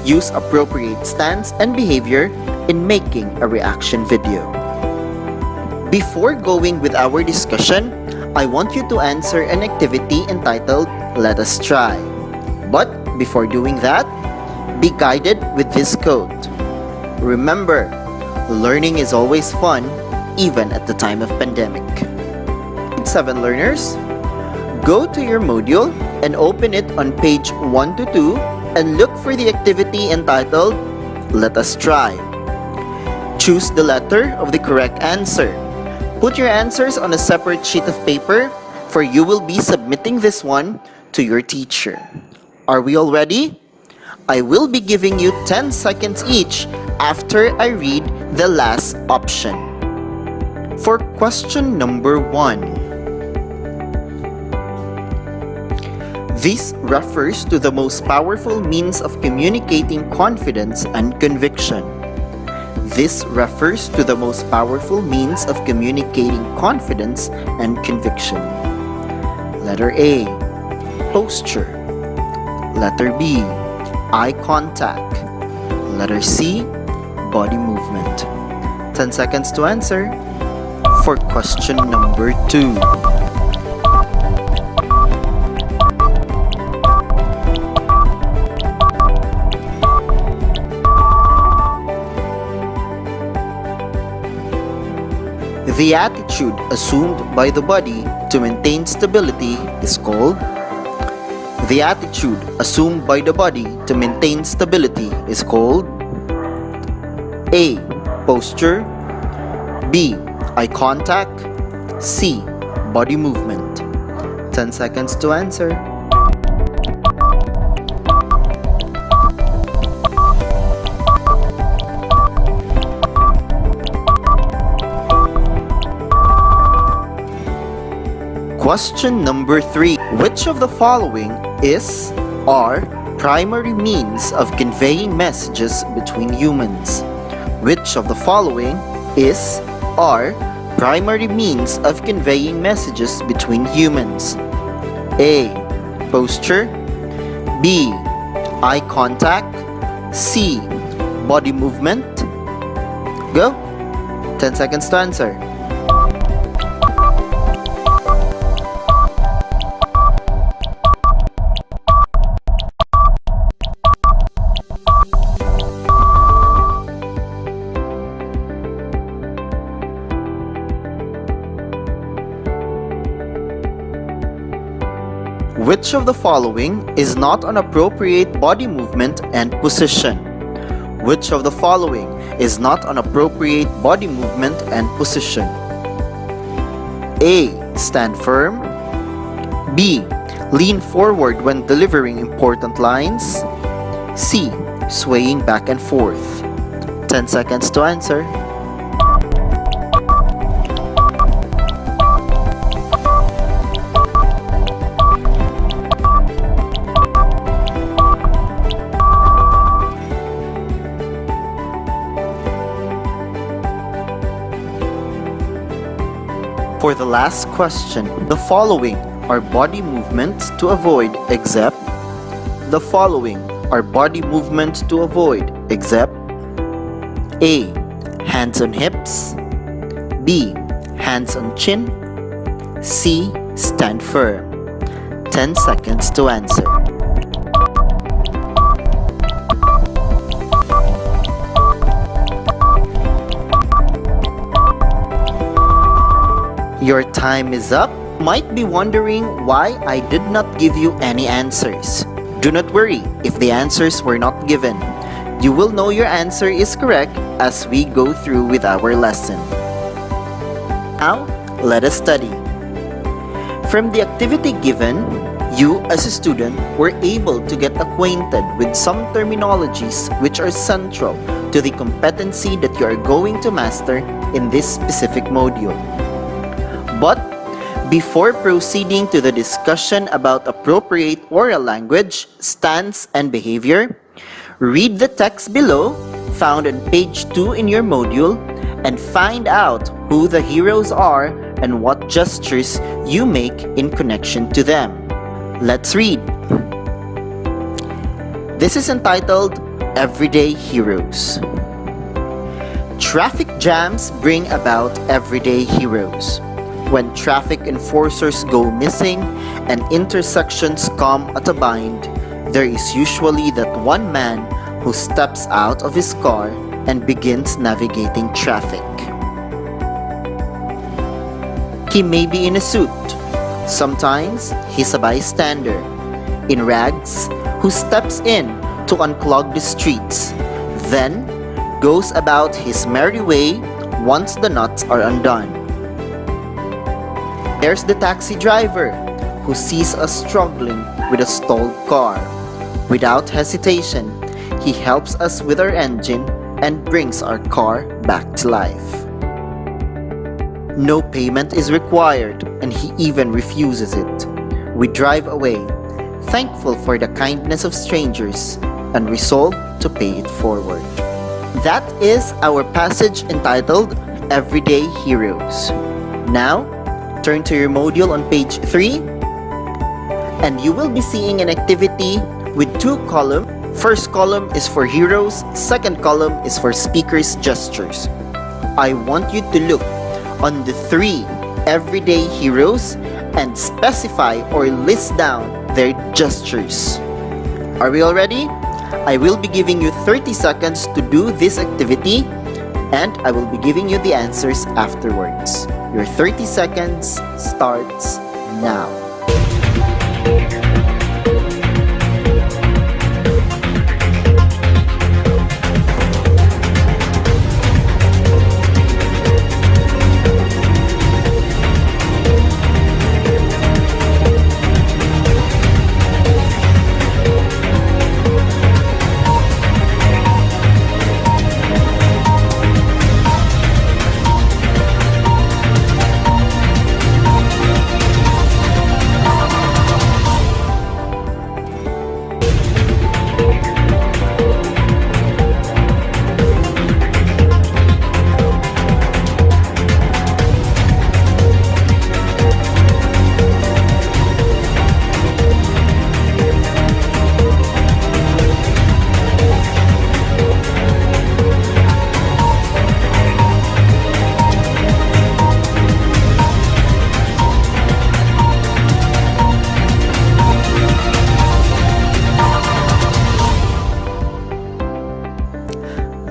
Use appropriate stance and behavior in making a reaction video. Before going with our discussion, I want you to answer an activity entitled Let Us Try. But before doing that, be guided with this quote. Remember, learning is always fun, even at the time of pandemic. 7 learners, go to your module and open it on page 1 to 2 and look for the activity entitled Let Us Try. Choose the letter of the correct answer. Put your answers on a separate sheet of paper, for you will be submitting this one to your teacher. Are we all ready? I will be giving you 10 seconds each after I read the last option. For question number 1. This refers to the most powerful means of communicating confidence and conviction. This refers to the most powerful means of communicating confidence and conviction. Letter A, posture. Letter B, eye contact. Letter C, body movement. 10 seconds to answer. For question number 2. The attitude assumed by the body to maintain stability is called. The attitude assumed by the body to maintain stability is called A, posture. B, eye contact. C, body movement. 10 seconds to answer. Question number 3. Which of the following are primary means of conveying messages between humans? Which of the following are primary means of conveying messages between humans? A, posture. B, eye contact. C, body movement. Go. 10 seconds to answer. Which of the following is not an appropriate body movement and position? Which of the following is not an appropriate body movement and position? A, stand firm. B, lean forward when delivering important lines. C, swaying back and forth. 10 seconds to answer. For the last question, the following are body movements to avoid except. The following are body movements to avoid except A, hands on hips. B, hands on chin. C, stand firm. 10 seconds to answer. Your time is up. Might be wondering why I did not give you any answers. Do not worry if the answers were not given. You will know your answer is correct as we go through with our lesson. Now, let us study. From the activity given, you as a student were able to get acquainted with some terminologies which are central to the competency that you are going to master in this specific module. But before proceeding to the discussion about appropriate oral language, stance, and behavior, read the text below, found on page 2 in your module, and find out who the heroes are and what gestures you make in connection to them. Let's read. This is entitled Everyday Heroes. Traffic jams bring about everyday heroes. When traffic enforcers go missing and intersections come at a bind, there is usually that one man who steps out of his car and begins navigating traffic. He may be in a suit. Sometimes he's a bystander in rags who steps in to unclog the streets, then goes about his merry way once the knots are undone. There's the taxi driver who sees us struggling with a stalled car. Without hesitation, he helps us with our engine and brings our car back to life. No payment is required, and he even refuses it. We drive away, thankful for the kindness of strangers, and resolve to pay it forward. That is our passage entitled Everyday Heroes. Now, turn to your module on page 3, and you will be seeing an activity with 2 columns. First column is for heroes, second column is for speakers' gestures. I want you to look on the 3 everyday heroes and specify or list down their gestures. Are we all ready? I will be giving you 30 seconds to do this activity, and I will be giving you the answers afterwards. Your 30 seconds starts now.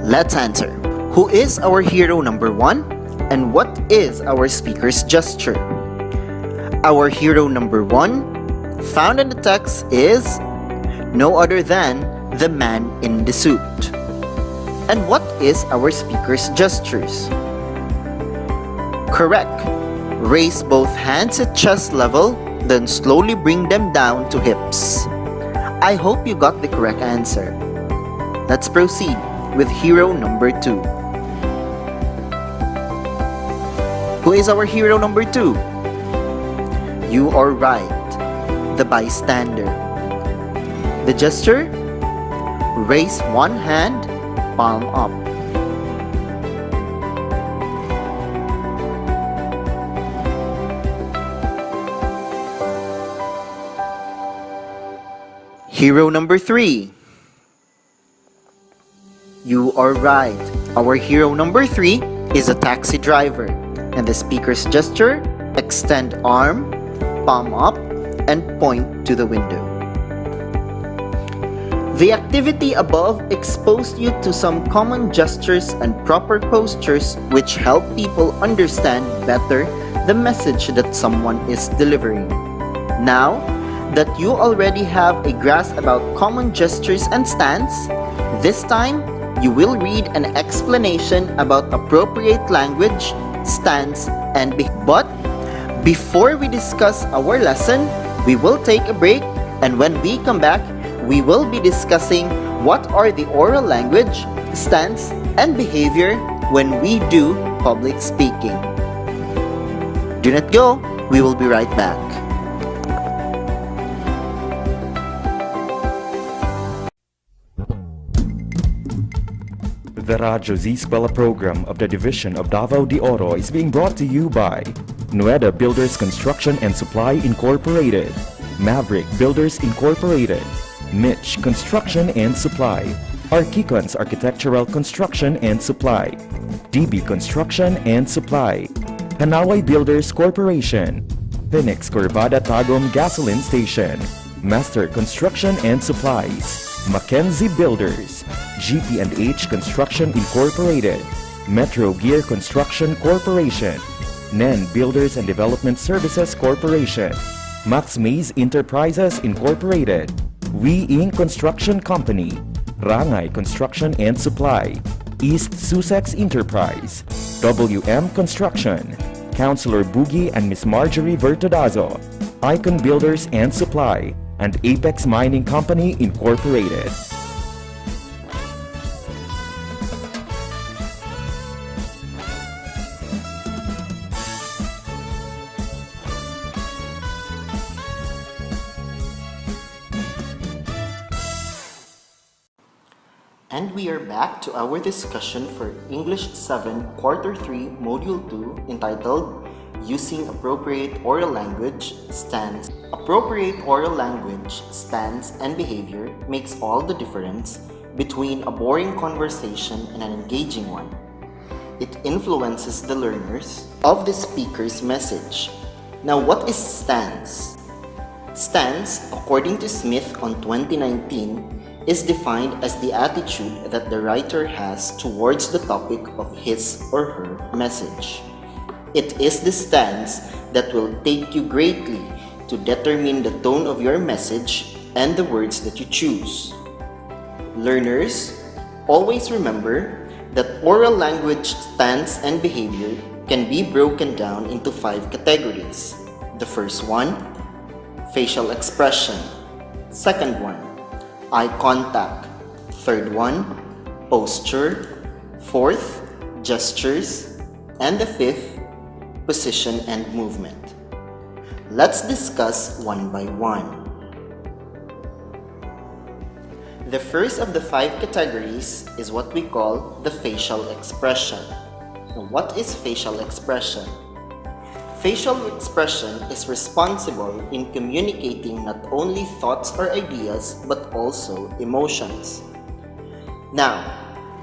Let's answer. Who is our hero number 1? And what is our speaker's gesture? Our hero number 1, found in the text, is no other than the man in the suit. And what is our speaker's gestures? Correct. Raise both hands at chest level, then slowly bring them down to hips. I hope you got the correct answer. Let's proceed with hero number 2. Who is our hero number 2? You are right, the bystander. The gesture? Raise one hand, palm up. Hero number 3. You are right. Our hero number 3 is a taxi driver. And the speaker's gesture, extend arm, palm up, and point to the window. The activity above exposed you to some common gestures and proper postures which help people understand better the message that someone is delivering. Now that you already have a grasp about common gestures and stance, this time you will read an explanation about appropriate language, stance, and behavior. But before we discuss our lesson, we will take a break, and when we come back, we will be discussing what are the oral language, stance, and behavior when we do public speaking. Do not go, we will be right back. The Radyo Z-Eskwela program of the Division of Davao de Oro is being brought to you by Nueda Builders Construction and Supply Incorporated, Maverick Builders Incorporated, Mitch Construction and Supply, Archicons Architectural Construction and Supply, DB Construction and Supply, Hanaway Builders Corporation, Phoenix Corvada Tagum Gasoline Station, Master Construction and Supplies, Mackenzie Builders, GP&H Construction Incorporated, Metro Gear Construction Corporation, NEN Builders and Development Services Corporation, Max Mays Enterprises Incorporated, We Inc. Construction Company, Rangay Construction and Supply, East Sussex Enterprise, WM Construction, Councilor Boogie and Miss Marjorie Vertodazo, Icon Builders and Supply, and Apex Mining Company Incorporated. And we are back to our discussion for English 7 Quarter 3 Module 2 entitled Using Appropriate Oral Language, Stance. Appropriate oral language, stance, and behavior makes all the difference between a boring conversation and an engaging one. It influences the learners of the speaker's message. Now, what is stance? Stance, according to Smith on 2019, is defined as the attitude that the writer has towards the topic of his or her message. It is the stance that will take you greatly to determine the tone of your message and the words that you choose. Learners, always remember that oral language, stance, and behavior can be broken down into 5 categories. The first one, facial expression. Second one, eye contact. Third one, posture. Fourth, gestures. And the fifth, position and movement. Let's discuss one by one. The first of the 5 categories is what we call the facial expression. Now, what is facial expression? Facial expression is responsible in communicating not only thoughts or ideas but also emotions. Now,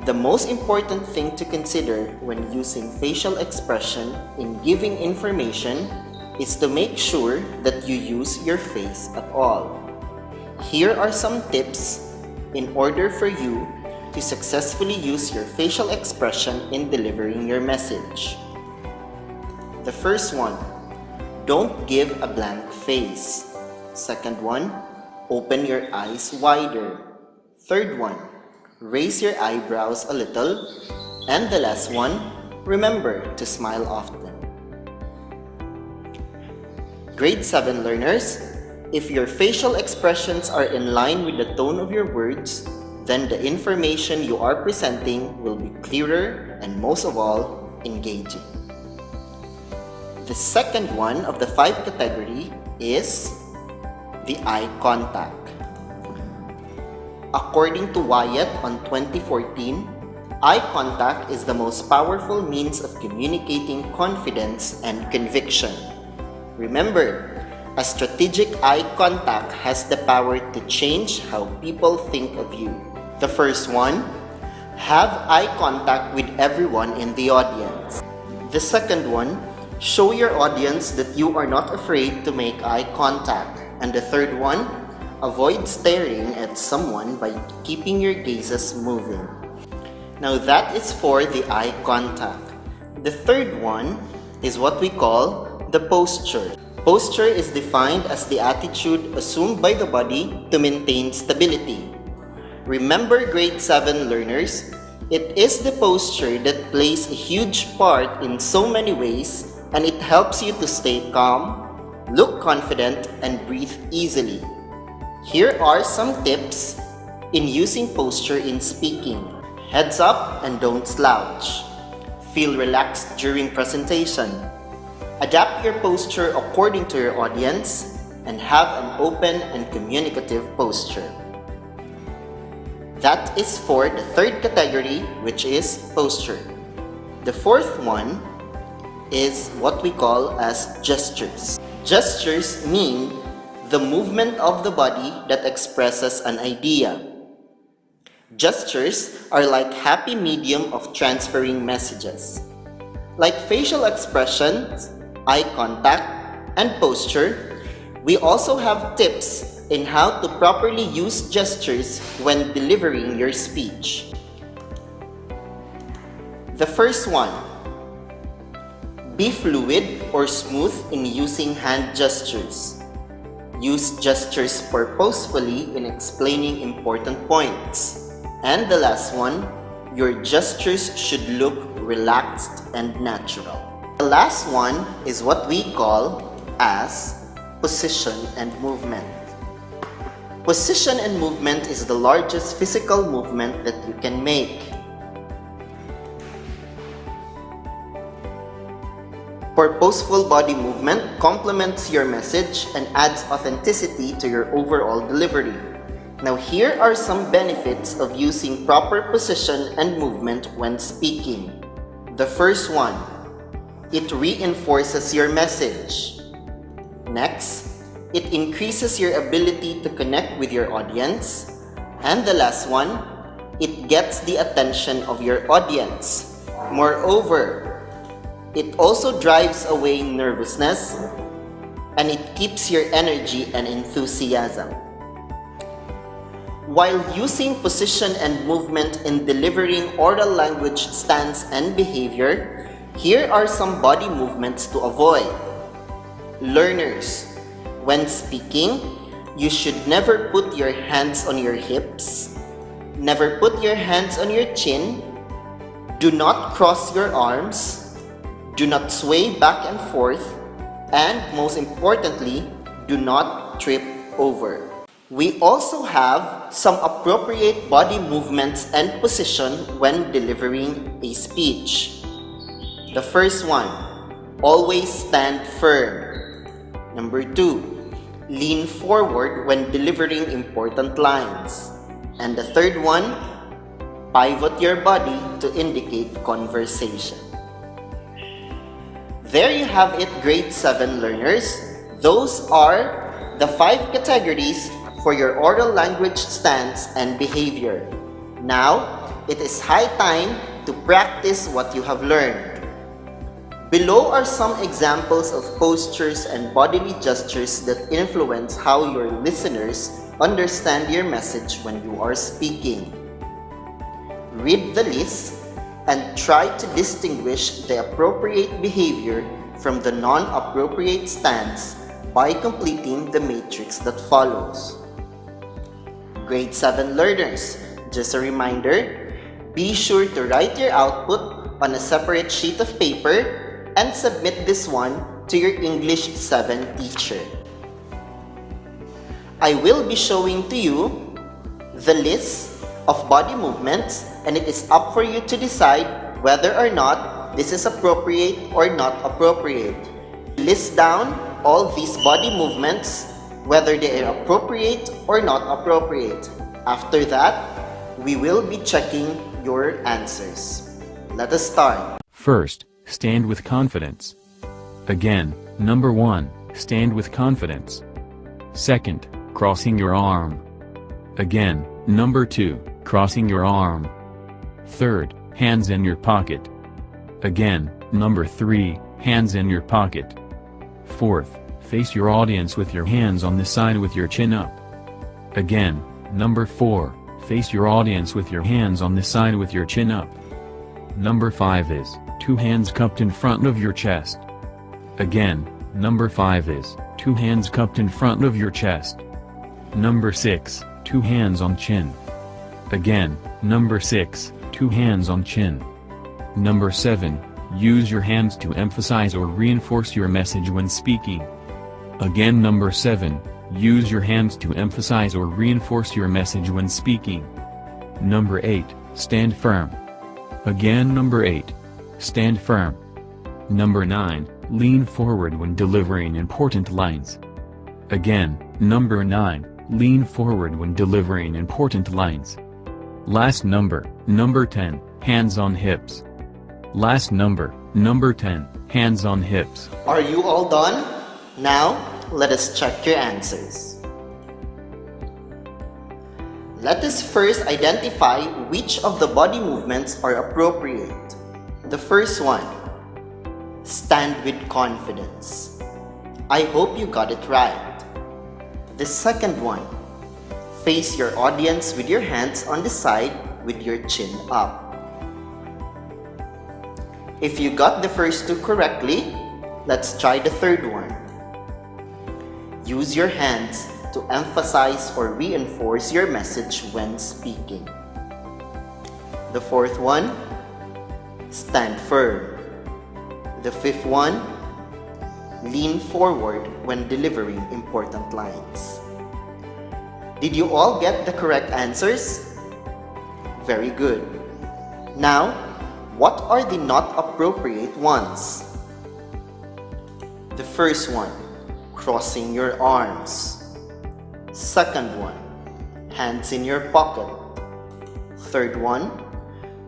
the most important thing to consider when using facial expression in giving information is to make sure that you use your face at all. Here are some tips in order for you to successfully use your facial expression in delivering your message. The first one, don't give a blank face. Second one, open your eyes wider. Third one, raise your eyebrows a little. And the last one, remember to smile often. Grade 7 learners, if your facial expressions are in line with the tone of your words, then the information you are presenting will be clearer and most of all, engaging. The second one of the 5 category is the eye contact. According to Wyatt on 2014, eye contact is the most powerful means of communicating confidence and conviction. Remember, a strategic eye contact has the power to change how people think of you. The first one, have eye contact with everyone in the audience. The second one, show your audience that you are not afraid to make eye contact. And the third one, avoid staring at someone by keeping your gazes moving. Now that is for the eye contact. The third one is what we call the posture. Posture is defined as the attitude assumed by the body to maintain stability. Remember, grade 7 learners, it is the posture that plays a huge part in so many ways, and it helps you to stay calm, look confident, and breathe easily. Here are some tips in using posture in speaking. Heads up and don't slouch. Feel relaxed during presentation. Adapt your posture according to your audience and have an open and communicative posture. That is for the third category, which is posture. The fourth one is what we call as gestures. Gestures mean the movement of the body that expresses an idea. Gestures are like happy medium of transferring messages. Like facial expressions, eye contact, and posture, we also have tips in how to properly use gestures when delivering your speech. The first one, be fluid or smooth in using hand gestures. Use gestures purposefully in explaining important points. And the last one, your gestures should look relaxed and natural. The last one is what we call as position and movement. Position and movement is the largest physical movement that you can make. Purposeful body movement complements your message and adds authenticity to your overall delivery. Now here are some benefits of using proper position and movement when speaking. The first one, it reinforces your message. Next, it increases your ability to connect with your audience. And the last one, it gets the attention of your audience. Moreover, it also drives away nervousness and it keeps your energy and enthusiasm. While using position and movement in delivering oral language stance and behavior, here are some body movements to avoid. Learners, when speaking, you should never put your hands on your hips, never put your hands on your chin, do not cross your arms, do not sway back and forth, and most importantly, do not trip over. We also have some appropriate body movements and position when delivering a speech. The first one, always stand firm. Number 2, lean forward when delivering important lines. And the third one, pivot your body to indicate conversation. There you have it, grade 7 learners. Those are the 5 categories for your oral language stance and behavior. Now, it is high time to practice what you have learned. Below are some examples of postures and bodily gestures that influence how your listeners understand your message when you are speaking. Read the list and try to distinguish the appropriate behavior from the non-appropriate stance by completing the matrix that follows. Grade 7 learners, just a reminder, be sure to write your output on a separate sheet of paper and submit this one to your English 7 teacher. I will be showing to you the list of body movements, and it is up for you to decide whether or not this is appropriate or not appropriate. List down all these body movements, whether they are appropriate or not appropriate. After that, we will be checking your answers. Let us start. First, stand with confidence. Again, number 1, stand with confidence. Second, crossing your arm. Again, number 2, crossing your arm. Third, hands in your pocket. Again, number 3, hands in your pocket. Fourth, face your audience with your hands on the side with your chin up. Again, number 4, face your audience with your hands on the side with your chin up. Number 5 is, 2 hands cupped in front of your chest. Again, number 5 is, 2 hands cupped in front of your chest. Number 6, 2 hands on chin. Again, number 6, 2 hands on chin. Number 7, use your hands to emphasize or reinforce your message when speaking. Again, number 7, use your hands to emphasize or reinforce your message when speaking. Number 8, stand firm. Again, number 8, stand firm. Number 9, lean forward when delivering important lines. Again, number 9, lean forward when delivering important lines. Last number, number 10, hands on hips. Last number, number 10, hands on hips. Are you all done? Now, let us check your answers. Let us first identify which of the body movements are appropriate. The first one, stand with confidence. I hope you got it right. The second one, face your audience with your hands on the side with your chin up. If you got the first 2 correctly, let's try the third one. Use your hands to emphasize or reinforce your message when speaking. The fourth one, stand firm. The fifth one, lean forward when delivering important lines. Did you all get the correct answers? Very good. Now, what are the not appropriate ones? The first one, crossing your arms. Second one, hands in your pocket. Third one,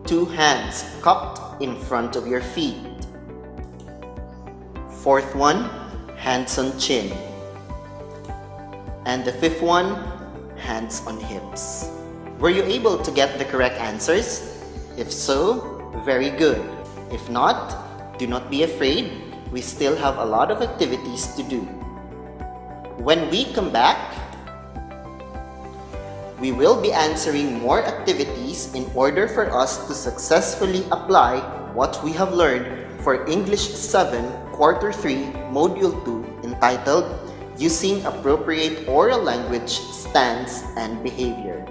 2 hands cupped in front of your feet. Fourth one, hands on chin. And the fifth one, hands on hips. Were you able to get the correct answers? If so, very good. If not, do not be afraid. We still have a lot of activities to do. When we come back, we will be answering more activities in order for us to successfully apply what we have learned for English 7 Quarter 3 Module 2 entitled Using Appropriate Oral Language, Stance, and Behavior.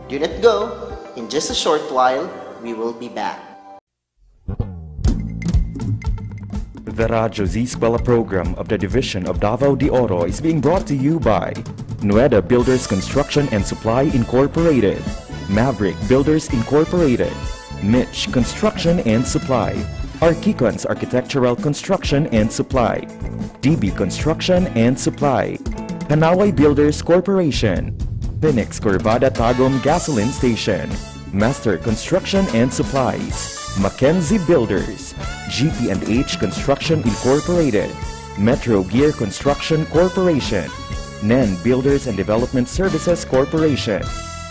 Do not go. In just a short while, we will be back. The Radyo Z-Eskwela program of the Division of Davao de Oro is being brought to you by Nueda Builders Construction and Supply Incorporated, Maverick Builders Incorporated, Mitch Construction and Supply, Archicons Architectural Construction and Supply, DB Construction and Supply, Hanaway Builders Corporation, Phoenix Corvada Tagum Gasoline Station, Master Construction and Supplies, Mackenzie Builders, GP&H Construction Incorporated, Metro Gear Construction Corporation, NEN Builders and Development Services Corporation,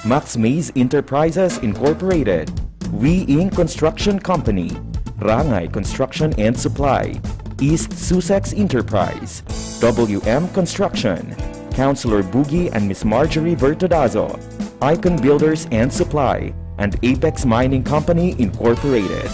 Max Mays Enterprises Incorporated, We Inc. Construction Company, Rangay Construction and Supply, East Sussex Enterprise, WM Construction, Councilor Boogie and Miss Marjorie Vertodazo, Icon Builders and Supply, and Apex Mining Company Incorporated.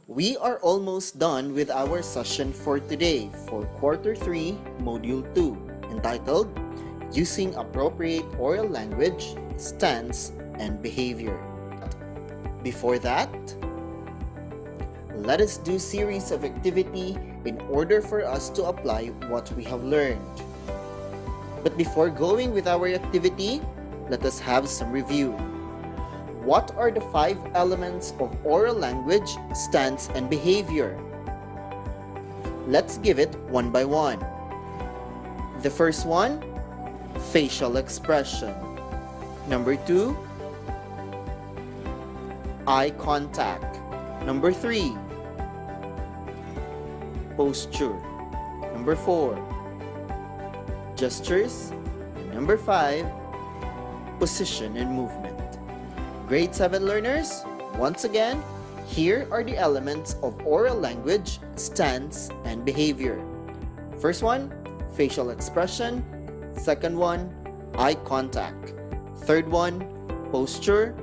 We are almost done with our session for today for Quarter 3, Module 2, entitled Using Appropriate Oral Language, Stance, and Behavior. Before that, let us do series of activity in order for us to apply what we have learned. But before going with our activity, let us have some review. What are the 5 elements of oral language, stance, and behavior? Let's give it one by one. The first one, facial expression. Number 2, eye contact. Number 3, posture. Number 4, gestures. And number 5, position and movement. Grade 7 learners, once again, here are the elements of oral language, stance, and behavior. First one, facial expression. Second one, eye contact. Third one, posture.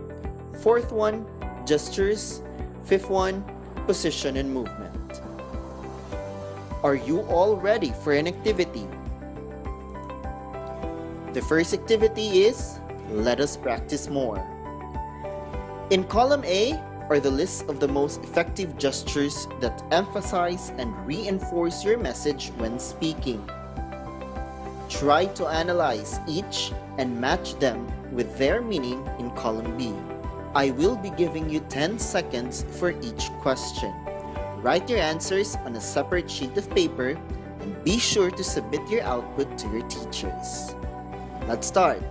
Fourth one, gestures. Fifth one, position and movement. Are you all ready for an activity? The first activity is, let us practice more. In column A are the list of the most effective gestures that emphasize and reinforce your message when speaking. Try to analyze each and match them with their meaning in column B. I will be giving you 10 seconds for each question. Write your answers on a separate sheet of paper and be sure to submit your output to your teachers. Let's start.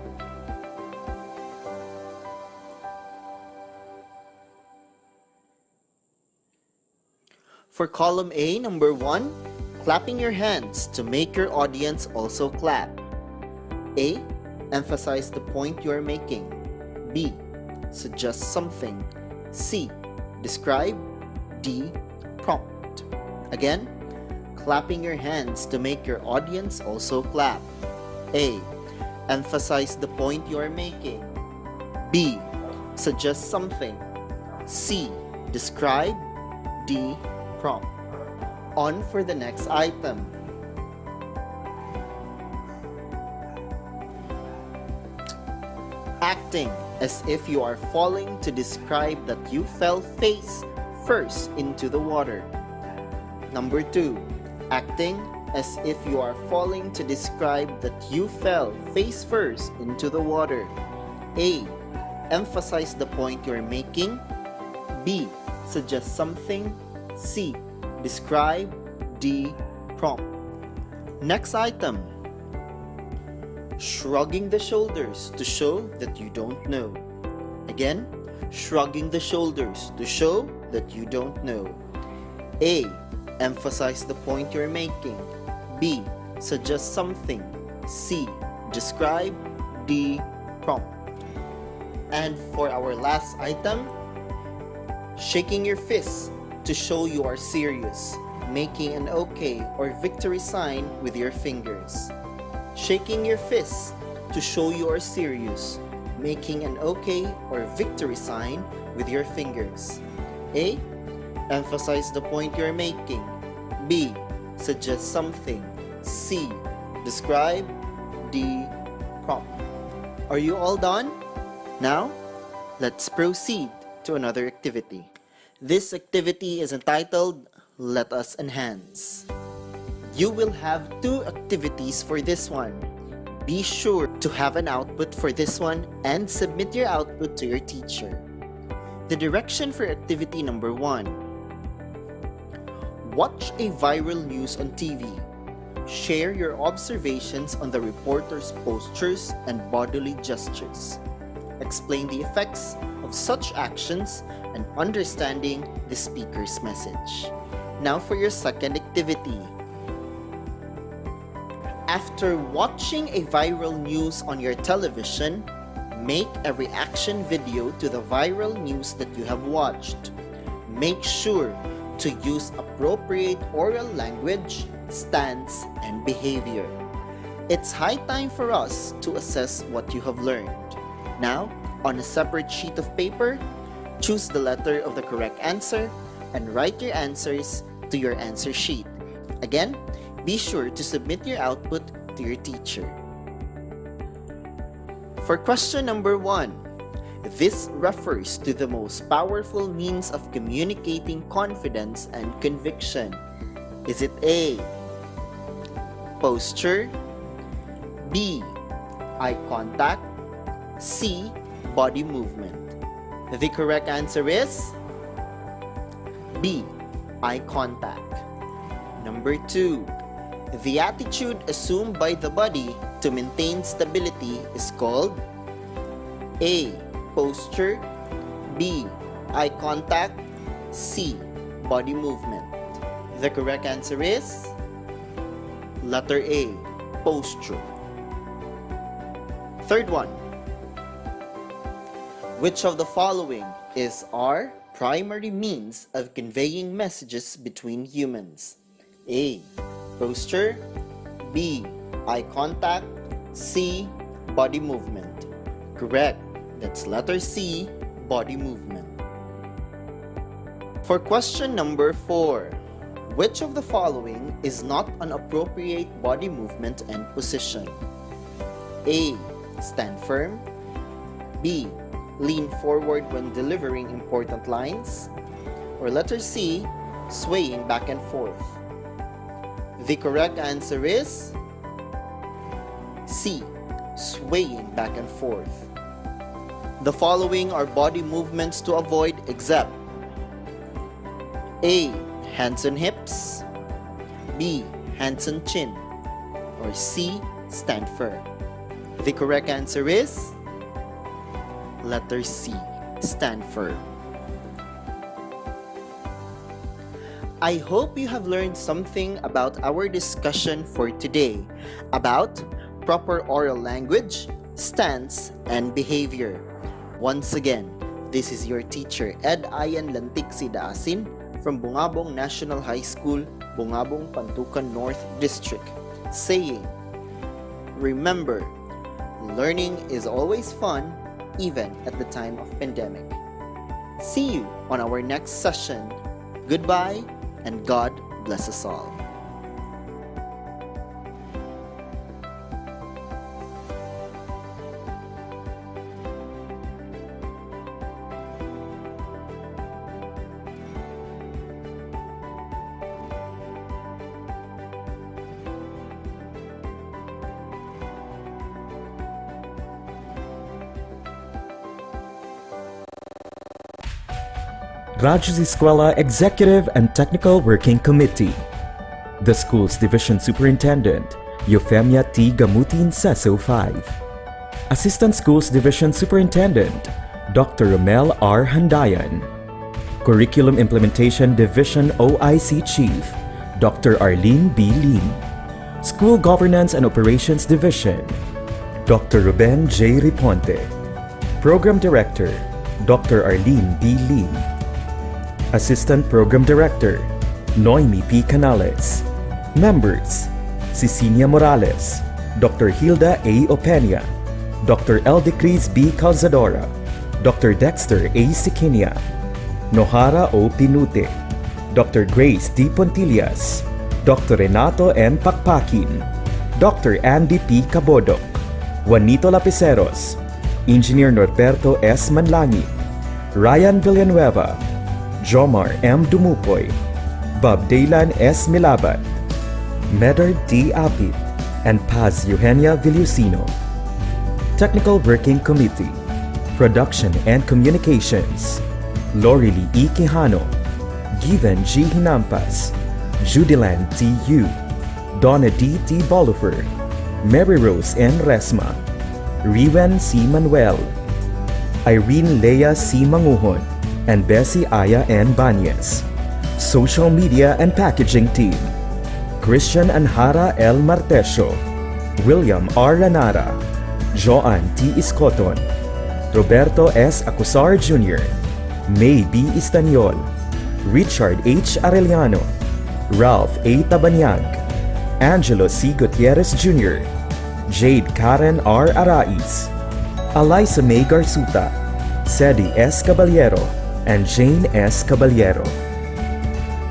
For column A, number 1, clapping your hands to make your audience also clap. A, emphasize the point you are making. B, suggest something. C, describe. D, prompt. Again, clapping your hands to make your audience also clap. A, emphasize the point you are making. B, suggest something. C, describe. D, prompt. On for the next item. Acting as if you are falling to describe that you fell face first into the water. Number 2, acting as if you are falling to describe that you fell face first into the water. A. Emphasize the point you're making. B. Suggest something. C. Describe. D. Prompt. Next item. Shrugging the shoulders to show that you don't know. Again, shrugging the shoulders to show that you don't know. A. Emphasize the point you're making. B. Suggest something. C. Describe. D. Prompt. And for our last item, shaking your fist to show you are serious, making an okay or victory sign with your fingers. Shaking your fist to show you are serious, making an okay or victory sign with your fingers. A. Emphasize the point you're making. B. Suggest something. C. Describe. D. Prompt. Are you all done? Now, let's proceed to another activity. This activity is entitled, Let Us Enhance. You will have 2 activities for this one. Be sure to have an output for this one and submit your output to your teacher. The direction for activity number 1. Watch a viral news on TV. Share your observations on the reporter's postures and bodily gestures. Explain the effects of such actions and understanding the speaker's message. Now for your second activity. After watching a viral news on your television, make a reaction video to the viral news that you have watched. Make sure to use appropriate oral language, stance, and behavior. It's high time for us to assess what you have learned. Now, on a separate sheet of paper, choose the letter of the correct answer and write your answers to your answer sheet. Again, be sure to submit your output to your teacher. For question number 1, this refers to the most powerful means of communicating confidence and conviction. Is it A. Posture, B. Eye contact, C. Body movement? The correct answer is B. Eye contact. Number 2. The attitude assumed by the body to maintain stability is called A. Posture, B. Eye contact, C. Body movement. The correct answer is letter A. Posture. Third one. Which of the following is our primary means of conveying messages between humans? A. Posture, B. Eye contact, C. Body movement. Correct. That's letter C. Body movement. For question number 4, which of the following is not an appropriate body movement and position? A. Stand firm, B. Lean forward when delivering important lines, or letter C. Swaying back and forth? The correct answer is C. Swaying back and forth. The following are body movements to avoid except A. Hands on hips, B. Hands on chin, or C. Stand firm. The correct answer is letter C. Stand firm. I hope you have learned something about our discussion for today about proper oral language, stance, and behavior. Once again, this is your teacher Ed Ian Lantiksi Daasin from Bungabong National High School, Bungabong, Pantukan North District, saying, remember, learning is always fun, even at the time of pandemic. See you on our next session. Goodbye, and God bless us all. Radyo Z-Eskwela Executive and Technical Working Committee, the school's division superintendent, Euphemia T. Gamutin, CESO 5. Assistant Schools Division Superintendent, Dr. Romel R. Handayan. Curriculum Implementation Division OIC Chief, Dr. Arlene B. Lim. School Governance and Operations Division, Dr. Ruben J. Riponte. Program Director, Dr. Arlene B. Lim. Assistant Program Director, Noemi P. Canales. Members, Cecilia Morales, Dr. Hilda A. Openia, Dr. Eldecris B. Calzadora, Dr. Dexter A. Sikinia, Nohara O. Pinute, Dr. Grace D. Pontillas, Dr. Renato N. Pakpakin, Dr. Andy P. Cabodok, Juanito Lapiceros, Engineer Norberto S. Manlangi, Ryan Villanueva, Jomar M. Dumupoy, Bob Daylan S. Milabat, Medard D. Apit, and Paz Eugenia Villusino. Technical Working Committee, Production and Communications, Lorely E. Quijano, Given G. Hinampas, Judilan T. Yu, Donna D. T. Bolifer, Mary Rose N. Resma, Riwen C. Manuel, Irene Lea C. Manguhon, and Bessie Aya N. Banyes. Social Media and Packaging Team, Christian Anhara L. Martesio, William R. Ranara, Joan T. Iscoton, Roberto S. Acusar Jr., May B. Istaniol, Richard H. Arellano, Ralph A. Tabanyag, Angelo C. Gutierrez Jr., Jade Karen R. Arais, Eliza May Garsuta, Sedi S. Caballero, and Jane S. Caballero.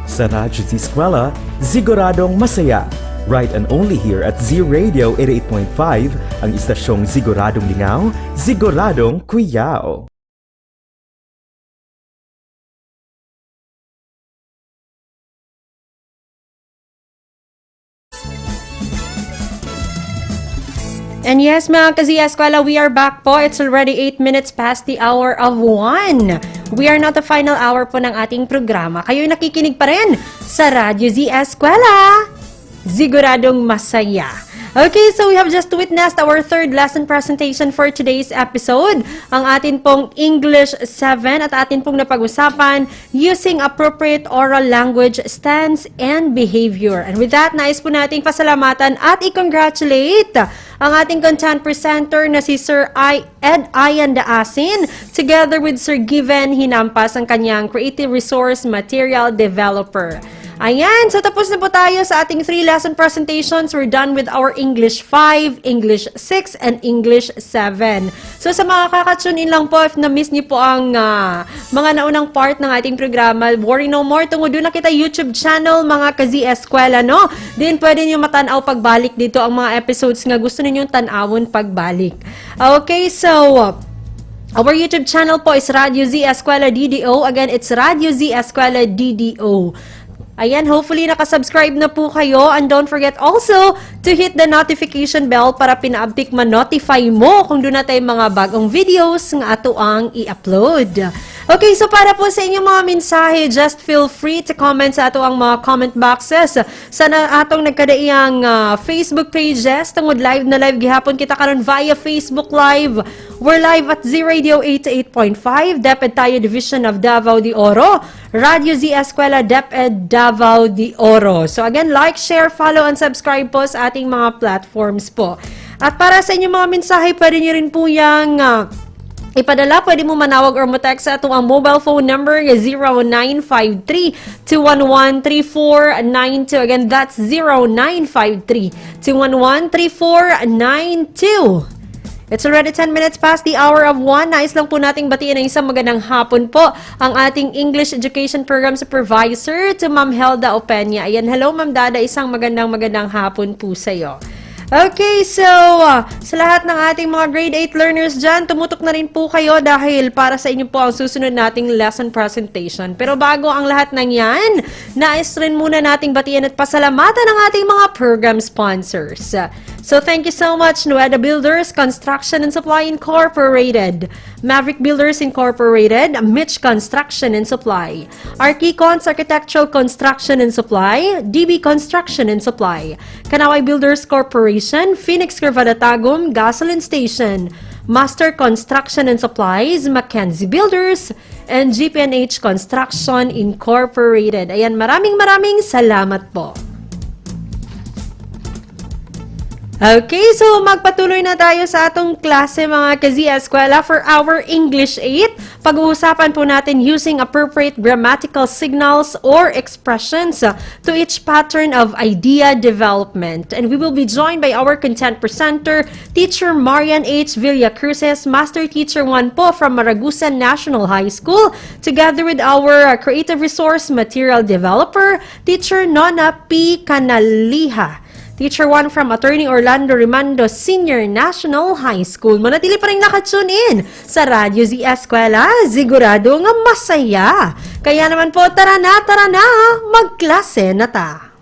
Sa Radyo Z-Eskwela, siguradong masaya. Right and only here at Z Radio 88.5, ang istasyong siguradong lingaw, siguradong kuyaw. And yes, mga ka-Z-Eskwela, we are back po. It's already 8 minutes past the hour of 1. We are not the final hour po ng ating programa. Kayo'y nakikinig pa rin sa Radyo Z-Eskwela. Siguradong masaya. Okay, so we have just witnessed our third lesson presentation for today's episode. Ang atin pong English 7 at atin pong napag-usapan using appropriate oral language, stance, and behavior. And with that, nais po nating pasalamatan at i-congratulate ang ating content presenter na si Sir Ed Ian Daasin together with Sir Given Hinampas, ang kanyang Creative Resource Material Developer. Ayan, so tapos na po tayo sa ating 3 lesson presentations. We're done with our English 5, English 6, and English 7. So sa mga kakatune in lang po, if na-miss niyo po ang mga naunang part ng ating programa, worry no more, tungo doon na kita YouTube channel, mga ka-Z-Eskwela, no? Then pwede niyo matanaw pagbalik dito ang mga episodes nga gusto ninyong tanawon pagbalik. Okay, so our YouTube channel po is Radyo Z-Eskwela DDO. Again, it's Radyo Z-Eskwela DDO. Ayan, hopefully nakasubscribe na po kayo, and don't forget also to hit the notification bell para pinaabtik ma-notify mo kung doon na tayo mga bagong videos nga ato ang i-upload. Okay, so para po sa inyong mga mensahe, just feel free to comment sa ato ang mga comment boxes sa atong nagkadaiyang Facebook pages. Tungod live na live gihapon kita karon via Facebook Live. We're live at Z Radio 88.5, DepEd tayo Division of Davao de Oro, Radyo Z-Eskwela DepEd Davao de Oro. So again, like, share, follow, and subscribe po sa ating mga platforms po. At para sa inyong mga mensahe, pwede nyo rin po yung ipadala, pwede mo manawag or mo-text sa atong ang mobile phone number 0953-211-3492. Again, that's 0953-211-3492. It's already 10 minutes past the hour of 1. Nais lang po nating batiin ng isang magandang hapon po ang ating English Education Program Supervisor to Ma'am Helda Openia. Ayan, hello Ma'am Dada, isang magandang hapon po sa'yo. Okay, so sa lahat ng ating mga grade 8 learners dyan, tumutok na rin po kayo dahil para sa inyo po ang susunod nating lesson presentation. Pero bago ang lahat ng yan, nais rin muna nating batiyan at pasalamatan ang ating mga program sponsors. So thank you so much, Nueda Builders, Construction and Supply Incorporated, Maverick Builders Incorporated, Mitch Construction and Supply, Archicons Architectural Construction and Supply, DB Construction and Supply, Kanaway Builders Corporation, Phoenix Curvadatagum Gasoline Station, Master Construction and Supplies, Mackenzie Builders, and GPNH Construction Incorporated. Ayan, maraming salamat po. Okay, so magpatuloy na tayo sa atong klase mga ka-Z-Eskwela for our English 8. Pag-uusapan po natin using appropriate grammatical signals or expressions to each pattern of idea development. And we will be joined by our content presenter, Teacher Marian H. Villacruces, Master Teacher 1 po from Maragusan National High School, together with our creative resource material developer, Teacher Nona P. Canaliha. Teacher 1 from Attorney Orlando Rimando Senior National High School. Manatili pa rin nakatune in sa Radyo Z-Eskwela. Sigurado nga masaya. Kaya naman po, tara na, magklase na ta.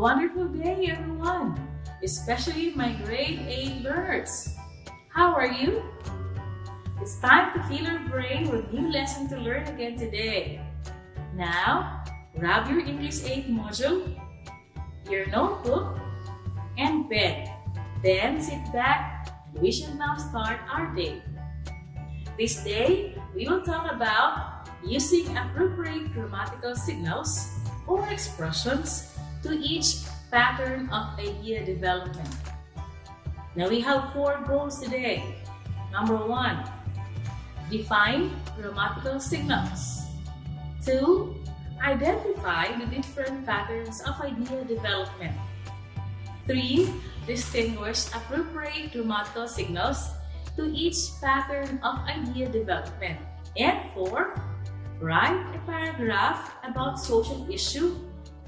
Wonderful day, everyone, especially my grade 8 learners. How are you? It's time to fill your brain with new lesson to learn again today. Now, grab your English 8 module, your notebook, and pen. Then sit back. We shall now start our day. This day, we will talk about using appropriate grammatical signals or expressions to each pattern of idea development. Now we have 4 goals today. Number 1, define grammatical signals. 2, identify the different patterns of idea development. 3, distinguish appropriate grammatical signals to each pattern of idea development. And 4, write a paragraph about social issue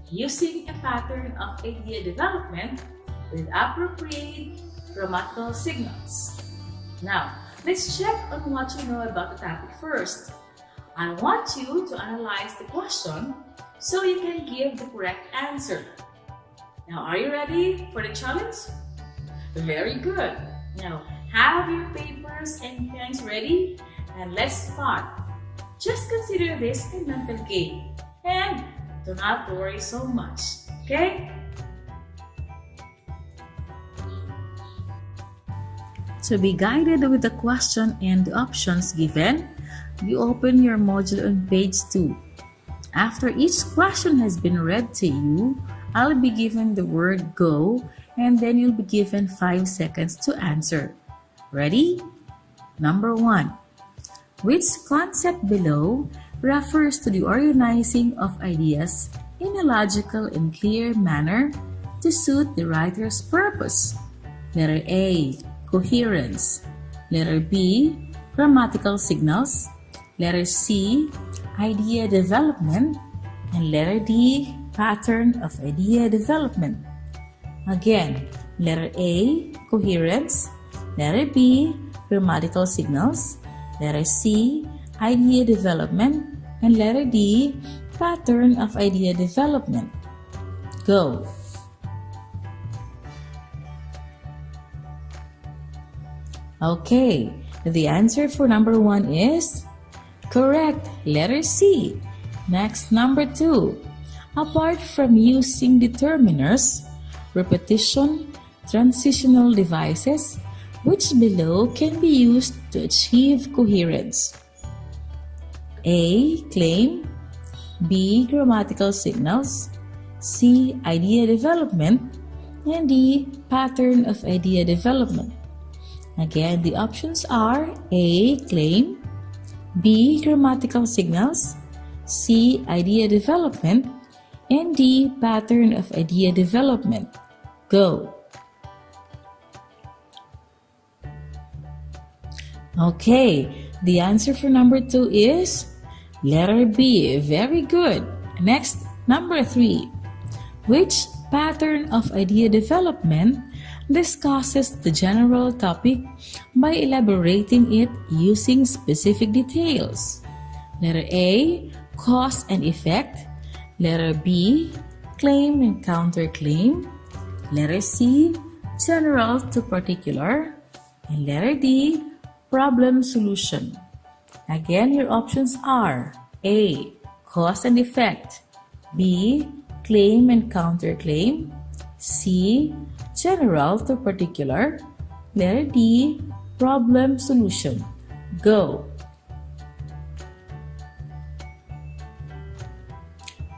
using a pattern of idea development with appropriate grammatical signals. Now, let's check on what you know about the topic first. I want you to analyze the question so you can give the correct answer. Now, are you ready for the challenge? Very good. Now, have your papers and pens ready and let's start. Just consider this a mental game and do not worry so much, okay? To be guided with the question and the options given, you open your module on page 2. After each question has been read to you, I'll be given the word go and then you'll be given 5 seconds to answer. Ready? Number 1. Which concept below refers to the organizing of ideas in a logical and clear manner to suit the writer's purpose? Letter A, coherence. Letter B, grammatical signals. Letter C, idea development. And letter D, pattern of idea development. Again, letter A, coherence. Letter B, grammatical signals. Letter C, idea development, and letter D, pattern of idea development. Go. Okay, the answer for number 1 is correct, letter C. Next, number 2. Apart from using determiners, repetition, transitional devices, which below can be used to achieve coherence? A, claim. B, grammatical signals. C, idea development. And D, pattern of idea development. Again, the options are A, claim. B, grammatical signals. C, idea development. And D, pattern of idea development. Go. Okay, the answer for number 2 is letter B. Very good. Next, number 3. Which pattern of idea development discusses the general topic by elaborating it using specific details? Letter A, cause and effect. Letter B, claim and counterclaim. Letter C, general to particular. And letter D, problem solution. Again, your options are A, cause and effect. B, claim and counterclaim. C, general to particular. Letter D, problem solution. Go.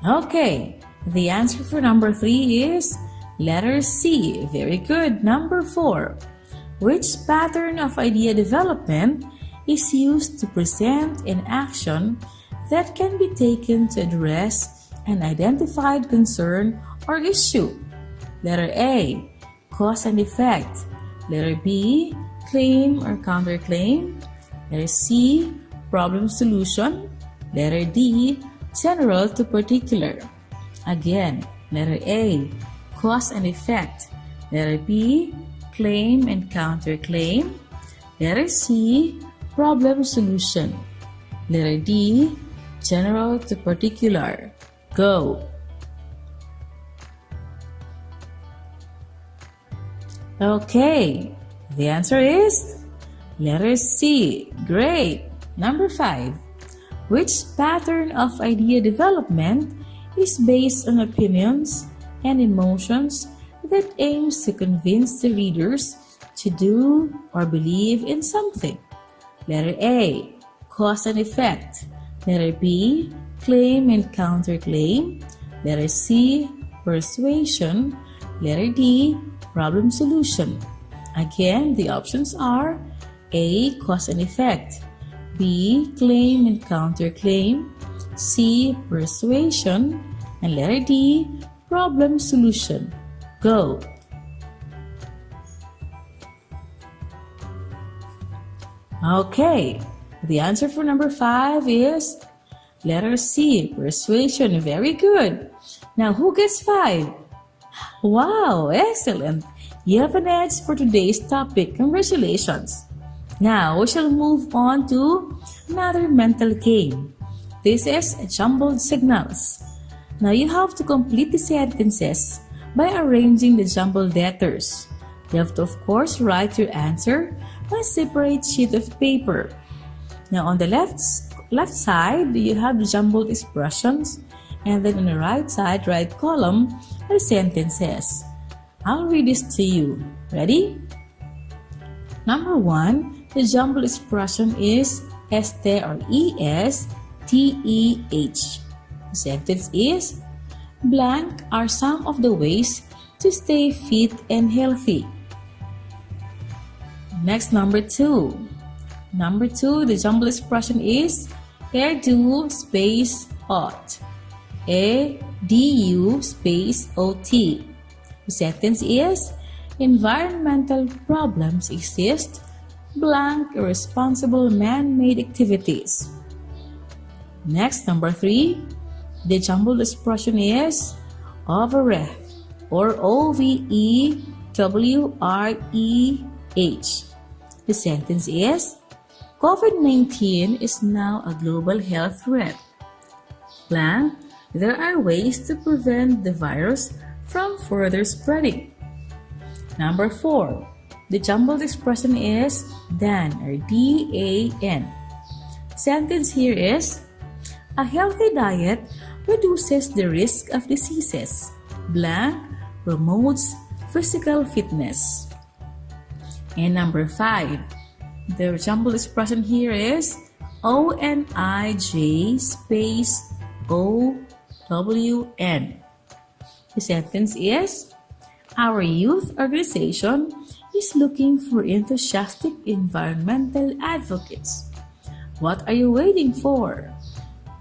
Okay, the answer for number 3 is letter C. Very good. Number 4. Which pattern of idea development is used to present an action that can be taken to address an identified concern or issue? Letter A, cause and effect. Letter B, claim or counterclaim. Letter C, problem solution. Letter D, general to particular. Again, letter A, cause and effect. Letter B, claim and counterclaim. Letter C, problem solution. Letter D, general to particular. Go. Okay, the answer is letter C. Great. Number 5. Which pattern of idea development is based on opinions and emotions that aims to convince the readers to do or believe in something? Letter A, cause and effect. Letter B, claim and counterclaim. Letter C, persuasion. Letter D, problem solution. Again, the options are A, cause and effect. B, claim and counterclaim. C, persuasion. And letter D, problem solution. Go. Okay, the answer for number 5 is letter C, persuasion. Very good. Now, who gets 5? Wow, excellent. You have an edge for today's topic. Congratulations. Now, we shall move on to another mental game. This is jumbled signals. Now, you have to complete the sentences by arranging the jumbled letters. You have to, of course, write your answer on a separate sheet of paper. Now, on the left side, you have the jumbled expressions, and then on the right side, right column, are the sentences. I'll read this to you. Ready? Number 1, the jumbled expression is este or E-S-T-E-H. The sentence is, blank are some of the ways to stay fit and healthy. Next, number 2. Number 2, the jumbled expression is do space ought. E-D-U space O-T. The sentence is, environmental problems exist, blank irresponsible man-made activities. Next, number 3, the jumbled expression is overreach or O-V-E-W-R-E-H. The sentence is, COVID-19 is now a global health threat. Blank, there are ways to prevent the virus from further spreading. Number 4, the jumbled expression is DAN or D-A-N. Sentence here is, a healthy diet reduces the risk of diseases. Blank promotes physical fitness. And number 5, the jumbled expression here is O-N-I-J space O-W-N. The sentence is, our youth organization is looking for enthusiastic environmental advocates. What are you waiting for?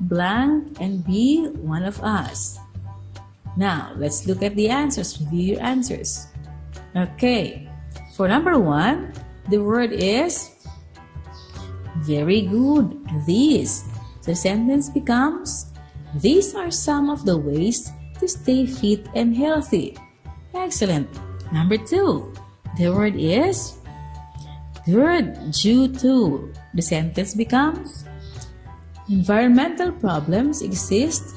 Blank and be one of us. Now, let's look at the answers. Review your answers. Okay, for number 1, the word is very good. These. The sentence becomes, these are some of the ways to stay fit and healthy. Excellent. Number 2, the word is good, due to. The sentence becomes environmental problems exist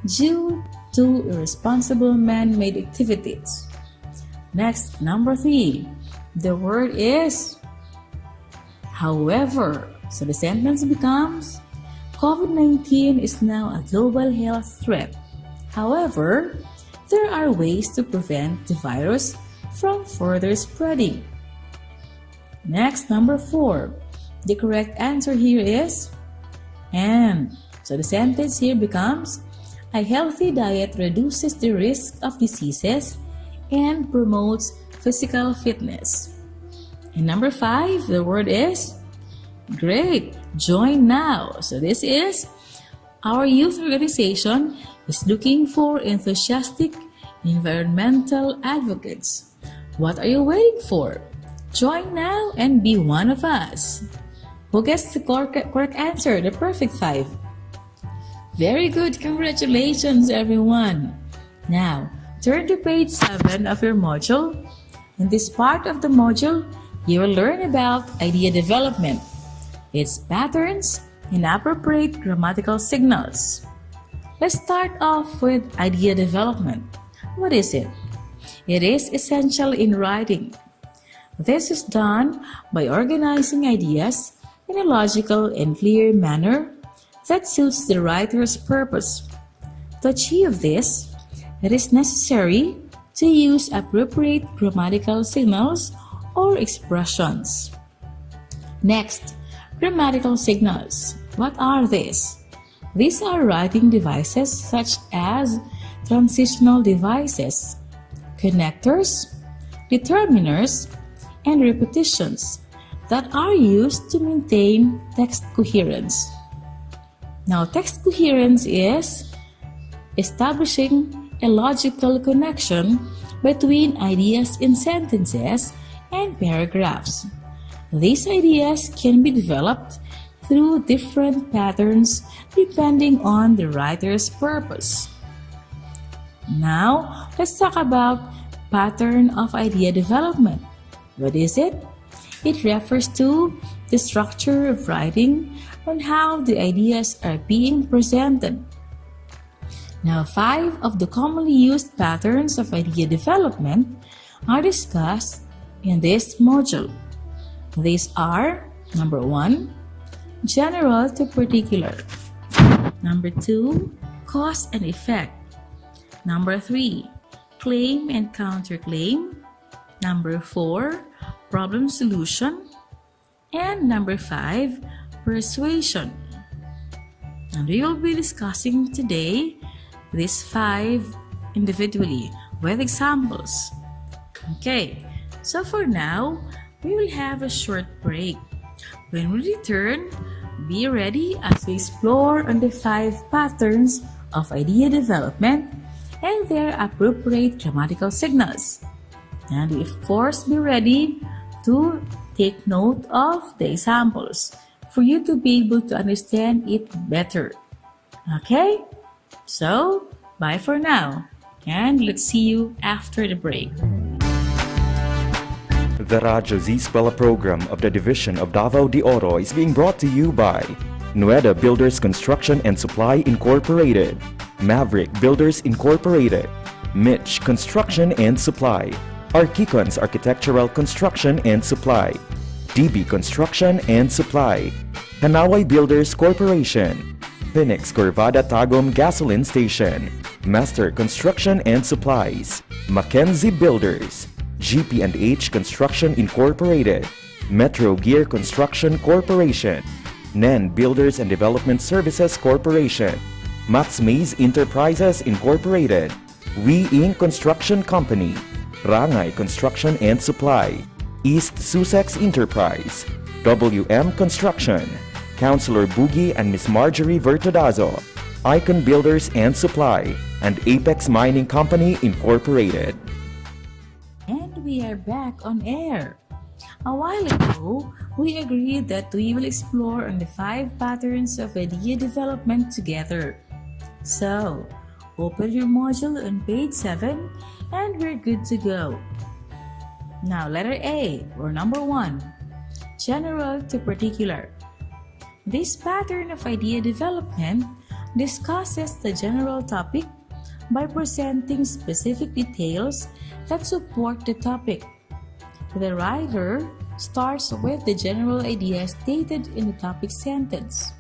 due to irresponsible man-made activities. Next, number 3, the word is however. So the sentence becomes COVID-19 is now a global health threat. However, there are ways to prevent the virus from further spreading. Next, number 4. The correct answer here is and. So the sentence here becomes a healthy diet reduces the risk of diseases and promotes physical fitness. And number 5, the word is great. Join now. So this is our youth organization is looking for enthusiastic environmental advocates. What are you waiting for? Join now and be one of us. Who gets the correct answer, the perfect 5? Very good. Congratulations, everyone. Now, turn to page 7 of your module. In this part of the module, you will learn about idea development, its patterns, and appropriate grammatical signals. Let's start off with idea development. What is it? It is essential in writing. This is done by organizing ideas in a logical and clear manner that suits the writer's purpose. To achieve this, it is necessary to use appropriate grammatical signals or expressions. Next, grammatical signals. What are these? These are writing devices such as transitional devices, connectors, determiners, and repetitions that are used to maintain text coherence. Now, text coherence is establishing a logical connection between ideas in sentences and paragraphs. These ideas can be developed through different patterns depending on the writer's purpose. Now, let's talk about pattern of idea development. What is it? It refers to the structure of writing and how the ideas are being presented. Now, 5 of the commonly used patterns of idea development are discussed in this module. These are, number 1, general to particular. Number 2, cause and effect. Number 3, claim and counterclaim. Number 4, problem solution. And number 5, persuasion. And we will be discussing today these 5 individually with examples. Okay, so for now, we will have a short break. When we return, be ready as we explore on the 5 patterns of idea development and their appropriate grammatical signals. And we, of course, be ready to take note of the examples for you to be able to understand it better. Okay? So, bye for now, and let's see you after the break. The Radyo Z-Eskwela program of the Division of Davao de Oro is being brought to you by Nueda Builders Construction and Supply Incorporated, Maverick Builders Incorporated, Mitch Construction and Supply, Archicons Architectural Construction and Supply, DB Construction and Supply, Hanaway Builders Corporation, Phoenix Corvada Tagum Gasoline Station, Master Construction and Supplies, Mackenzie Builders, GP&H Construction Incorporated, Metro Gear Construction Corporation, NEN Builders and Development Services Corporation, Max Mays Enterprises Incorporated, We Inc. Construction Company, Rangay Construction and Supply, East Sussex Enterprise, WM Construction, Councilor Boogie and Miss Marjorie Vertodazo, Icon Builders and Supply, and Apex Mining Company Incorporated. And we are back on air. A while ago, we agreed that we will explore on the 5 patterns of idea development together. So, Open your module on page 7 and we're good to go. Now, letter A, or number 1, general to particular. This pattern of idea development discusses the general topic by presenting specific details that support the topic. The writer starts with the general idea stated in the topic sentence.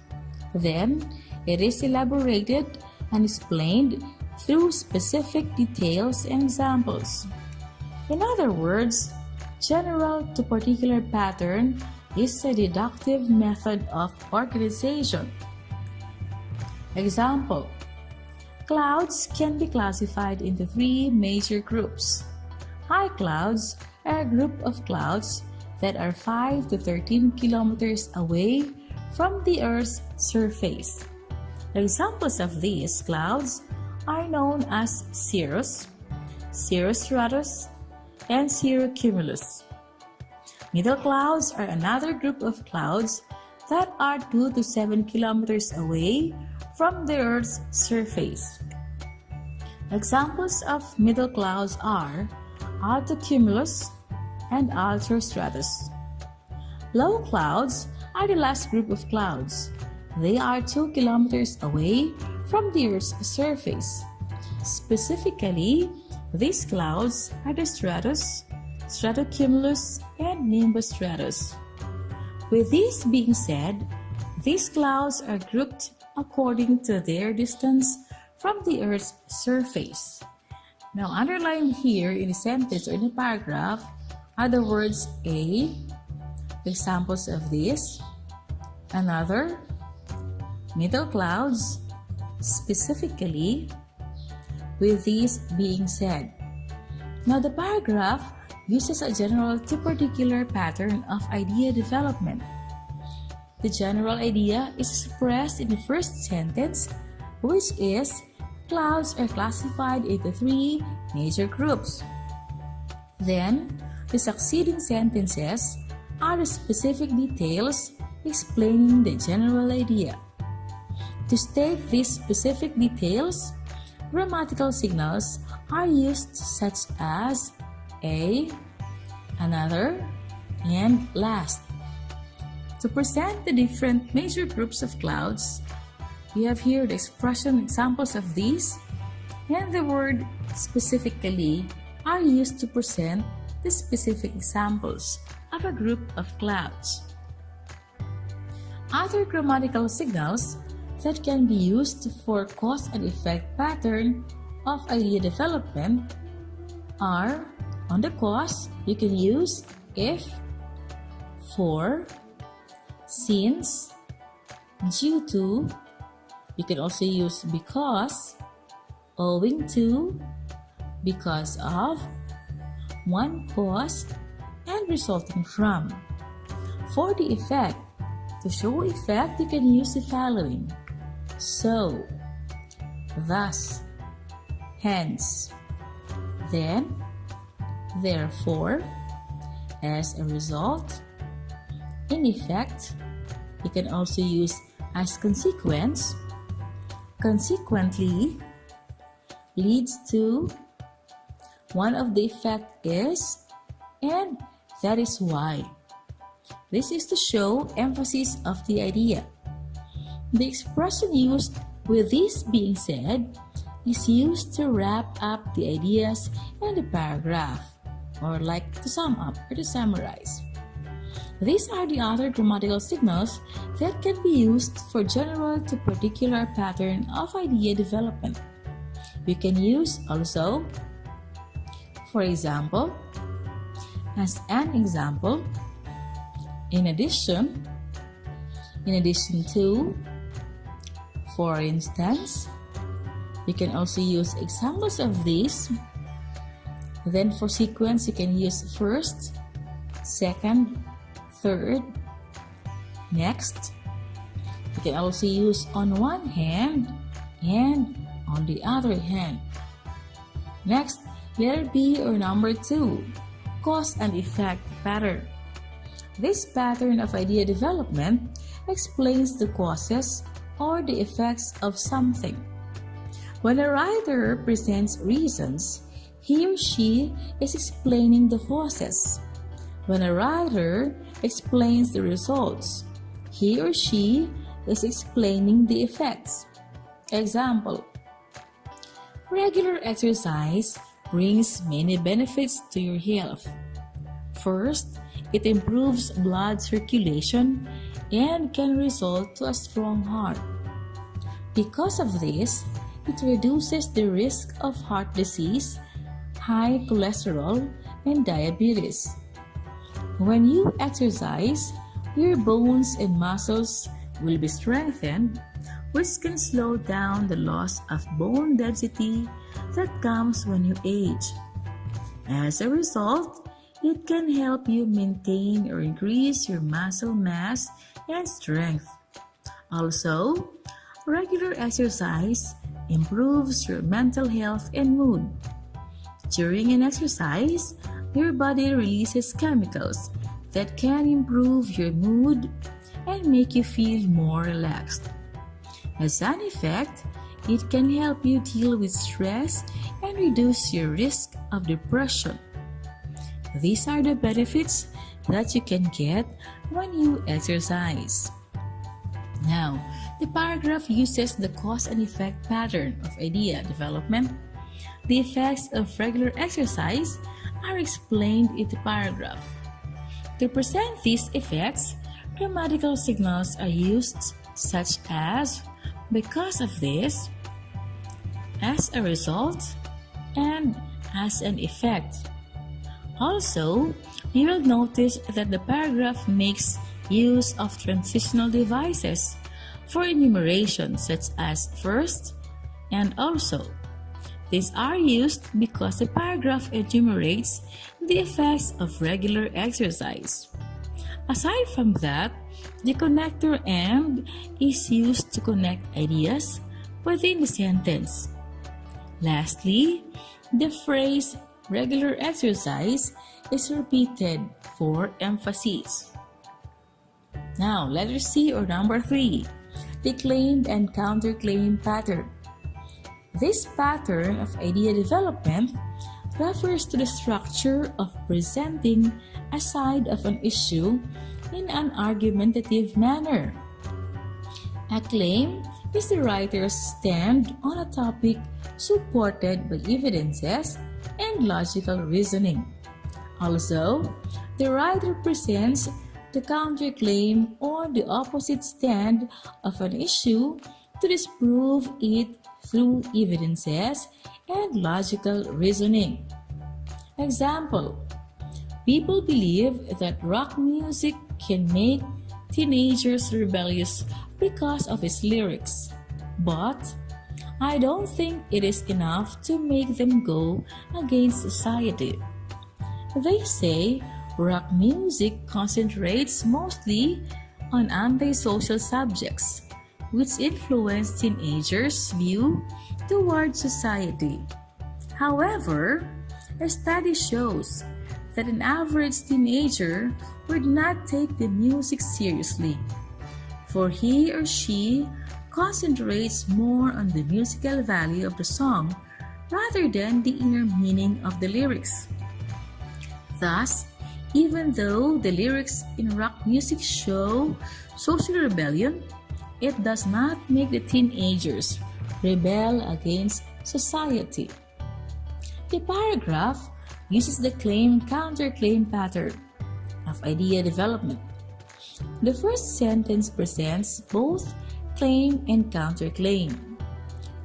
Then, it is elaborated and explained through specific details and examples. In other words, general to particular pattern is a deductive method of organization. Example: clouds can be classified into 3 major groups. High clouds are a group of clouds that are 5 to 13 kilometers away from the Earth's surface. Examples of these clouds are known as cirrus, cirrostratus, and cirrocumulus. Middle clouds are another group of clouds that are 2 to 7 kilometers away from the Earth's surface. Examples of middle clouds are altocumulus and altostratus. Low clouds are the last group of clouds. They are 2 kilometers away from the Earth's surface. Specifically, these clouds are the stratus, stratocumulus, and nimbostratus. With this being said, these clouds are grouped according to their distance from the Earth's surface. Now, underlined here in the sentence or in the paragraph are the words A, examples of this, another, middle clouds, specifically, with this being said. Now, the paragraph uses a general to particular pattern of idea development. The general idea is expressed in the first sentence, which is clouds are classified into 3 major groups. Then, the succeeding sentences are the specific details explaining the general idea. To state these specific details, grammatical signals are used such as a, another, and last. To present the different major groups of clouds, we have here the expression examples of these, and the word specifically are used to present the specific examples of a group of clouds. Other grammatical signals that can be used for cause and effect pattern of idea development are: on the cause, you can use if, for, since, due to. You can also use because, owing to, because of, one cause, and resulting from. For the effect, to show effect, you can use the following: so, thus, hence, then, therefore, as a result. In effect, you can also use as consequence, consequently, leads to, one of the effect is, and that is why. This is to show emphasis of the idea. The expression used with this being said is used to wrap up the ideas in the paragraph, or like to sum up or to summarize. These are the other grammatical signals that can be used for general to particular pattern of idea development. You can use also, for example, as an example, in addition to, for instance. You can also use examples of these. Then for sequence, you can use first, second, third, next. You can also use on one hand and on the other hand. Next, letter B or number 2, cause and effect pattern. This pattern of idea development explains the causes or the effects of something. When a writer presents reasons, he or she is explaining the causes. When a writer explains the results, he or she is explaining the effects. Example: regular exercise brings many benefits to your health. First, it improves blood circulation and can result to a strong heart. Because of this, it reduces the risk of heart disease, high cholesterol, and diabetes. When you exercise, your bones and muscles will be strengthened, which can slow down the loss of bone density that comes when you age. As a result, it can help you maintain or increase your muscle mass and strength. Also, regular exercise improves your mental health and mood. During an exercise, your body releases chemicals that can improve your mood and make you feel more relaxed. As an effect, it can help you deal with stress and reduce your risk of depression. These are the benefits that you can get when you exercise. Now, the paragraph uses the cause and effect pattern of idea development. The effects of regular exercise are explained in the paragraph. To present these effects, grammatical signals are used such as because of this, as a result, and as an effect. Also, you will notice that the paragraph makes use of transitional devices for enumeration such as first and also. These are used because the paragraph enumerates the effects of regular exercise. Aside from that, the connector "and" is used to connect ideas within the sentence. Lastly, the phrase regular exercise is repeated for emphasis. Now, letter C or number 3, the claim and counterclaim pattern. This pattern of idea development refers to the structure of presenting a side of an issue in an argumentative manner. A claim is the writer's stand on a topic supported by evidences and logical reasoning. Also, the writer presents the counterclaim or the opposite stand of an issue to disprove it through evidences and logical reasoning. Example: people believe that rock music can make teenagers rebellious because of its lyrics, but I don't think it is enough to make them go against society. They say rock music concentrates mostly on antisocial subjects, which influence teenagers' view toward society. However, a study shows that an average teenager would not take the music seriously, for he or she concentrates more on the musical value of the song rather than the inner meaning of the lyrics. Thus, even though the lyrics in rock music show social rebellion, it does not make the teenagers rebel against society. The paragraph uses the claim-counterclaim pattern of idea development. The first sentence presents both claim and counterclaim.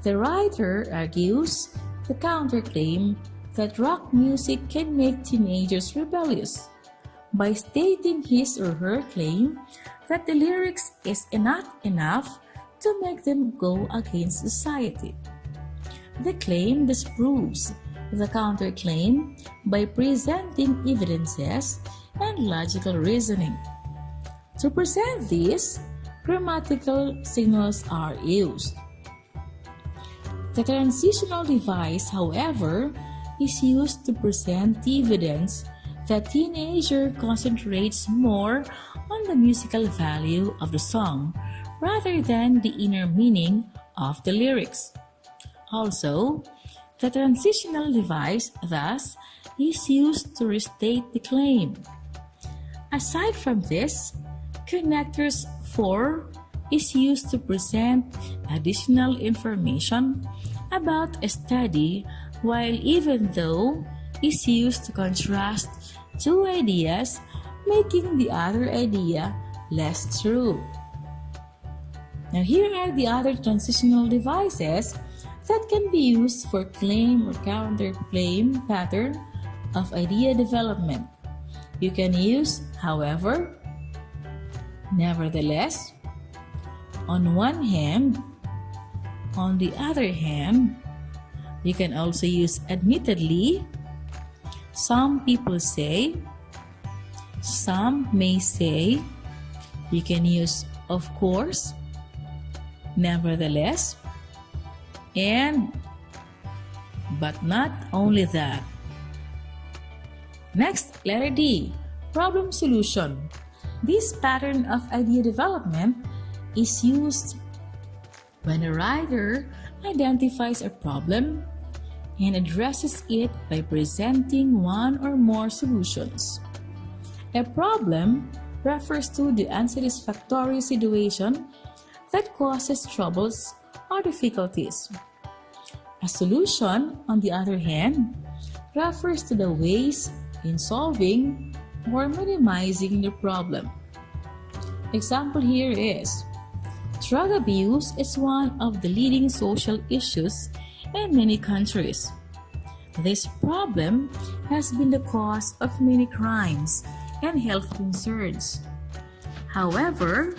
The writer argues the counterclaim that rock music can make teenagers rebellious by stating his or her claim that the lyrics is not enough to make them go against society. The claim disproves the counterclaim by presenting evidences and logical reasoning. To present this, grammatical signals are used. The transitional device, however, is used to present the evidence that teenager concentrates more on the musical value of the song rather than the inner meaning of the lyrics. Also, the transitional device thus is used to restate the claim. Aside from this, connectors for is used to present additional information about a study, while even though is used to contrast two ideas, making the other idea less true. Now here are the other transitional devices that can be used for claim or counterclaim pattern of idea development. You can use however, nevertheless, on one hand, on the other hand. You can also use admittedly, some people say, some may say. You can use of course, nevertheless, and but not only that. Next, letter D, problem solution. This pattern of idea development is used when a writer identifies a problem and addresses it by presenting one or more solutions. A problem refers to the unsatisfactory situation that causes troubles or difficulties. A solution, on the other hand, refers to the ways in solving or minimizing the problem. Example here is, drug abuse is one of the leading social issues in many countries. This problem has been the cause of many crimes and health concerns. However,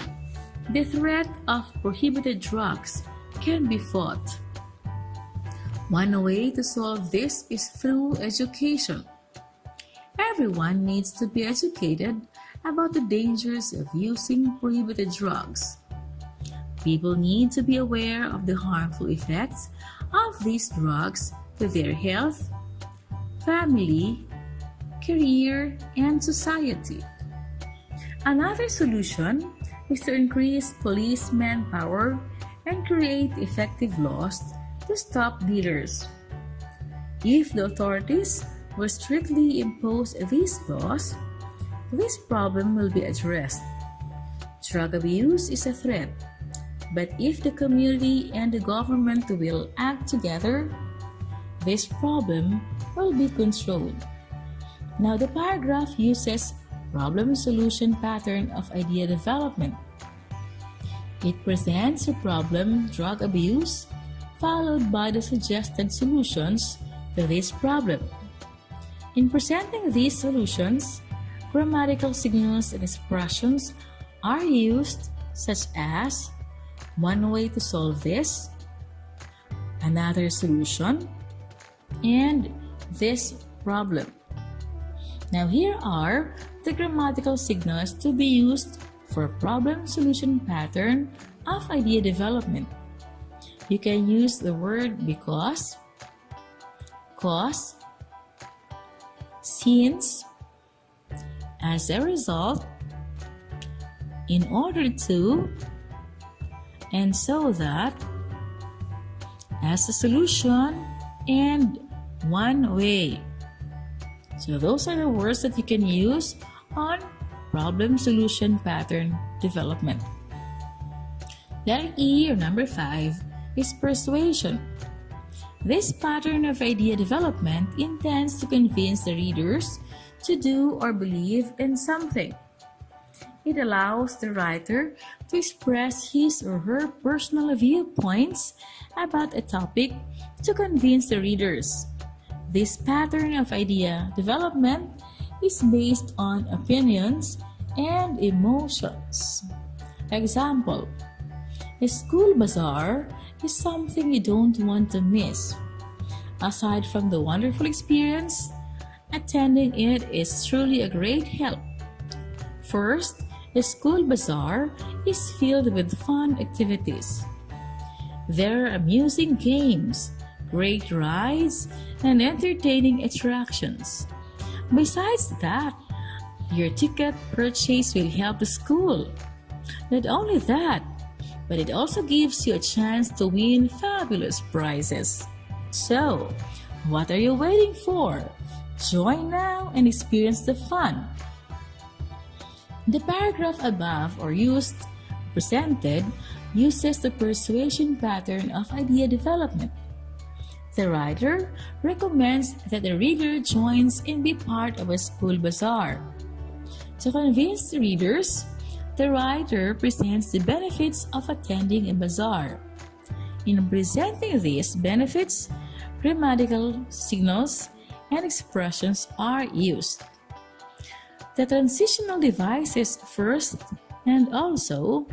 the threat of prohibited drugs can be fought. One way to solve this is through education. Everyone needs to be educated about the dangers of using prohibited drugs. People need to be aware of the harmful effects of these drugs to their health, family, career, and society. Another solution is to increase police manpower and create effective laws to stop dealers. If the authorities will strictly impose these laws, this problem will be addressed. Drug abuse is a threat, but if the community and the government will act together, this problem will be controlled. Now the paragraph uses problem-solution pattern of idea development. It presents a problem, drug abuse, followed by the suggested solutions to this problem. In presenting these solutions, grammatical signals and expressions are used, such as one way to solve this, another solution, and this problem. Now here are the grammatical signals to be used for problem-solution pattern of idea development. You can use the word because, cause, since, as a result, in order to, and so that, as a solution, and one way. So those are the words that you can use on problem-solution pattern development. Letter E, or number 5, is persuasion. This pattern of idea development intends to convince the readers to do or believe in something. It allows the writer to express his or her personal viewpoints about a topic to convince the readers. This pattern of idea development is based on opinions and emotions. Example, a school bazaar is something you don't want to miss. Aside from the wonderful experience, attending it is truly a great help. First, a school bazaar is filled with fun activities. There are amusing games, great rides, and entertaining attractions. Besides that, your ticket purchase will help the school. Not only that, but it also gives you a chance to win fabulous prizes. So, what are you waiting for? Join now and experience the fun. The paragraph above or presented uses the persuasion pattern of idea development. The writer recommends that the reader joins and be part of a school bazaar. To convince the readers, the writer presents the benefits of attending a bazaar. In presenting these benefits, grammatical signals and expressions are used. The transitional devices first and also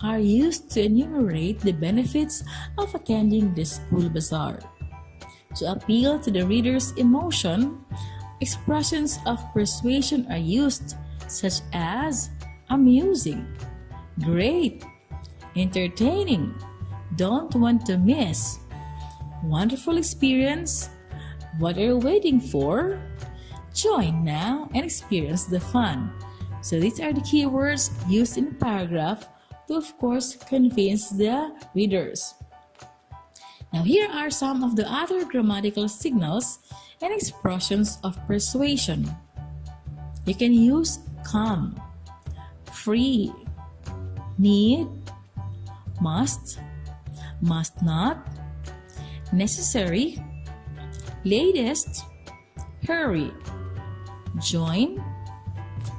are used to enumerate the benefits of attending the school bazaar. To appeal to the reader's emotion, expressions of persuasion are used, such as amusing, great, entertaining, don't want to miss, wonderful experience, what are you waiting for? Join now and experience the fun. So these are the keywords used in the paragraph to, of course, convince the readers. Now here are some of the other grammatical signals and expressions of persuasion. You can use come, free, need, must not, necessary, latest, hurry, join,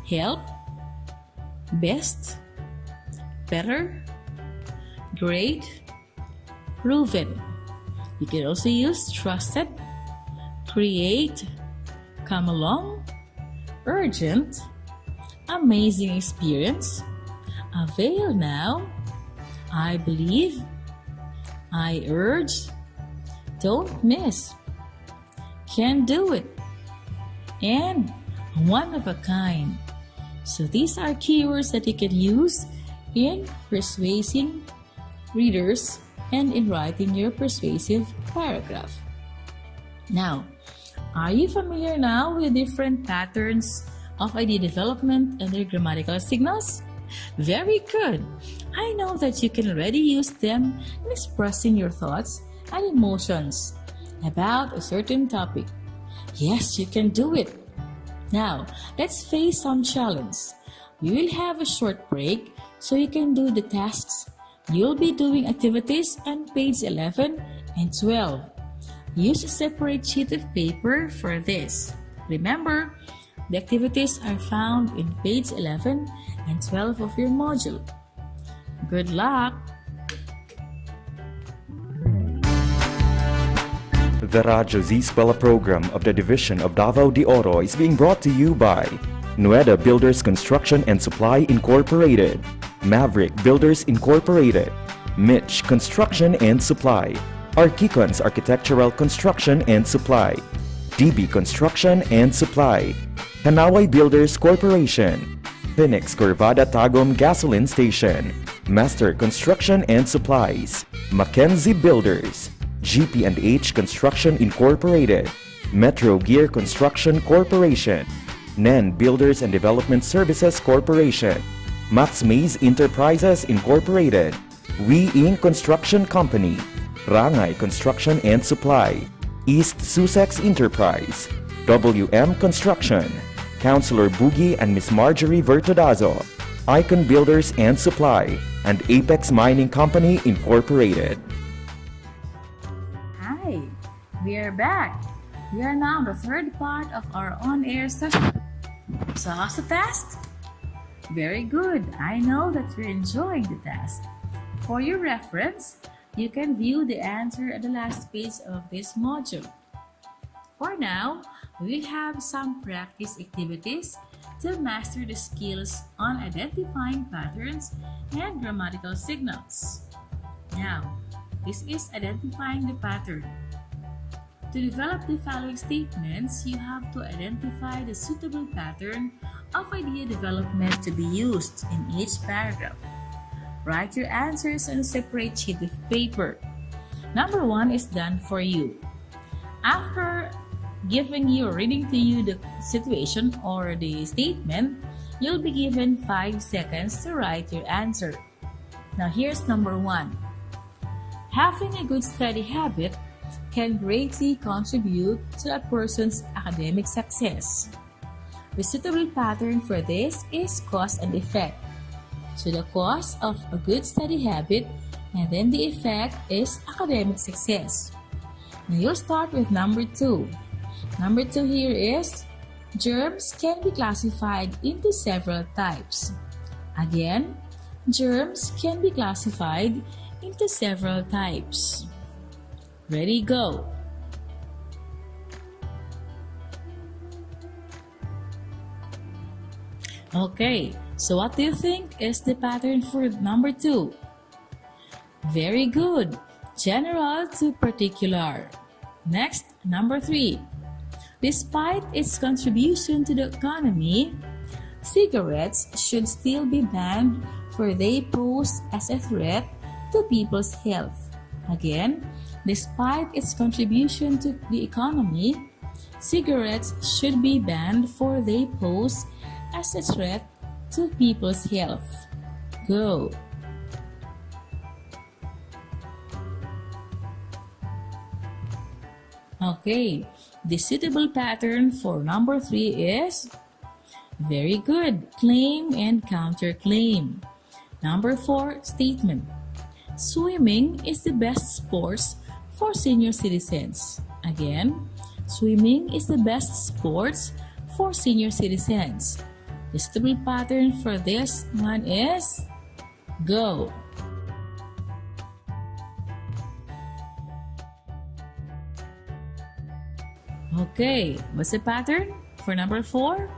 help, best, better, great, proven. You can also use trusted, create, come along, urgent, amazing experience, avail now, I believe, I urge, don't miss, can do it, and one of a kind. So these are keywords that you can use in persuading readers and in writing your persuasive paragraph. Now, are you familiar now with different patterns of idea development and their grammatical signals? Very good! I know that you can already use them in expressing your thoughts and emotions about a certain topic. Yes, you can do it! Now, let's face some challenge. We will have a short break so you can do the tasks. You'll be doing activities on page 11 and 12. Use a separate sheet of paper for this. Remember, the activities are found in page 11 and 12 of your module. Good luck! The Radyo Z-Eskwela program of the Division of Davao de Oro is being brought to you by Nueda Builders Construction and Supply Incorporated, Maverick Builders Incorporated, Mitch Construction and Supply, Archicons Architectural Construction and Supply, DB Construction and Supply, Hanaway Builders Corporation, Phoenix Corvada Tagum Gasoline Station, Master Construction and Supplies, Mackenzie Builders, GP&H Construction Incorporated, Metro Gear Construction Corporation, NEN Builders and Development Services Corporation, Max Mays Enterprises Incorporated, We Inc. Construction Company, Rangay Construction and Supply, East Sussex Enterprise, WM Construction, Councilor Boogie and Miss Marjorie Vertodazo, Icon Builders and Supply, and Apex Mining Company Incorporated. Hi, we are back. We are now the third part of our on-air session. So how's the task? Very good. I know that you're enjoying the task. For your reference, you can view the answer at the last page of this module. For now, we'll have some practice activities to master the skills on identifying patterns and grammatical signals. Now, this is identifying the pattern. To develop the following statements, you have to identify the suitable pattern of idea development to be used in each paragraph. Write your answers on a separate sheet of paper. Number 1 is done for you. After giving you or reading to you the situation or the statement, you'll be given 5 seconds to write your answer. Now here's number 1. Having a good study habit can greatly contribute to a person's academic success. The suitable pattern for this is cause and effect. So the cause of a good study habit and then the effect is academic success. Now you'll start with number 2. Number 2 here is germs can be classified into several types. Again, germs can be classified into several types. Ready, go! Okay, so what do you think is the pattern for number 2? Very good. General to particular. Next, number 3. Despite its contribution to the economy, cigarettes should still be banned for they pose as a threat to people's health. Again, despite its contribution to the economy, cigarettes should be banned for they pose as a threat to people's health. Go! Okay, the suitable pattern for number 3 is very good. Claim and counterclaim. Number 4, statement. Swimming is the best sports for senior citizens. Again, swimming is the best sports for senior citizens. The suitable pattern for this one is go. Okay, what's the pattern for number 4?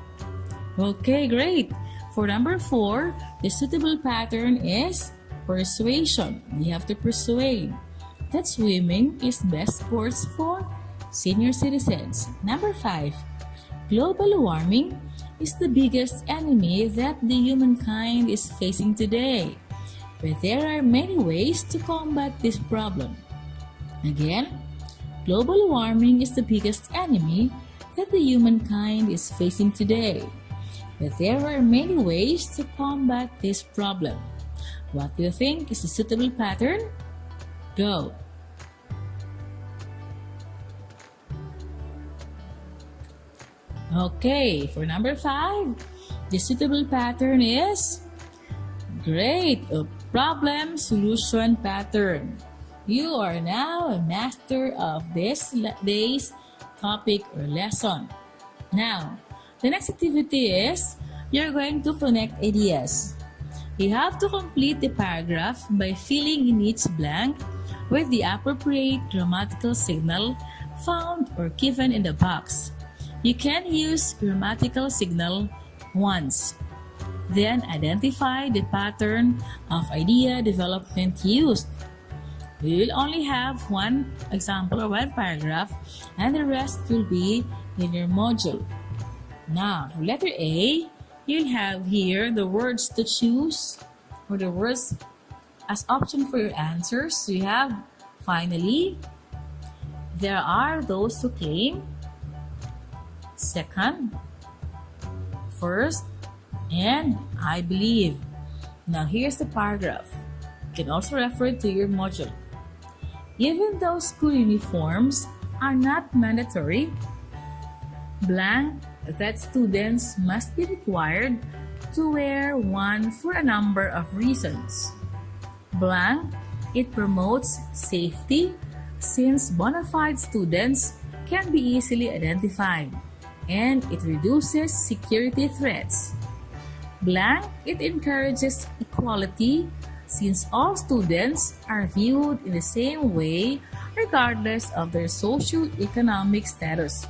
Okay, great. For number 4, the suitable pattern is persuasion. You have to persuade that swimming is best sports for senior citizens. Number 5, global warming is the biggest enemy that the humankind is facing today. But there are many ways to combat this problem. Again, global warming is the biggest enemy that the humankind is facing today. But there are many ways to combat this problem. What do you think is the suitable pattern? Go! Okay, for number 5, the suitable pattern is great, a problem solution pattern. You are now a master of this day's topic or lesson. Now, the next activity is you're going to connect ideas. You have to complete the paragraph by filling in each blank with the appropriate grammatical signal found or given in the box. You can use grammatical signal once. Then identify the pattern of idea development used. We will only have one example or one paragraph and the rest will be in your module. Now, for letter A, you'll have here the words to choose or the words as option for your answers. So you have finally, there are those who claim, second, first, and I believe. Now here's the paragraph. You can also refer to your module. Even though school uniforms are not mandatory, blank that students must be required to wear one for a number of reasons. Blank, it promotes safety since bona fide students can be easily identified, and it reduces security threats. Blank, it encourages equality since all students are viewed in the same way regardless of their socio-economic status.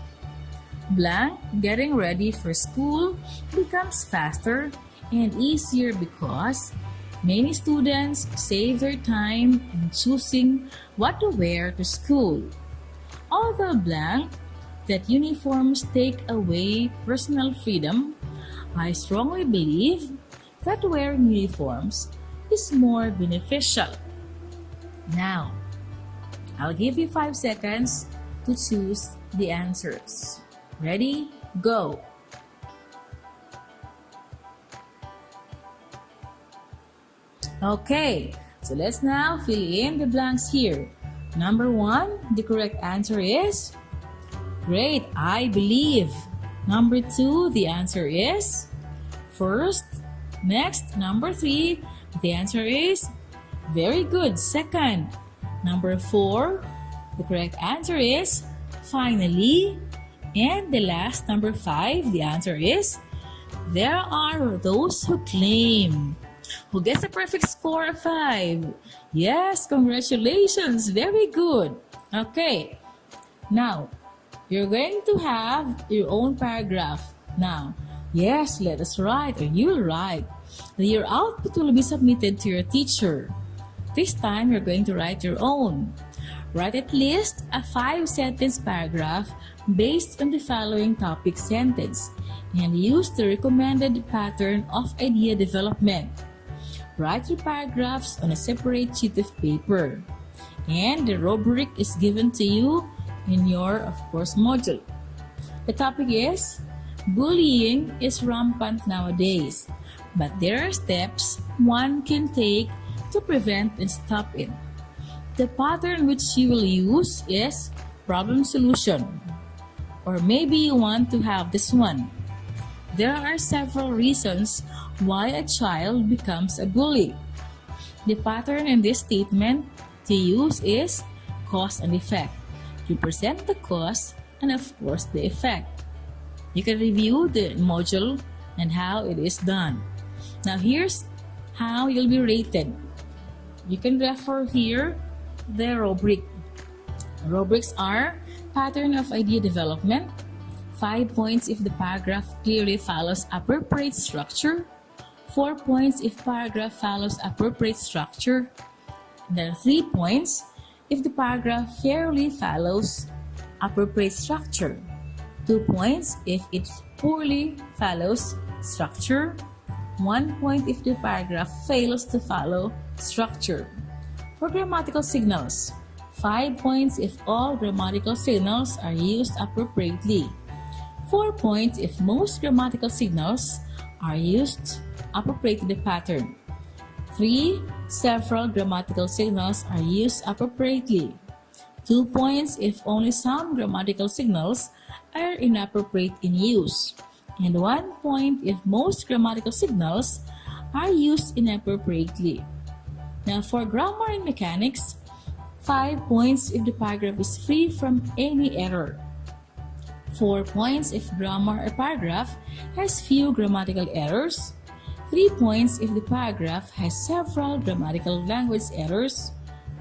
Blank, getting ready for school becomes faster and easier because many students save their time in choosing what to wear to school. Although blank, that uniforms take away personal freedom, I strongly believe that wearing uniforms is more beneficial. Now, I'll give you 5 seconds to choose the answers. Ready? Go! Okay, so let's now fill in the blanks here. Number 1, the correct answer is great, I believe. Number 2, the answer is first. Next, number 3, the answer is very good, second. Number 4, the correct answer is finally. And the last, number 5, the answer is there are those who claim. Who gets a perfect score of 5? Yes, congratulations, very good. Okay, now you're going to have your own paragraph. Now, yes, let us write, or you'll write. Your output will be submitted to your teacher. This time, you're going to write your own. Write at least a 5-sentence paragraph based on the following topic sentence and use the recommended pattern of idea development. Write your paragraphs on a separate sheet of paper. And the rubric is given to you in your, of course, module. The topic is bullying is rampant nowadays, but there are steps one can take to prevent and stop it. The pattern which you will use is problem solution. Or maybe you want to have this one. There are several reasons why a child becomes a bully. The pattern in this statement to use is cause and effect. You present the cause and of course the effect. You can review the module and how it is done. Now here's how you'll be rated. You can refer here the rubric. Rubrics are pattern of idea development, 5 points if the paragraph clearly follows appropriate structure, 4 points if paragraph follows appropriate structure, then 3 points if the paragraph fairly follows appropriate structure, 2 points if it poorly follows structure, 1 point if the paragraph fails to follow structure. For grammatical signals, 5 points if all grammatical signals are used appropriately, 4 points if most grammatical signals are used appropriate to the pattern, 3. Several grammatical signals are used appropriately, 2 points if only some grammatical signals are inappropriate in use, and 1 point if most grammatical signals are used inappropriately. Now for grammar and mechanics, 5 points if the paragraph is free from any error, 4 points if grammar or paragraph has few grammatical errors, 3 points if the paragraph has several grammatical language errors,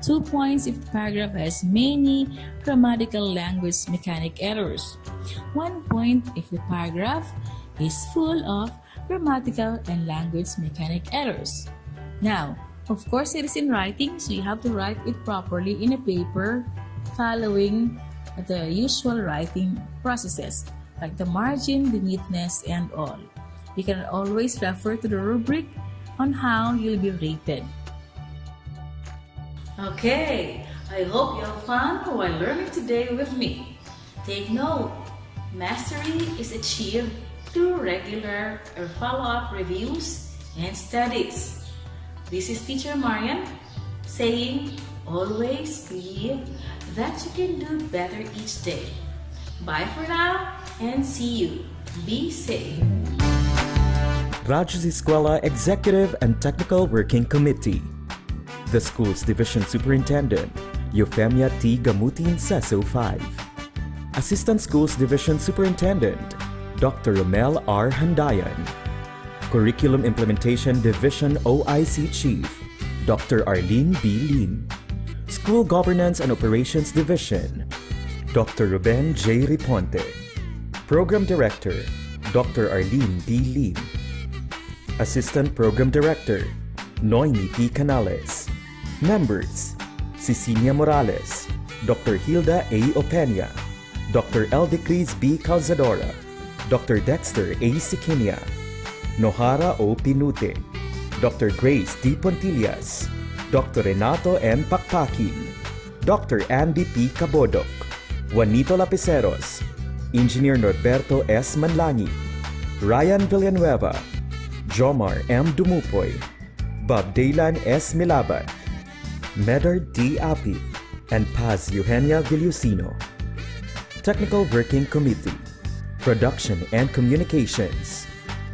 2 points if the paragraph has many grammatical language mechanic errors, 1 point if the paragraph is full of grammatical and language mechanic errors. Now, of course, it is in writing, so you have to write it properly in a paper following the usual writing processes, like the margin, the neatness, and all. You can always refer to the rubric on how you'll be rated. Okay, I hope you have fun while learning today with me. Take note, mastery is achieved through regular or follow-up reviews and studies. This is Teacher Marian saying, always believe that you can do better each day. Bye for now and see you. Be safe. Radyo Z-Eskwela Executive and Technical Working Committee. The school's division superintendent, Euphemia T. Gamutin, Seso 5. Assistant Schools Division Superintendent, Dr. Romel R. Handayan. Curriculum Implementation Division OIC Chief, Dr. Arlene B. Lim. School Governance and Operations Division, Dr. Ruben J. Riponte. Program Director, Dr. Arlene B. Lim. Assistant Program Director, Noemi P. Canales. Members, Cecilia Morales, Dr. Hilda A. Opeña, Dr. Eldecris B. Calzadora, Dr. Dexter A. Siquinia, Nohara O. Pinute, Dr. Grace D. Pontillas, Dr. Renato M. Pakpakin, Dr. Andy P. Cabodok, Juanito Lapiceros, Engineer Norberto S. Manlangi, Ryan Villanueva, Jomar M. Dumupoy, Bob Daylan S. Milaban, Medard D. Api, and Paz Eugenia Villusino. Technical Working Committee, Production and Communications,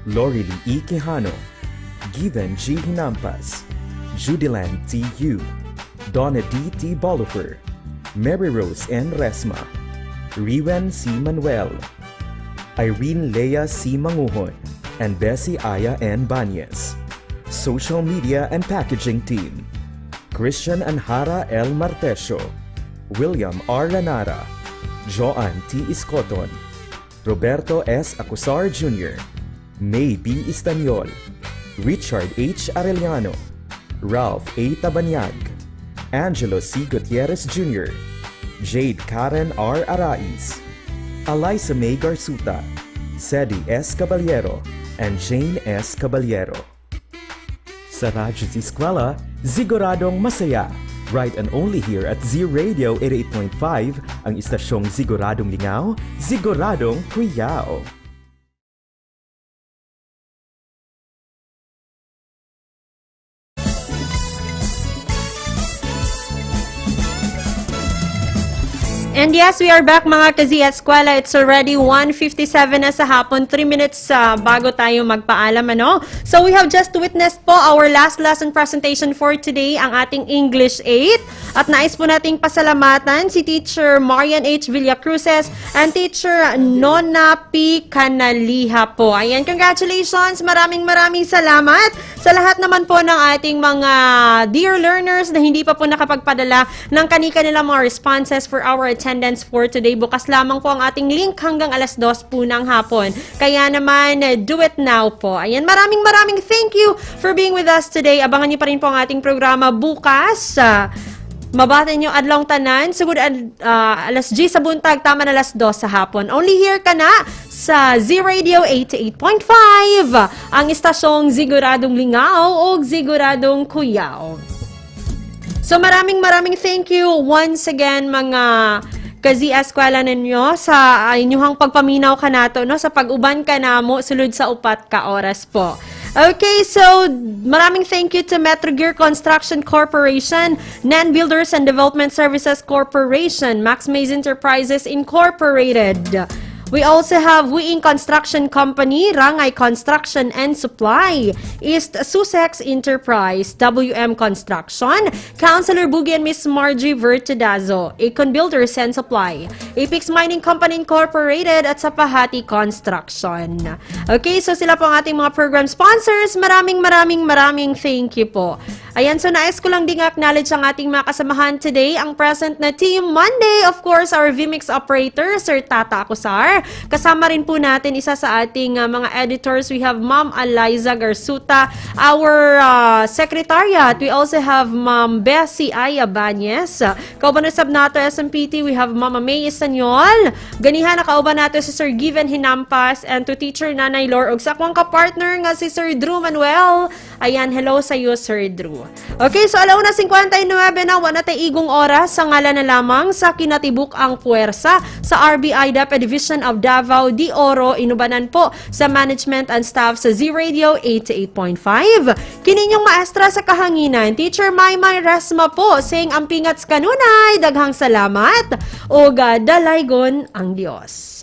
Lori Lee E. Quijano, Given G. Hinampas, Judilan T. Yu, Donna D. T. Bolifer, Mary Rose N. Resma, Riwen C. Manuel, Irene Lea C. Manguhon, and Bessie Aya N. Banyes. Social Media and Packaging Team, Christian Anhara L. Martesio, William R. Lanara, Joan T. Iscoton, Roberto S. Acusar Jr., May B. Istanyol, Richard H. Arellano, Ralph A. Tabanyag, Angelo C. Gutierrez Jr., Jade Karen R. Arais, Eliza May Garsuta, Sedi S. Caballero, and Jane S. Caballero. Sa Radyo Z-Eskwela, siguradong masaya. Right and only here at Z Radio 88.5, ang istasyong siguradong lingaw, siguradong kuyaw. And yes, we are back mga ka-Z-Eskwela. It's already 1:57 na sa hapon. 3 minutes bago tayo magpaalam, ano? So we have just witnessed po our last lesson presentation for today, ang ating English 8. At nais po nating pasalamatan si Teacher Marian H. Villacruces and Teacher Nona P. Canaliha po. Ayan, congratulations! Maraming salamat sa lahat naman po ng ating mga dear learners na hindi pa po nakapagpadala ng kani-kanilang mga responses for our attendance for today. Bukas lamang po ang ating link hanggang alas 2 po ng hapon. Kaya naman, do it now po. Ayan, maraming thank you for being with us today. Abangan niyo pa rin po ang ating programa bukas. Mabati niyo adlong tanan. Sugod alas 10 sa buntag, tama na alas 2 sa hapon. Only here ka na sa Z Radio 88.5. Ang istasyong siguradong lingaw o siguradong kuyaw. So maraming thank you once again mga ka-Z-Eskwela ninyo sa inyong pagpaminaw ka nato, no? Sa pag-uban ka namo sulod sa upat ka oras po. Okay, so maraming thank you to Metro Gear Construction Corporation, Nan Builders and Development Services Corporation, Max Mays Enterprises Incorporated. We also have Wiing Construction Company, Rangay Construction and Supply, East Sussex Enterprise, WM Construction, Councilor Bugi and Miss Margie Vertidazo, Econ Builders and Supply, Apex Mining Company Incorporated at Sapahati Construction. Okay, so sila po ang ating mga program sponsors. Maraming thank you po. Ayan, so nais ko lang ding acknowledge ang ating mga kasamahan today. Ang present na Team Monday, of course, our VMix operator, Sir Tata Acusar. Kasama rin po natin isa sa ating mga editors. We have Ma'am Eliza Garsuta, our secretariat. We also have Ma'am Bessie Aya Banyes. Kauban na sab nato SMPT, we have Mama May Istanyol. Ganihan na kauban nato si Sir Given Hinampas and to Teacher Nanay Lor. Ug sa akong ka-partner nga si Sir Drew Manuel. Ayan, hello sa iyo, Sir Drew. Okay, so 1:59 na, wala tayo igong oras. Sa ngalan na lamang sa kinatibuk ang puwersa sa RBI DepEd Division of Davao de Oro, inubanan po sa management and staff sa Z Radio 88.5. Kininyong maestra sa kahanginan, Teacher Maymay Resma po, saying ang pingats kanunay, daghang salamat, o dalaygon ang Diyos.